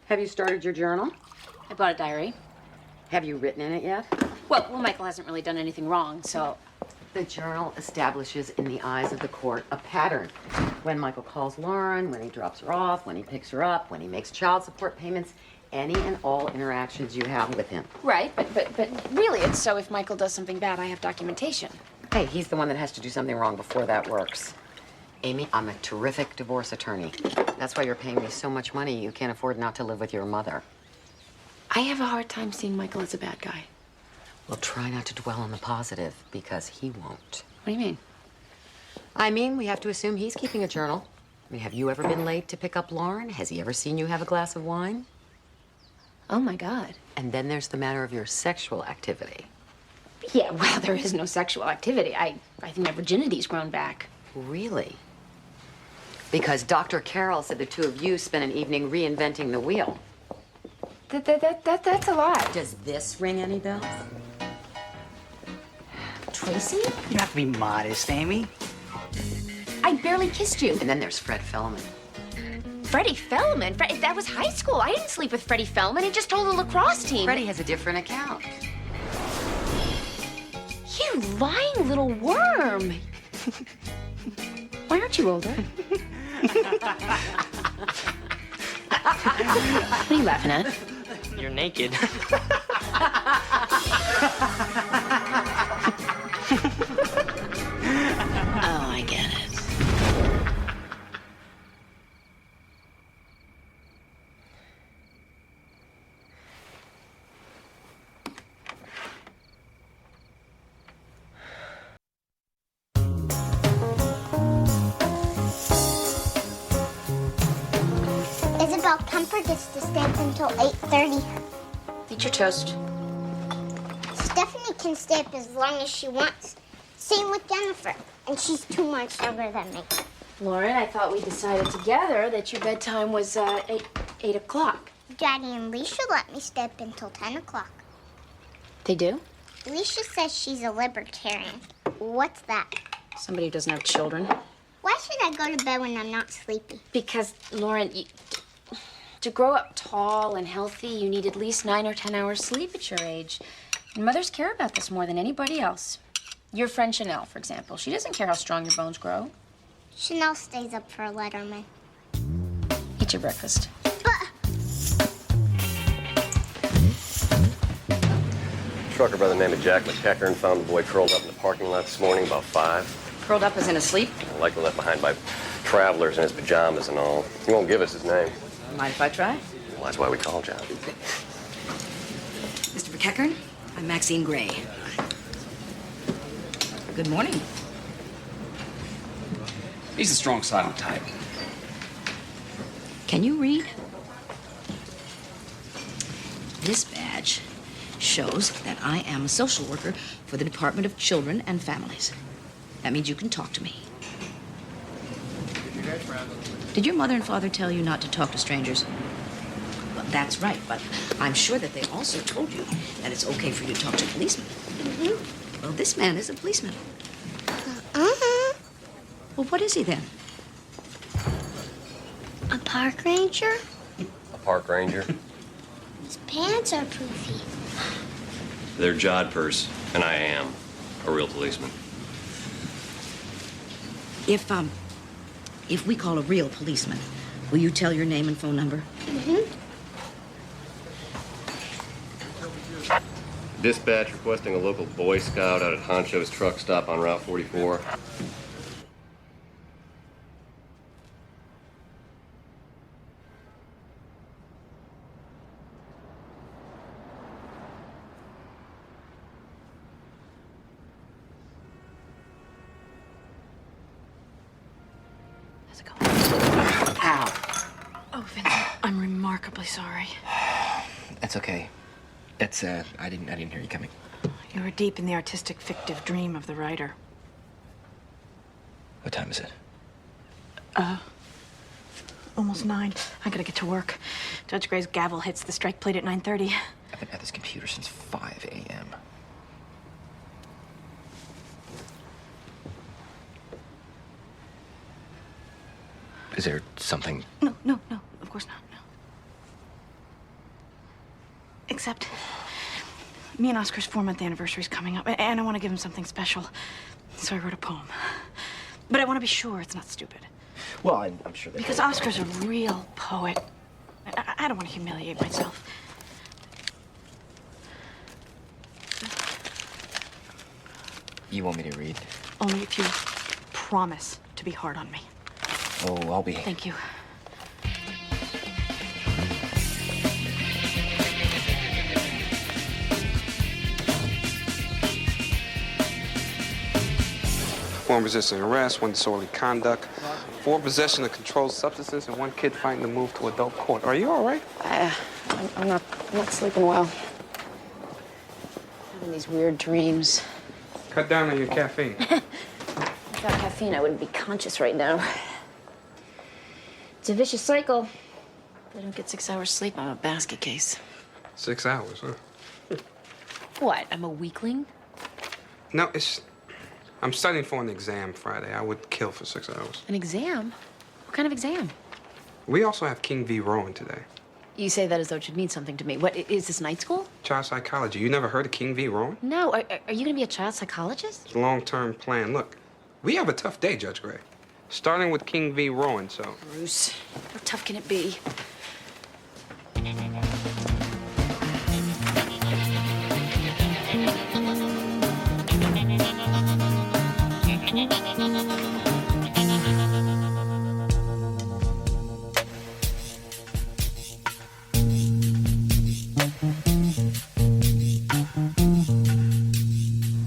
Have you started your journal? I bought a diary. Have you written in it yet? Well, Michael hasn't really done anything wrong, so... The journal establishes in the eyes of the court a pattern. When Michael calls Lauren, when he drops her off, when he picks her up, when he makes child support payments, any and all interactions you have with him. Right, but really it's so if Michael does something bad, I have documentation. Hey, he's the one that has to do something wrong before that works. Amy, I'm a terrific divorce attorney. That's why you're paying me so much money you can't afford not to live with your mother. I have a hard time seeing Michael as a bad guy. Well, try not to dwell on the positive, because he won't. What do you mean? I mean, we have to assume he's keeping a journal. I mean, have you ever been late to pick up Lauren? Has he ever seen you have a glass of wine? Oh, my God. And then there's the matter of your sexual activity. Yeah, well, there is no sexual activity. I think my virginity's grown back. Really? Because Dr. Carroll said the two of you spent an evening reinventing the wheel. That's a lie. Does this ring any bells? Tracy? You don't have to be modest, Amy. I barely kissed you. And then there's Fred Fellman. Freddie Fellman? That was high school. I didn't sleep with Freddie Fellman. He just told the lacrosse team. Freddie has a different account. You lying little worm. Why aren't you older? What are you laughing at? You're naked. Oh, I get it. Isabel Kemper gets to stay up until 8:30. Eat your toast. Stephanie can stay up as long as she wants. Same with Jennifer, and she's 2 months younger than me. Lauren, I thought we decided together that your bedtime was 8 o'clock. Daddy and Leisha let me stay up until 10 o'clock. They do? Leisha says she's a libertarian. What's that? Somebody who doesn't have children. Why should I go to bed when I'm not sleepy? Because, Lauren, to grow up tall and healthy, you need at least 9 or 10 hours sleep at your age. And mothers care about this more than anybody else. Your friend Chanel, for example, she doesn't care how strong your bones grow. Chanel stays up for Letterman. Eat your breakfast. trucker by the name of Jack McEachern found the boy curled up in the parking lot this morning about 5. Curled up as in asleep? Likely left behind by travelers in his pajamas and all. He won't give us his name. Mind if I try? Well, that's why we called you. Mr. McEachern, I'm Maxine Gray. Good morning. He's the strong silent type. Can you read? This badge shows that I am a social worker for the Department of Children and Families. That means you can talk to me. Did your mother and father tell you not to talk to strangers? Well, that's right, but I'm sure that they also told you that it's okay for you to talk to policemen. Mm-hmm. Well, this man is a policeman. Well, what is he then? A park ranger? A park ranger? His pants are poofy. They're jodhpurs, and I am a real policeman. If we call a real policeman, will you tell your name and phone number? Mm-hmm. Dispatch requesting a local Boy Scout out at Honcho's truck stop on Route 44. Ow. Oh, Vincent, I'm remarkably sorry. That's okay. That's, I didn't hear you coming. You were deep in the artistic fictive dream of the writer. What time is it? Almost 9. I gotta get to work. Judge Gray's gavel hits the strike plate at 9:30. I've been at this computer since 5 a.m. Is there something? No, of course not, no. Except, me and Oscar's 4-month anniversary is coming up, and I want to give him something special. So I wrote a poem. But I want to be sure it's not stupid. Well, I'm sure that. Because Oscar's a real poet. I don't want to humiliate myself. You want me to read? Only if you promise to be hard on me. Oh, I'll be. Thank you. One resisting arrest, 1 disorderly conduct, 4 possession of controlled substances, and 1 kid fighting to move to adult court. Are you all right? I'm not sleeping well. Having these weird dreams. Cut down on your caffeine. Without caffeine, I wouldn't be conscious right now. It's a vicious cycle. If I don't get 6 hours sleep, I'm a basket case. 6 hours, huh? What? I'm a weakling? No, I'm studying for an exam Friday. I would kill for 6 hours. An exam? What kind of exam? We also have King v. Rowan today. You say that as though it should mean something to me. What, is this night school? Child psychology. You never heard of King v. Rowan? No. Are you going to be a child psychologist? It's a long-term plan. Look, we have a tough day, Judge Gray. Starting with King v. Rowan, so... Bruce, how tough can it be?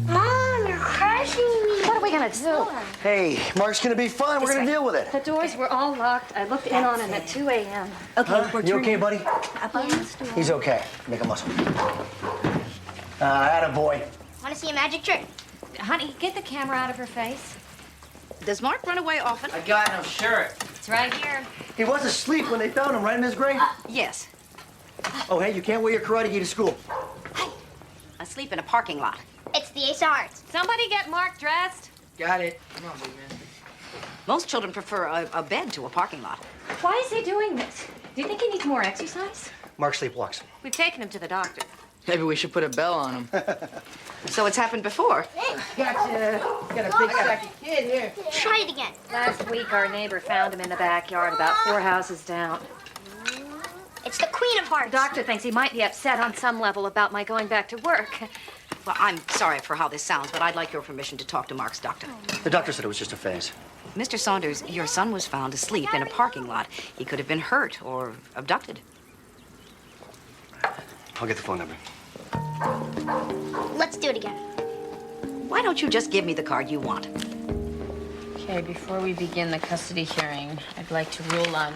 Mom, you're crushing me. What are we going to do? Hey, Mark's gonna be fine. We're gonna deal with it. The doors were all locked. I looked in on him at 2 a.m. Okay, you okay, buddy? Up on the stool. He's okay. Make a muscle. Attaboy. Want to see a magic trick? Honey, get the camera out of her face. Does Mark run away often? I got him, shirt. It's right here. He was asleep when they found him, right, Miss Gray? Yes. Oh, hey, you can't wear your karate gi to school. Asleep in a parking lot. It's the Ace of Hearts. Somebody get Mark dressed. Got it. Come on, big man. Most children prefer a bed to a parking lot. Why is he doing this? Do you think he needs more exercise? Mark sleepwalks. We've taken him to the doctor. Maybe we should put a bell on him. So it's happened before. Got a big sack of kid here. Try it again. Last week, our neighbor found him in the backyard about 4 houses down. It's the Queen of Hearts. The doctor thinks he might be upset on some level about my going back to work. Well, I'm sorry for how this sounds, but I'd like your permission to talk to Mark's doctor. The doctor said it was just a phase. Mr. Saunders, your son was found asleep in a parking lot. He could have been hurt or abducted. I'll get the phone number. Let's do it again. Why don't you just give me the card you want? Okay, before we begin the custody hearing, I'd like to rule on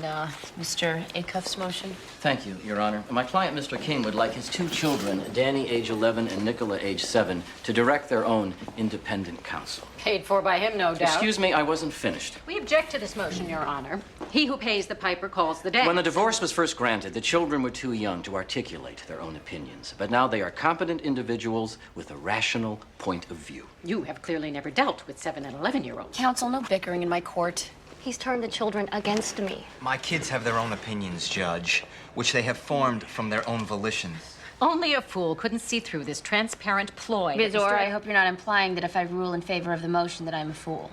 Mr. Acuff's motion. Thank you, Your Honor. My client, Mr. King, would like his two children, Danny, age 11, and Nicola, age 7, to direct their own independent counsel. Paid for by him, no doubt. Excuse me, I wasn't finished. We object to this motion, Your Honor. He who pays the piper calls the day. When the divorce was first granted, the children were too young to articulate their own opinions. But now they are competent individuals with a rational point of view. You have clearly never dealt with 7 and 11-year-olds. Counsel, no bickering in my court. He's turned the children against me. My kids have their own opinions, Judge, which they have formed from their own volition. Only a fool couldn't see through this transparent ploy. Bizor, I hope you're not implying that if I rule in favor of the motion that I'm a fool.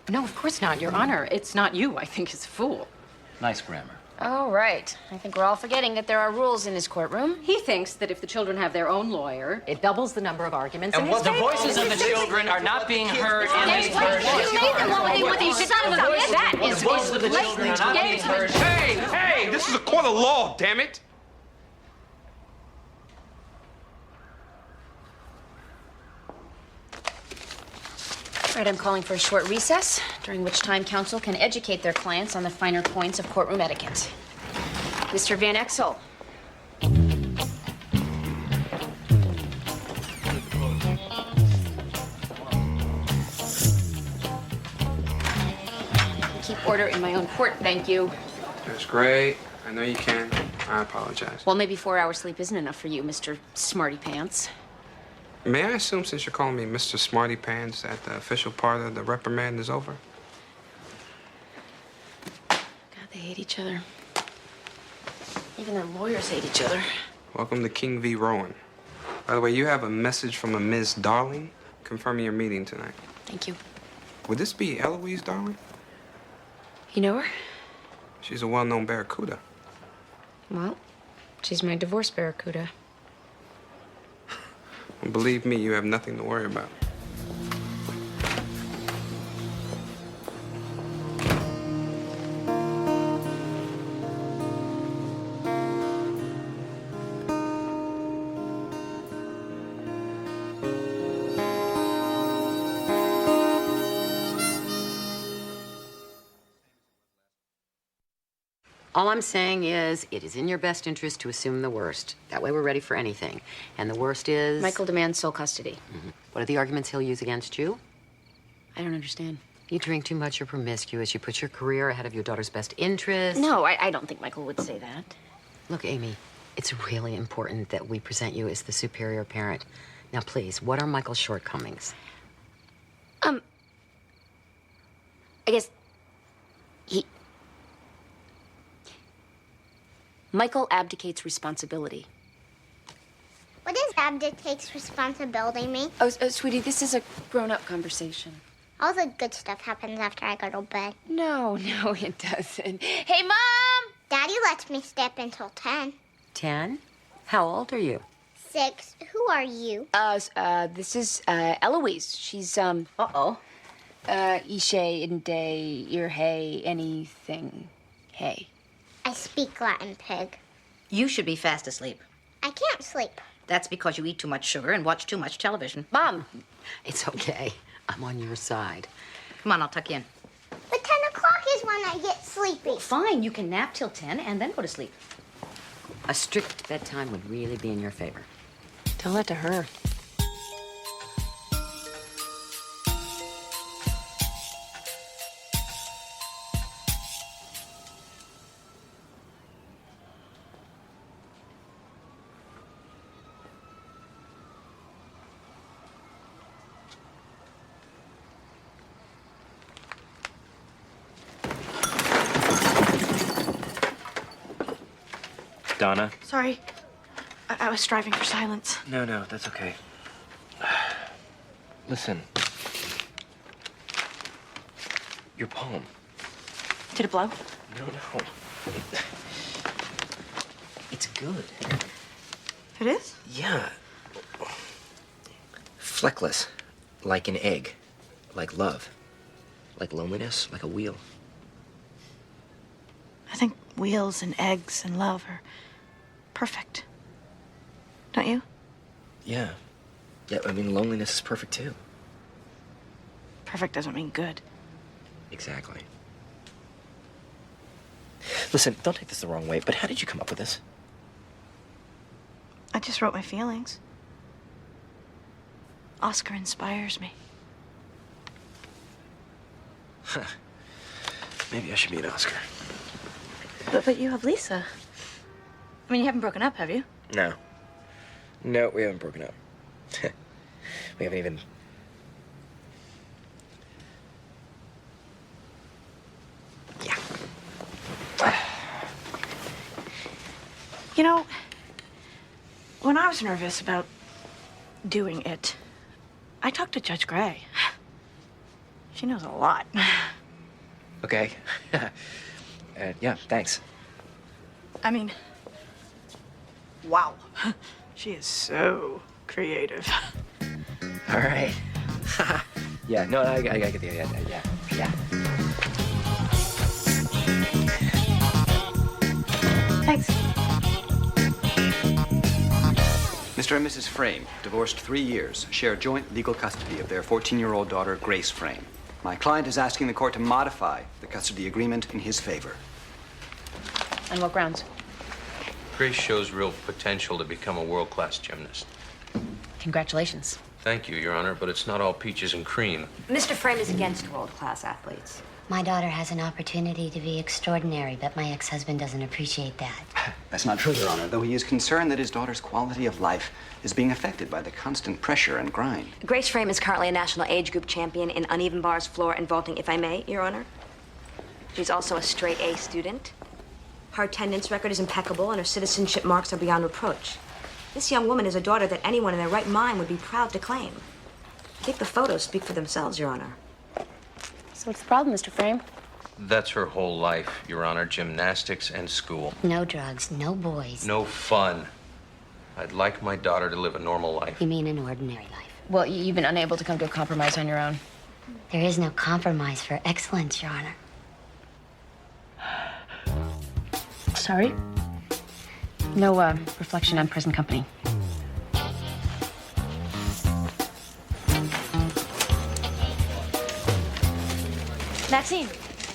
No, of course not, Your Honor. It's not you I think is a fool. Nice grammar. Oh, right. I think we're all forgetting that there are rules in this courtroom. He thinks that if the children have their own lawyer, it doubles the number of arguments in And his what the favor. voices of the children are not being heard in this court. You made them with these son of a bitch. That is voices of the children are not being heard. Hey, this is a court of law, damn it! All right, I'm calling for a short recess, during which time counsel can educate their clients on the finer points of courtroom etiquette. Mr. Van Exel. Keep order in my own court, thank you. That's great. I know you can. I apologize. Well, maybe 4 hours sleep isn't enough for you, Mr. Smarty Pants. May I assume, since you're calling me Mr. Smarty Pants, that the official part of the reprimand is over? God, they hate each other. Even their lawyers hate each other. Welcome to King v. Rowan. By the way, you have a message from a Ms. Darling confirming your meeting tonight. Thank you. Would this be Eloise Darling? You know her? She's a well-known barracuda. Well, she's my divorce barracuda. And believe me, you have nothing to worry about. All I'm saying is, it is in your best interest to assume the worst. That way we're ready for anything. And the worst is... Michael demands sole custody. What are the arguments he'll use against you? I don't understand. You drink too much, you're promiscuous, you put your career ahead of your daughter's best interest. No, I don't think Michael would say that. Look, Amy, it's really important that we present you as the superior parent. Now, please, what are Michael's shortcomings? I guess Michael abdicates responsibility. What does abdicates responsibility mean? Oh, sweetie, this is a grown-up conversation. All the good stuff happens after I go to bed. No, it doesn't. Hey, Mom! Daddy lets me stay up until 10. 10? How old are you? 6. Who are you? This is, Eloise. She's, Uh-oh. Ishe, Inde, Irhe, anything. Hey. I speak Latin, pig. You should be fast asleep. I can't sleep. That's because you eat too much sugar and watch too much television. Mom! It's okay. I'm on your side. Come on, I'll tuck you in. But 10 o'clock is when I get sleepy. Fine, you can nap till 10 and then go to sleep. A strict bedtime would really be in your favor. Tell that to her. Donna? Sorry. I was striving for silence. No, that's okay. Listen. Your poem. Did it blow? No. It's good. It is? Yeah. Fleckless, like an egg, like love, like loneliness, like a wheel. I think wheels and eggs and love are perfect. Don't you? Yeah. Yeah, I mean, loneliness is perfect too. Perfect doesn't mean good. Exactly. Listen, don't take this the wrong way, but how did you come up with this? I just wrote my feelings. Oscar inspires me. Maybe I should be an Oscar. But you have Lisa. I mean, you haven't broken up, have you? No. No, we haven't broken up. We haven't even... Yeah. You know, when I was nervous about doing it, I talked to Judge Gray. She knows a lot. Okay. Yeah, thanks. I mean, wow. She is so creative. All right. Yeah, no, I get the idea. Yeah. Thanks. Mr. and Mrs. Frame, divorced 3 years, share joint legal custody of their 14-year-old daughter, Grace Frame. My client is asking the court to modify the custody agreement in his favor. On what grounds? Grace shows real potential to become a world-class gymnast. Congratulations. Thank you, Your Honor, but it's not all peaches and cream. Mr. Frame is against world-class athletes. My daughter has an opportunity to be extraordinary, but my ex-husband doesn't appreciate that. That's not true, Your Honor, though he is concerned that his daughter's quality of life is being affected by the constant pressure and grind. Grace Frame is currently a national age group champion in uneven bars, floor, and vaulting, if I may, Your Honor. She's also a straight A student. Her attendance record is impeccable, and her citizenship marks are beyond reproach. This young woman is a daughter that anyone in their right mind would be proud to claim. I think the photos speak for themselves, Your Honor. So what's the problem, Mr. Frame? That's her whole life, Your Honor. Gymnastics and school. No drugs, no boys. No fun. I'd like my daughter to live a normal life. You mean an ordinary life? Well, you've been unable to come to a compromise on your own. There is no compromise for excellence, Your Honor. Sorry? No, reflection on present company. Maxine,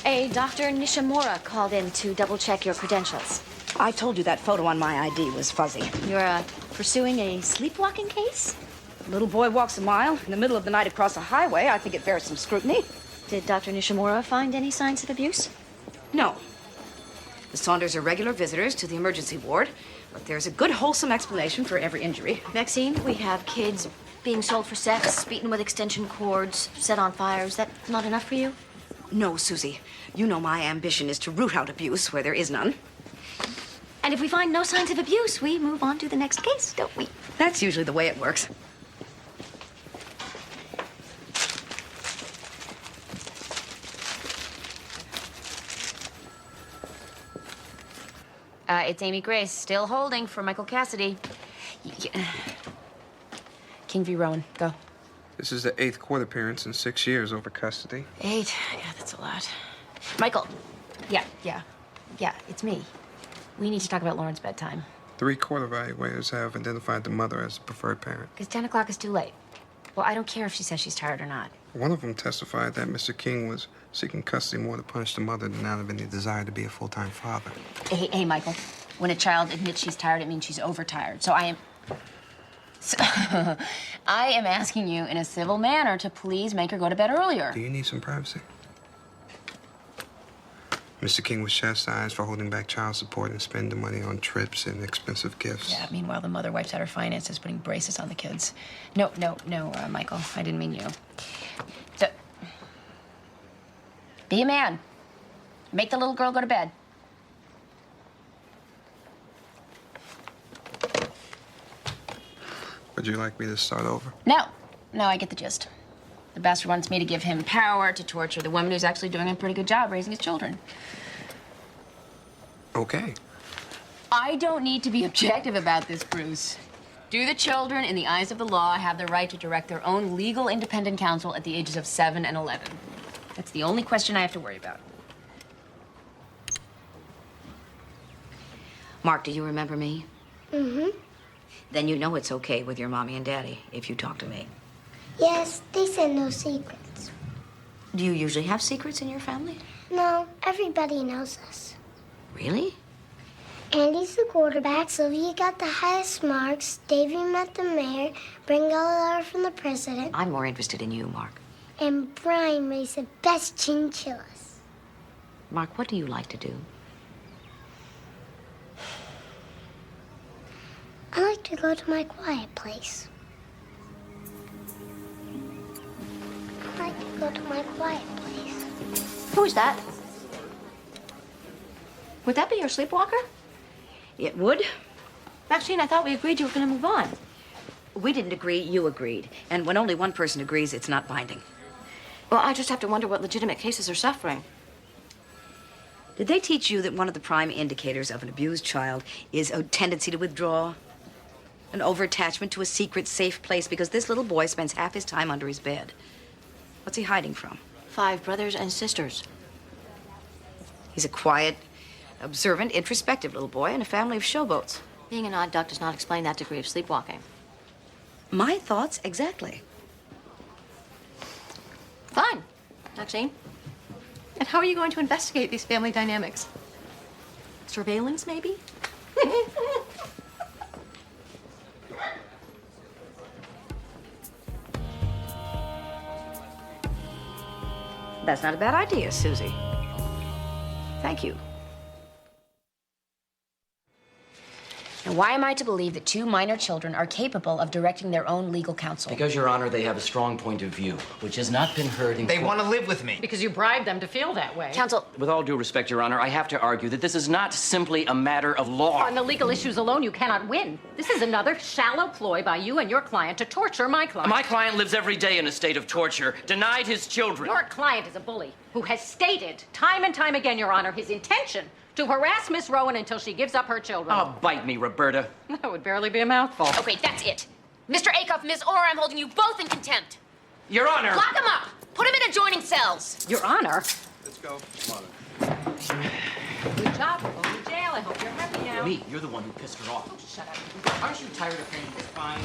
a Dr. Nishimura called in to double-check your credentials. I told you that photo on my ID was fuzzy. You're, pursuing a sleepwalking case? A little boy walks a mile in the middle of the night across a highway. I think it bears some scrutiny. Did Dr. Nishimura find any signs of abuse? No. The Saunders are regular visitors to the emergency ward, but there's a good, wholesome explanation for every injury. Maxine, we have kids being sold for sex, beaten with extension cords, set on fire. Is that not enough for you? No, Susie. You know my ambition is to root out abuse where there is none. And if we find no signs of abuse, we move on to the next case, don't we? That's usually the way it works. It's Amy Grace, still holding for Michael Cassidy. King v. Rowan, go. This is the 8th court appearance in 6 years over custody. 8? Yeah, that's a lot. Michael. Yeah, it's me. We need to talk about Lauren's bedtime. 3 court evaluators have identified the mother as the preferred parent. Because 10 o'clock is too late. Well, I don't care if she says she's tired or not. One of them testified that Mr. King was seeking custody more to punish the mother than out of any desire to be a full-time father. Hey, Michael. When a child admits she's tired, it means she's overtired. So I am asking you in a civil manner to please make her go to bed earlier. Do you need some privacy? Mr. King was chastised for holding back child support and spending money on trips and expensive gifts. Yeah, meanwhile, the mother wipes out her finances, putting braces on the kids. No, Michael. I didn't mean you. So, be a man. Make the little girl go to bed. Would you like me to start over? No, I get the gist. The bastard wants me to give him power to torture the woman who's actually doing a pretty good job raising his children. Okay. I don't need to be objective about this, Bruce. Do the children, in the eyes of the law, have the right to direct their own legal independent counsel at the ages of 7 and 11? That's the only question I have to worry about. Mark, do you remember me? Mm-hmm. Then you know it's okay with your mommy and daddy if you talk to me. Yes, they said no secrets. Do you usually have secrets in your family? No, everybody knows us. Really? Andy's the quarterback, Sylvia got the highest marks, Davy met the mayor, Bryn got a letter from the president, I'm more interested in you, Mark. and Brian raised the best chinchillas. Mark, what do you like to do? I like to go to my quiet place. I like to go to my quiet place. Who's that? Would that be your sleepwalker? It would. Maxine, I thought we agreed you were going to move on. We didn't agree, you agreed. And when only one person agrees, it's not binding. Well, I just have to wonder what legitimate cases are suffering. Did they teach you that one of the prime indicators of an abused child is a tendency to withdraw? An over-attachment to a secret, safe place? Because this little boy spends half his time under his bed. What's he hiding from? 5 brothers and sisters. He's a quiet, observant, introspective little boy in a family of showboats. Being an odd duck does not explain that degree of sleepwalking. My thoughts, exactly. Fine, Maxine. And how are you going to investigate these family dynamics? Surveillance, maybe? That's not a bad idea, Susie. Thank you. Now, why am I to believe that 2 minor children are capable of directing their own legal counsel? Because, Your Honor, they have a strong point of view, which has not been heard in They court. want to live with me. Because you bribed them to feel that way. Counsel, With all due respect, Your Honor, I have to argue that this is not simply a matter of law. On the legal issues alone, you cannot win. This is another shallow ploy by you and your client to torture my client. My client lives every day in a state of torture, denied his children. Your client is a bully who has stated time and time again, Your Honor, his intention to harass Miss Rowan until she gives up her children. Oh, bite me, Roberta. That would barely be a mouthful. okay, that's it. Mr. Acuff, Ms. Orr, I'm holding you both in contempt. Your Honor! Lock them up! Put them in adjoining cells! Your Honor. Let's go. Come on. Good job. We'll go to jail. I hope you're happy now. Me, you're the one who pissed her off. Oh, shut up. Aren't you tired of paying this fine?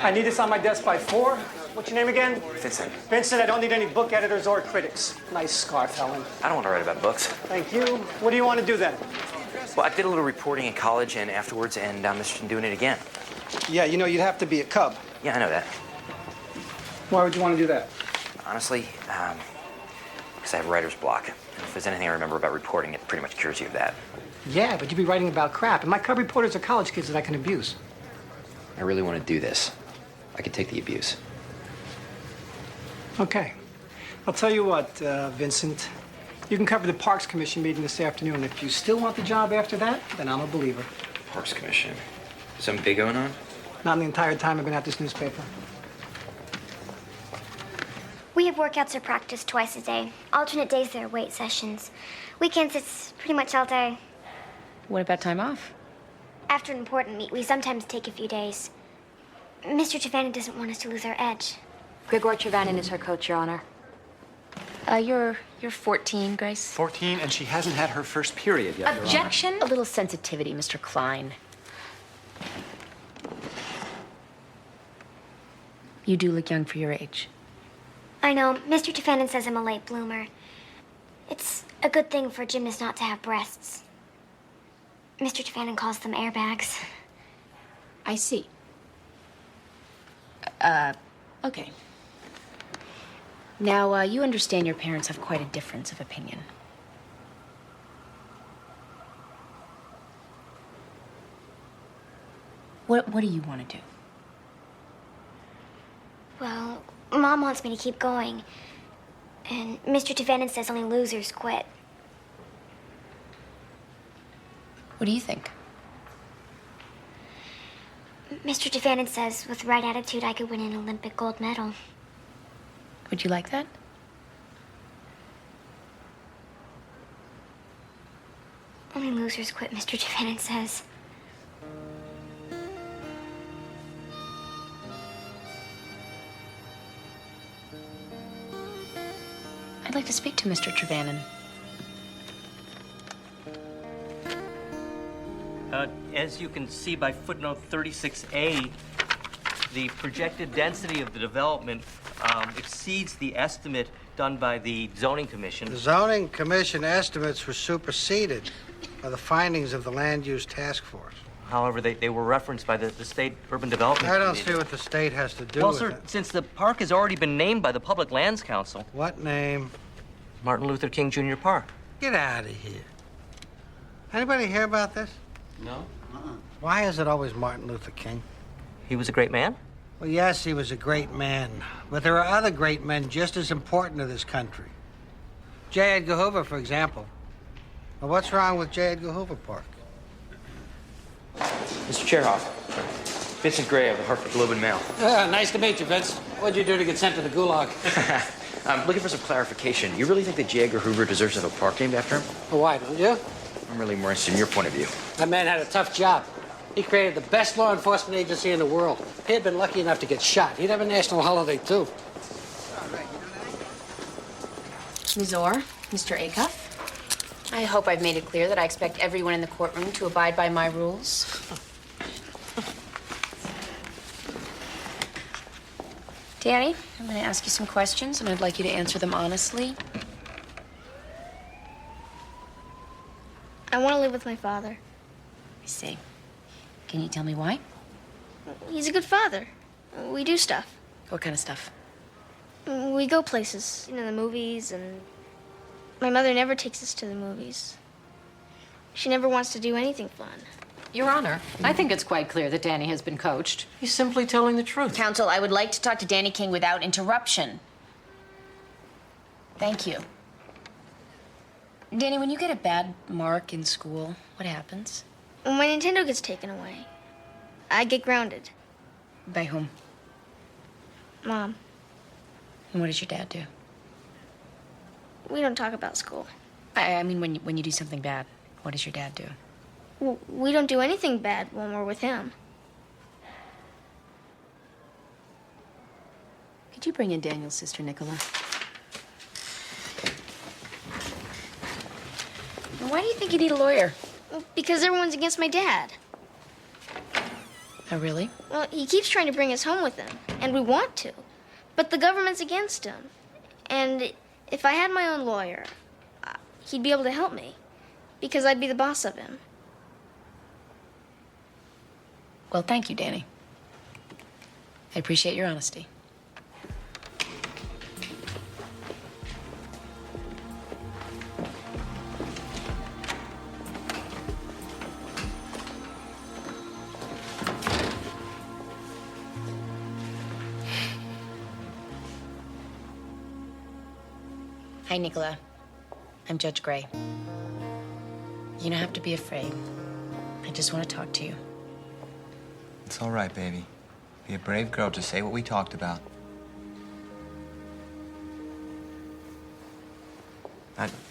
I need this on my desk by 4. What's your name again? Vincent, Vincent, I don't need any book editors or critics. Nice scarf, Helen. I don't want to write about books. Thank you. What do you want to do then? Well, I did a little reporting in college and afterwards, and I'm interested in doing it again. Yeah, you know, you'd have to be a cub. Yeah, I know that. Why would you want to do that? Honestly, because I have writer's block. And if there's anything I remember about reporting, it pretty much cures you of that. Yeah, but you'd be writing about crap. And my cub reporters are college kids that I can abuse. I really want to do this. I could take the abuse. Okay. I'll tell you what, Vincent. You can cover the Parks Commission meeting this afternoon. If you still want the job after that, then I'm a believer. Parks Commission. Something big going on? Not in the entire time I've been at this newspaper. We have workouts or practice twice a day. Alternate days there are weight sessions. Weekends it's pretty much all day. What about time off? After an important meet, we sometimes take a few days. Mr. Trevanion doesn't want us to lose our edge. Grigor Trevanion is her coach, Your Honor. You're 14, Grace. 14, and she hasn't had her first period yet, Your Honor. Objection? A little sensitivity, Mr. Klein. You do look young for your age. I know. Mr. Trevanion says I'm a late bloomer. It's a good thing for a gymnast not to have breasts. Mr. Trevanion calls them airbags. I see. Okay. Now, you understand your parents have quite a difference of opinion. What do you want to do? Well, Mom wants me to keep going. And Mr. Trevanion says only losers quit. What do you think? Mr. Trevanion says with the right attitude I could win an Olympic gold medal. Would you like that? Only losers quit, Mr. Trevanion says. like to speak to Mr. Trevannon. As you can see by footnote 36A, the projected density of the development exceeds the estimate done by the zoning commission. The zoning commission estimates were superseded by the findings of the land use task force. However, they were referenced by the state urban development I don't Committee. see what the state has to do Well, with sir, it. since the park has already been named by the Public Lands Council. What name? Martin Luther King Jr. Park. Get out of here. Anybody hear about this? No. Why is it always Martin Luther King? He was a great man? Well, yes, he was a great man. But there are other great men just as important to this country. J. Edgar Hoover, for example. Well, what's wrong with J. Edgar Hoover Park? Mr. Chairhoff, Vincent Gray of the Hartford Globe and Mail. Nice to meet you, Vince. What'd you do to get sent to the gulag? I'm looking for some clarification. You really think that J. Edgar Hoover deserves to have a park named after him? Why, don't you? I'm really more interested in your point of view. That man had a tough job. He created the best law enforcement agency in the world. He had been lucky enough to get shot. He'd have a national holiday, too. Ms. Orr, Mr. Acuff, I hope I've made it clear that I expect everyone in the courtroom to abide by my rules. Danny, I'm going to ask you some questions, and I'd like you to answer them honestly. I want to live with my father. I see. Can you tell me why? He's a good father. We do stuff. What kind of stuff? We go places, the movies, and my mother never takes us to the movies. She never wants to do anything fun. Your Honor, I think it's quite clear that Danny has been coached. He's simply telling the truth. Counsel, I would like to talk to Danny King without interruption. Thank you. Danny, when you get a bad mark in school, what happens? When my Nintendo gets taken away, I get grounded. By whom? Mom. And what does your dad do? We don't talk about school. I mean, when you do something bad, what does your dad do? We don't do anything bad when we're with him. Could you bring in Daniel's sister, Nicola? Why do you think you need a lawyer? Because everyone's against my dad. Oh, really? Well, he keeps trying to bring us home with him, and we want to. But the government's against him. And if I had my own lawyer, he'd be able to help me, because I'd be the boss of him. Well, thank you, Danny. I appreciate your honesty. Hi, Nicola. I'm Judge Gray. You don't have to be afraid. I just want to talk to you. It's all right, baby. Be a brave girl. Just say what we talked about.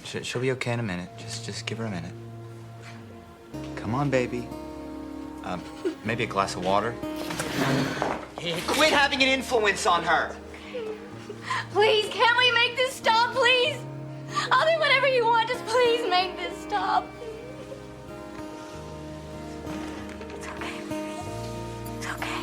She'll be okay in a minute. Just give her a minute. Come on, baby. Maybe a glass of water. Hey, quit having an influence on her. Please, can't we make this stop, please? I'll do whatever you want. Just please make this stop. It's okay, baby. It's okay.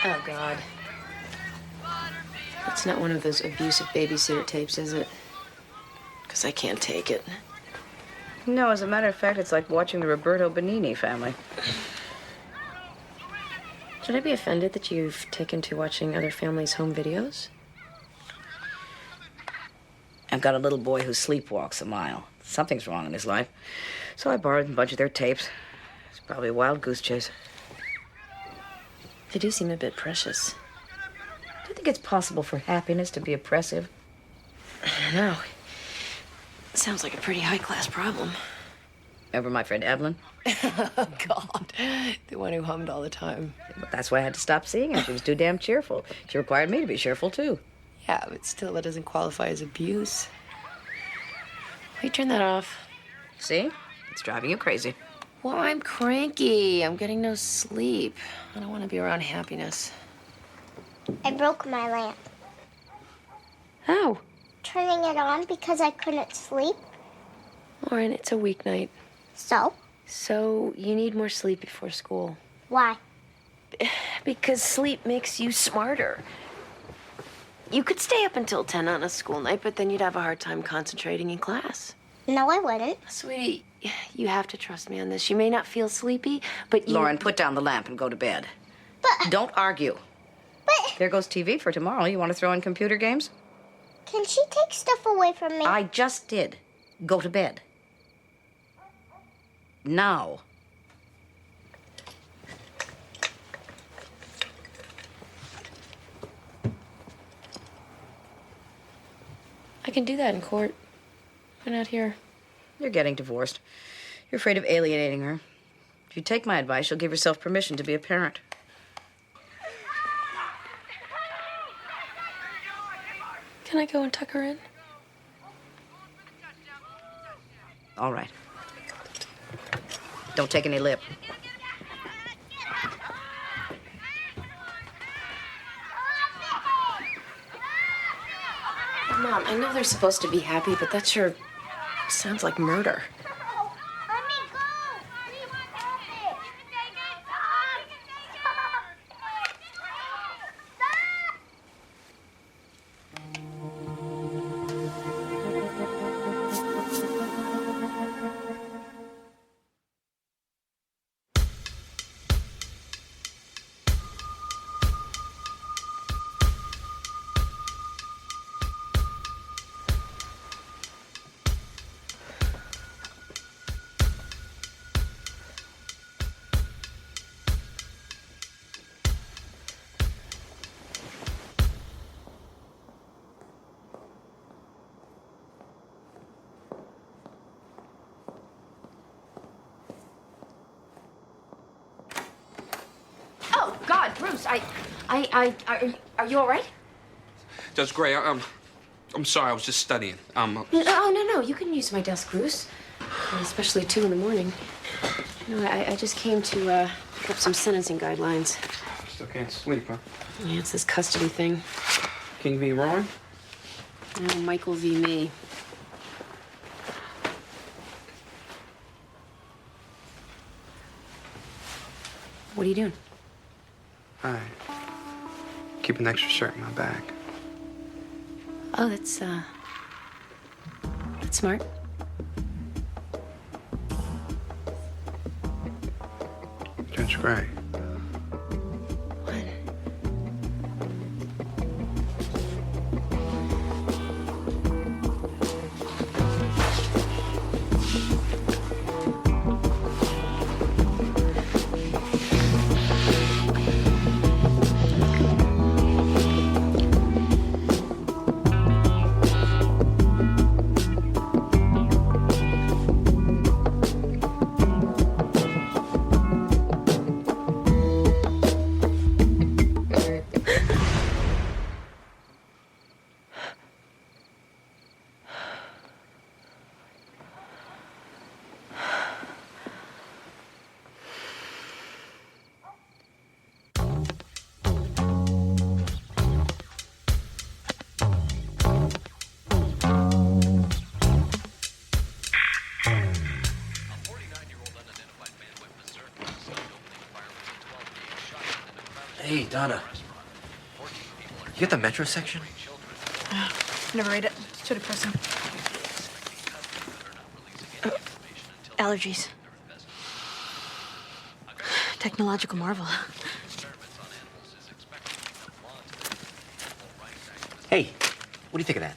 Oh, God. It's not one of those abusive babysitter tapes, is it? Because I can't take it. No, as a matter of fact, it's like watching the Roberto Benigni family. Should I be offended that you've taken to watching other families' home videos? I've got a little boy who sleepwalks a mile. Something's wrong in his life. So I borrowed a bunch of their tapes. It's probably a wild goose chase. They do seem a bit precious. Do you think it's possible for happiness to be oppressive? I don't know. Sounds like a pretty high-class problem. Remember my friend Evelyn? Oh, God. The one who hummed all the time. But that's why I had to stop seeing her. She was too damn cheerful. She required me to be cheerful, too. Yeah, but still, that doesn't qualify as abuse. Will you turn that off? See? It's driving you crazy. Well, I'm cranky. I'm getting no sleep. I don't want to be around happiness. I broke my lamp. How? Turning it on because I couldn't sleep. Lauren, it's a weeknight. So? So you need more sleep before school. Why? Because sleep makes you smarter. You could stay up until 10 on a school night, but then you'd have a hard time concentrating in class. No, I wouldn't. Sweetie, you have to trust me on this. You may not feel sleepy, but you... Lauren, put down the lamp and go to bed. But... Don't argue. But... There goes TV for tomorrow. You want to throw in computer games? Can she take stuff away from me? I just did. Go to bed. Now. I can do that in court. Why not here? You're getting divorced. You're afraid of alienating her. If you take my advice, you'll give yourself permission to be a parent. Can I go and tuck her in? All right. Don't take any lip. Mom, I know they're supposed to be happy, but that sure sounds like murder. Oh, God, Bruce, are you all right? Judge Gray, I'm sorry. I was just studying. No. You can use my desk, Bruce. Especially 2 in the morning. No, I just came to pick up some sentencing guidelines. Still can't sleep, huh? Yeah, it's this custody thing. King v. Rowan? No, Michael v. me. What are you doing? I keep an extra shirt in my bag. Oh, that's smart. Judge Gray. Hey, Donna. You got the metro section? Never read it. It's too depressing. Allergies. Technological marvel. Hey, what do you think of that?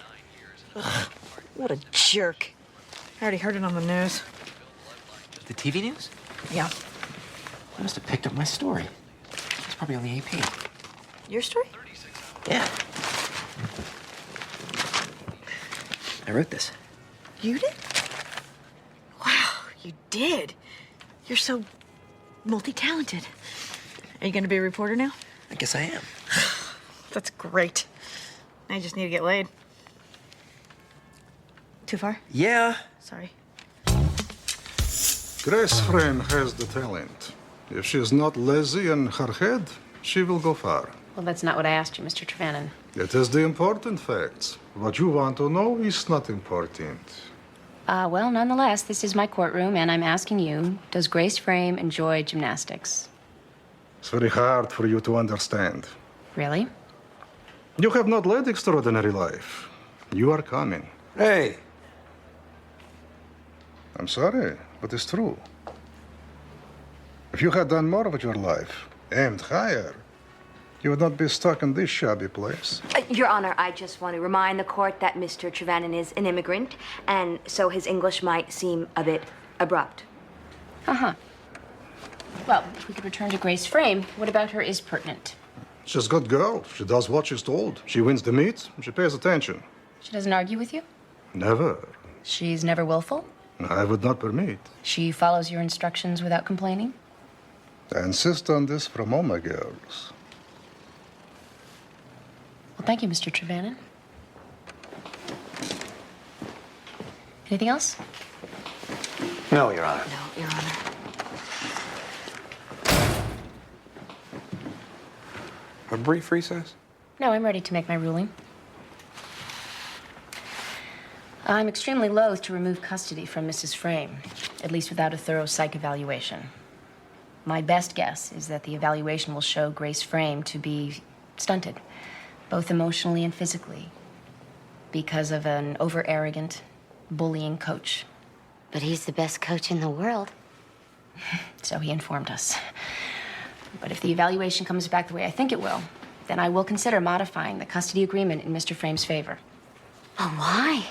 Ugh, what a jerk. I already heard it on the news. The TV news? Yeah. I must have picked up my story. It's probably on the AP. Your story? Yeah. I wrote this. You did? Wow, You did? You're so multi-talented. Are you gonna be a reporter now? I guess I am. That's great. I just need to get laid. Too far? Yeah. Sorry. Grace Frame has the talent. If she is not lazy in her head, she will go far. Well, that's not what I asked you, Mr. Trevannon. It is the important facts. What you want to know is not important. Well, nonetheless, this is my courtroom, and I'm asking you, does Grace Frame enjoy gymnastics? It's very hard for you to understand. Really? You have not led extraordinary life. You are coming. Hey, I'm sorry, but it's true. If you had done more with your life, aimed higher, you would not be stuck in this shabby place. Your Honor, I just want to remind the court that Mr. Trevannon is an immigrant, and so his English might seem a bit abrupt. Uh-huh. Well, if we could return to Grace Frame, what about her is pertinent? She's a good girl. She does what she's told. She wins the meet, and she pays attention. She doesn't argue with you? Never. She's never willful? I would not permit. She follows your instructions without complaining? I insist on this from all my girls. Well, thank you, Mr. Trevannon. Anything else? no, Your Honor. No, Your Honor. A brief recess? No, I'm ready to make my ruling. I'm extremely loath to remove custody from Mrs. Frame, at least without a thorough psych evaluation. My best guess is that the evaluation will show Grace Frame to be stunted, both emotionally and physically, because of an over-arrogant, bullying coach. But he's the best coach in the world. So he informed us. But if the evaluation comes back the way I think it will, then I will consider modifying the custody agreement in Mr. Frame's favor. But why?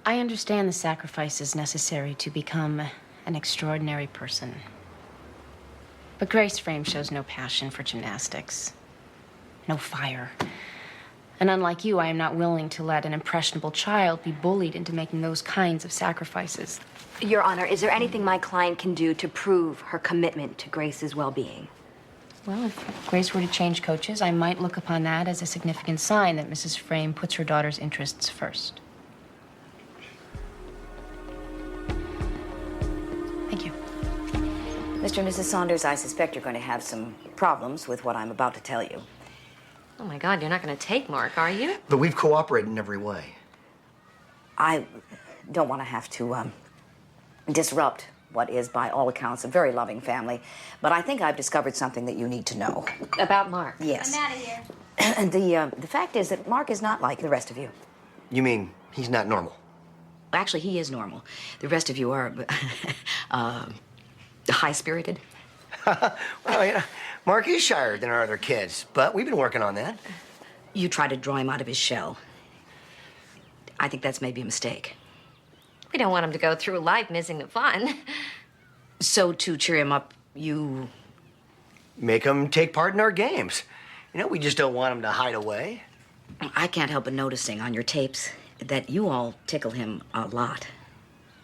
I understand the sacrifices necessary to become an extraordinary person. But Grace Frame shows no passion for gymnastics, no fire. And unlike you, I am not willing to let an impressionable child be bullied into making those kinds of sacrifices. Your Honor, is there anything my client can do to prove her commitment to Grace's well-being? Well, if Grace were to change coaches, I might look upon that as a significant sign that Mrs. Frame puts her daughter's interests first. Thank you. Mr. and Mrs. Saunders, I suspect you're going to have some problems with what I'm about to tell you. Oh my God, you're not going to take Mark, are you? But we've cooperated in every way. I don't want to have to disrupt what is, by all accounts, a very loving family, but I think I've discovered something that you need to know. About Mark? Yes. I'm out of here. And the fact is that Mark is not like the rest of you. You mean he's not normal? Actually, he is normal. The rest of you are high-spirited. Well, yeah, Mark is shyer than our other kids, but we've been working on that. You try to draw him out of his shell. I think that's maybe a mistake. We don't want him to go through life missing the fun. So to cheer him up, you... Make him take part in our games. You know, we just don't want him to hide away. I can't help but noticing on your tapes that you all tickle him a lot.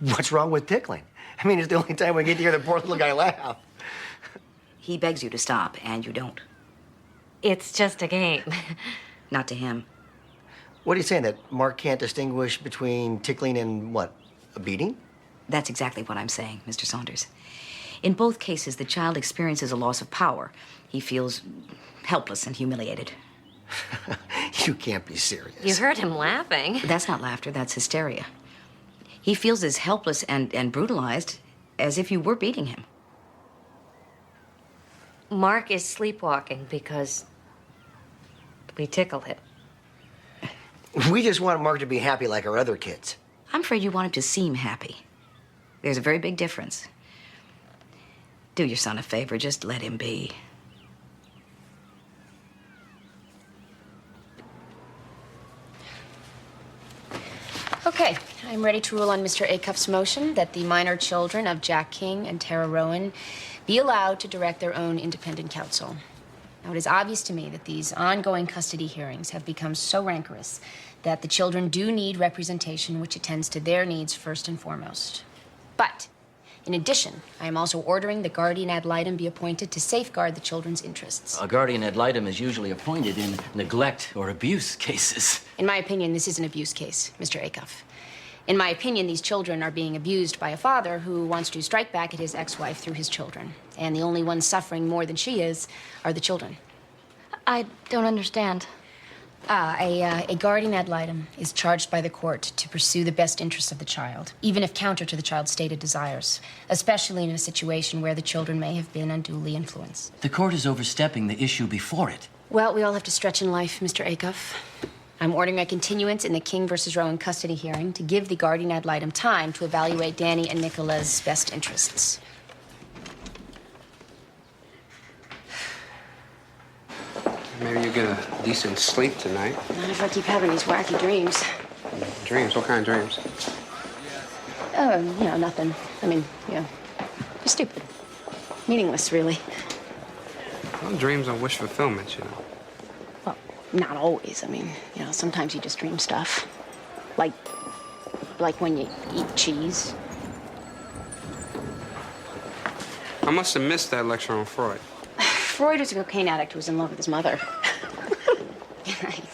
What's wrong with tickling? I mean, it's the only time we get to hear the poor little guy laugh. He begs you to stop, and you don't. It's just a game. Not to him. What are you saying, that Mark can't distinguish between tickling and what, a beating? That's exactly what I'm saying, Mr. Saunders. In both cases, the child experiences a loss of power. He feels helpless and humiliated. You can't be serious. You heard him laughing. That's not laughter, that's hysteria. He feels as helpless and brutalized as if you were beating him. Mark is sleepwalking because we tickle him. We just want Mark to be happy like our other kids. I'm afraid you want him to seem happy. There's a very big difference. Do your son a favor, just let him be. Okay, I'm ready to rule on Mr. Acuff's motion that the minor children of Jack King and Tara Rowan be allowed to direct their own independent counsel. Now, it is obvious to me that these ongoing custody hearings have become so rancorous that the children do need representation which attends to their needs first and foremost. But, in addition, I am also ordering that guardian ad litem be appointed to safeguard the children's interests. A guardian ad litem is usually appointed in neglect or abuse cases. In my opinion, this is an abuse case, Mr. Acuff. In my opinion, these children are being abused by a father who wants to strike back at his ex-wife through his children. And the only ones suffering more than she is are the children. I don't understand. A guardian ad litem is charged by the court to pursue the best interests of the child, even if counter to the child's stated desires, especially in a situation where the children may have been unduly influenced. The court is overstepping the issue before it. Well, we all have to stretch in life, Mr. Acuff. I'm ordering a continuance in the King versus Rowan custody hearing to give the guardian ad litem time to evaluate Danny and Nicola's best interests. Maybe you get a decent sleep tonight. Not if I keep having these wacky dreams. Dreams? What kind of dreams? Nothing. I mean, just stupid. Meaningless, really. Well, dreams are wish fulfillment, you know. Well, not always. I mean, sometimes you just dream stuff. Like when you eat cheese. I must have missed that lecture on Freud. Freud was a cocaine addict who was in love with his mother. Good night.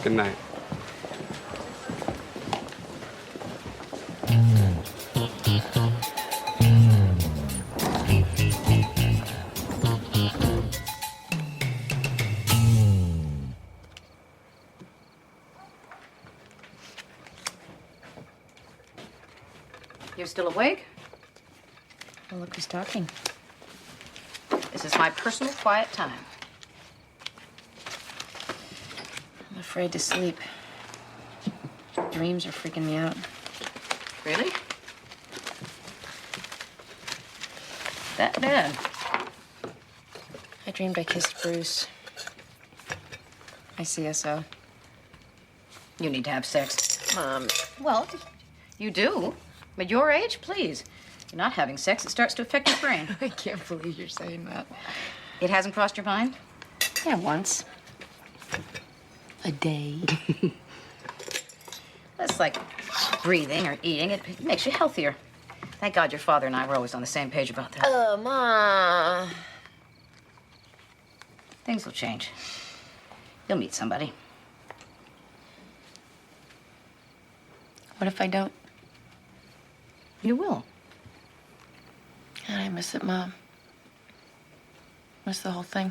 Good night. You're still awake? Well, look who's talking. This is my personal quiet time. I'm afraid to sleep. Dreams are freaking me out. Really? That bad? I dreamed I kissed Bruce. My CSO. You need to have sex. Well, you do. But your age, please. You're not having sex, it starts to affect your brain. I can't believe you're saying that. It hasn't crossed your mind? Yeah, once. A day. That's like breathing or eating. It makes you healthier. Thank God your father and I were always on the same page about that. Ma. Things will change. You'll meet somebody. What if I don't? You will. God, I miss it, Mom. Miss the whole thing.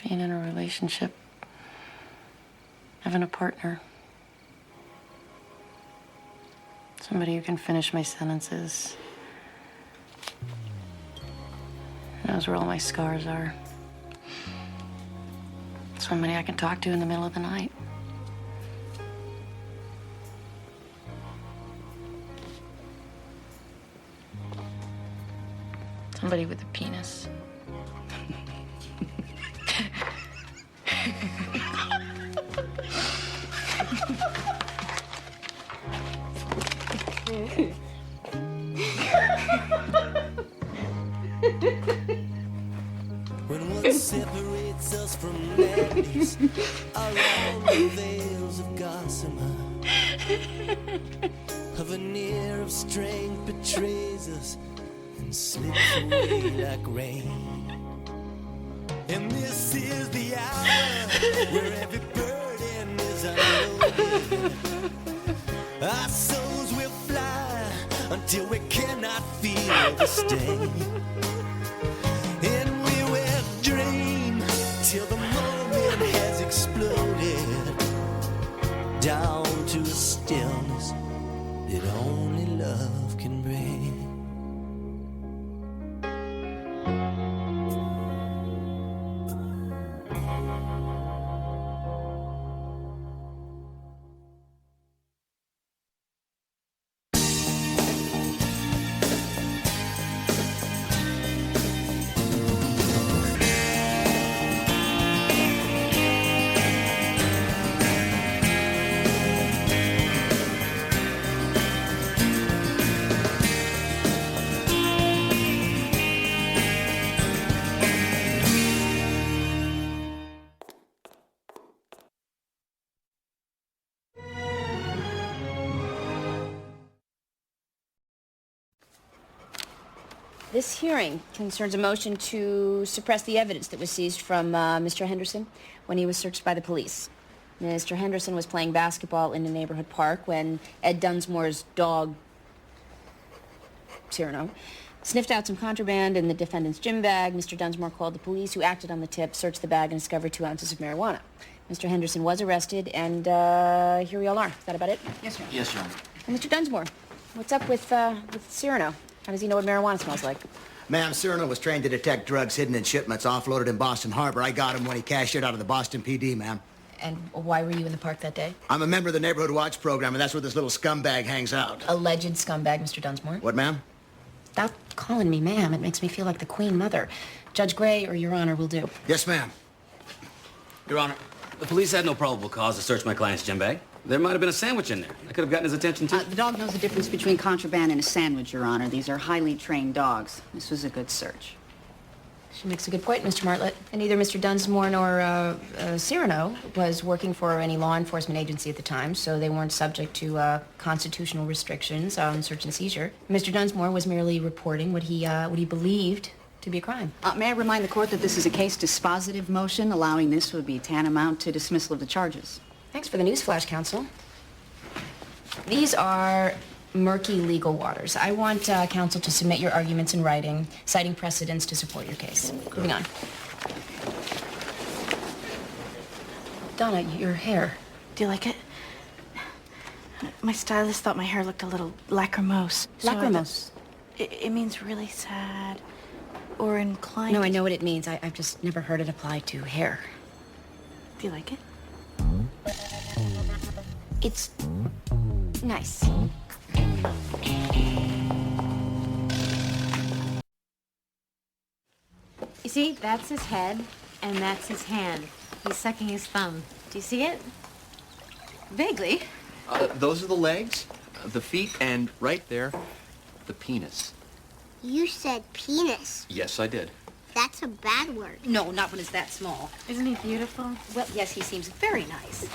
Being in a relationship. Having a partner. Somebody who can finish my sentences. Knows where all my scars are. Somebody I can talk to in the middle of the night. Somebody with a penis. When one separates us from madness, around the veils of gossamer, a veneer of strength betrays us and slips away like rain. And this is the hour where every burden is unloaded. Our souls will fly until we cannot feel the sting. And we will dream till the moment has exploded down to a stillness that only love can bring. This hearing concerns a motion to suppress the evidence that was seized from Mr. Henderson when he was searched by the police. Mr. Henderson was playing basketball in a neighborhood park when Ed Dunsmore's dog, Cyrano, sniffed out some contraband in the defendant's gym bag. Mr. Dunsmore called the police, who acted on the tip, searched the bag, and discovered 2 ounces of marijuana. Mr. Henderson was arrested, and here we all are. Is that about it? Yes, sir. Yes, Your Honor. And Mr. Dunsmore, what's up with Cyrano? How does he know what marijuana smells like? Ma'am, Cyrano was trained to detect drugs hidden in shipments offloaded in Boston Harbor. I got him when he cashiered out of the Boston PD, ma'am. And why were you in the park that day? I'm a member of the Neighborhood Watch program, and that's where this little scumbag hangs out. Alleged scumbag, Mr. Dunsmore. What, ma'am? Stop calling me ma'am. It makes me feel like the Queen Mother. Judge Gray or Your Honor will do. Yes, ma'am. Your Honor, the police had no probable cause to search my client's gym bag. There might have been a sandwich in there. I could have gotten his attention, too. The dog knows the difference between contraband and a sandwich, Your Honor. These are highly trained dogs. This was a good search. She makes a good point, Mr. Martlett. And neither Mr. Dunsmore nor Cyrano was working for any law enforcement agency at the time, so they weren't subject to constitutional restrictions on search and seizure. Mr. Dunsmore was merely reporting what he believed to be a crime. May I remind the court that this is a case dispositive motion. Allowing this would be tantamount to dismissal of the charges. Thanks for the newsflash, counsel. These are murky legal waters. I want counsel to submit your arguments in writing, citing precedents to support your case. Moving on. Donna, your hair. Do you like it? My stylist thought my hair looked a little lachrymose. Lachrymose? It means really sad or inclined. No, I know what it means. I've just never heard it applied to hair. Do you like it? It's nice. You see, that's his head, and that's his hand. He's sucking his thumb. Do you see it? Vaguely. Those are the legs, the feet, and right there, the penis. You said penis. Yes, I did. That's a bad word. No, not when it's that small. Isn't he beautiful? Well, yes, he seems very nice.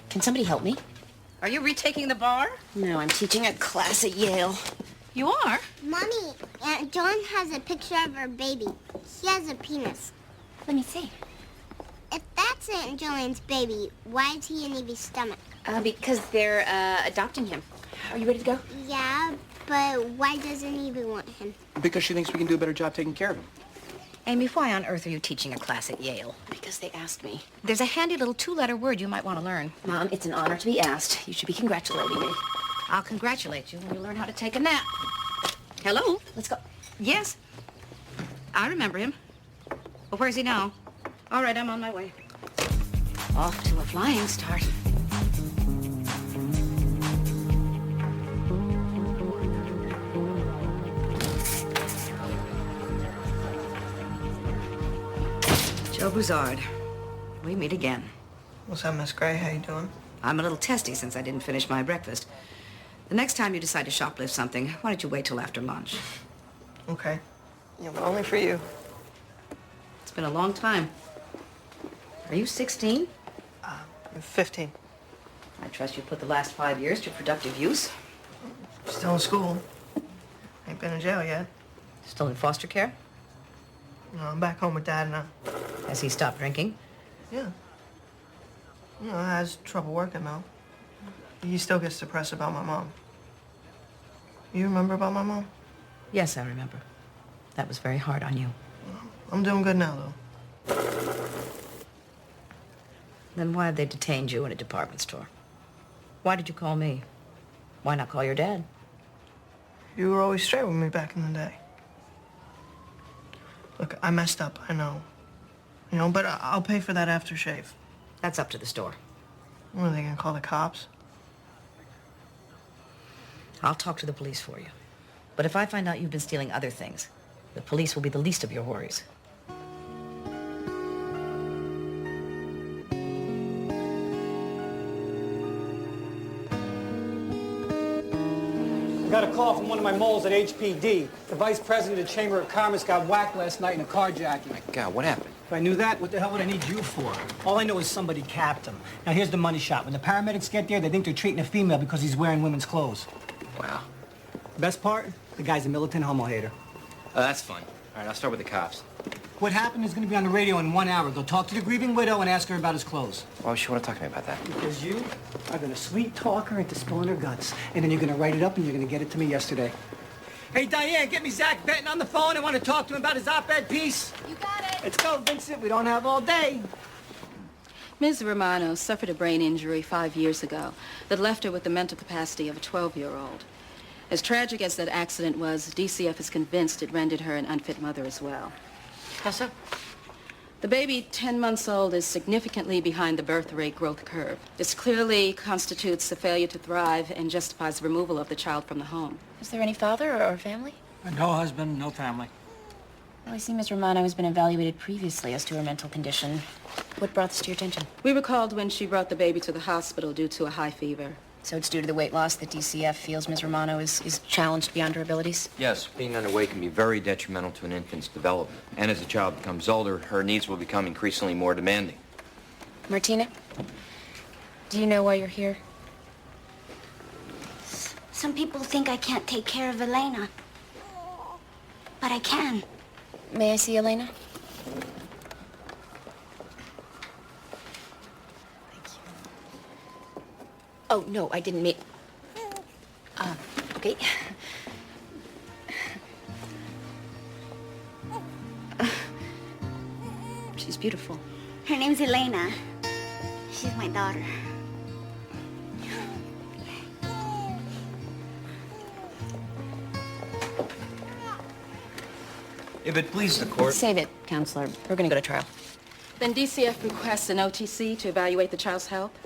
Can somebody help me? Are you retaking the bar? No, I'm teaching a class at Yale. You are? Mommy, Aunt Joan has a picture of her baby. He has a penis. Let me see. If that's Aunt Joanne's baby, why is he in Evie's stomach? Because they're adopting him. Are you ready to go? Yeah, but why doesn't Evie want him? Because she thinks we can do a better job taking care of him. Amy, why on earth are you teaching a class at Yale? Because they asked me. There's a handy little 2-letter word you might want to learn. Mom, it's an honor to be asked. You should be congratulating me. I'll congratulate you when you learn how to take a nap. Hello? Let's go. Yes. I remember him. Well, where's he now? All right, I'm on my way. Off to a flying start. Joe Broussard. We meet again. What's up, Miss Gray? How you doing? I'm a little testy since I didn't finish my breakfast. The next time you decide to shoplift something, why don't you wait till after lunch? Okay. Yeah, but only for you. It's been a long time. Are you 16? I'm 15. I trust you put the last 5 years to productive use. Still in school. Ain't been in jail yet. Still in foster care? No, I'm back home with Dad now. Has he stopped drinking? Yeah. You know, has trouble working though. He still gets depressed about my mom. You remember about my mom? Yes, I remember. That was very hard on you. I'm doing good now though. Then why have they detained you in a department store? Why did you call me? Why not call your dad? You were always straight with me back in the day. Look, I messed up, I know. You know, but I'll pay for that aftershave. That's up to the store. What, are they gonna call the cops? I'll talk to the police for you. But if I find out you've been stealing other things, the police will be the least of your worries. I got a call from one of my moles at HPD. The vice president of the Chamber of Commerce got whacked last night in a carjacking. God, what happened? If I knew that, what the hell would I need you for? All I know is somebody capped him. Now, here's the money shot. When the paramedics get there, they think they're treating a female because he's wearing women's clothes. Wow. Best part? The guy's a militant homo hater. That's fun. All right, I'll start with the cops. What happened is going to be on the radio in 1 hour. Go talk to the grieving widow and ask her about his clothes. Why would she want to talk to me about that? Because you are going to sweet talk her into spilling her guts. And then you're going to write it up and you're going to get it to me yesterday. Hey, Diane, get me Zach Benton on the phone. I want to talk to him about his op-ed piece. You got it. Let's go, Vincent. We don't have all day. Ms. Romano suffered a brain injury 5 years ago that left her with the mental capacity of a 12-year-old. As tragic as that accident was, DCF is convinced it rendered her an unfit mother as well. How so? The baby, 10 months old, is significantly behind the birth rate growth curve. This clearly constitutes a failure to thrive and justifies the removal of the child from the home. Is there any father or family? No husband, no family. Well, I see Ms. Romano has been evaluated previously as to her mental condition. What brought this to your attention? We were called when she brought the baby to the hospital due to a high fever. So it's due to the weight loss that DCF feels Ms. Romano is challenged beyond her abilities? Yes, being underweight can be very detrimental to an infant's development. And as the child becomes older, her needs will become increasingly more demanding. Martina, do you know why you're here? Some people think I can't take care of Elena. But I can. May I see Elena? Oh, no, I didn't mean... okay. She's beautiful. Her name's Elena. She's my daughter. If it please the court... Save it, Counselor. We're going to go to trial. Then DCF requests an OTC to evaluate the child's health.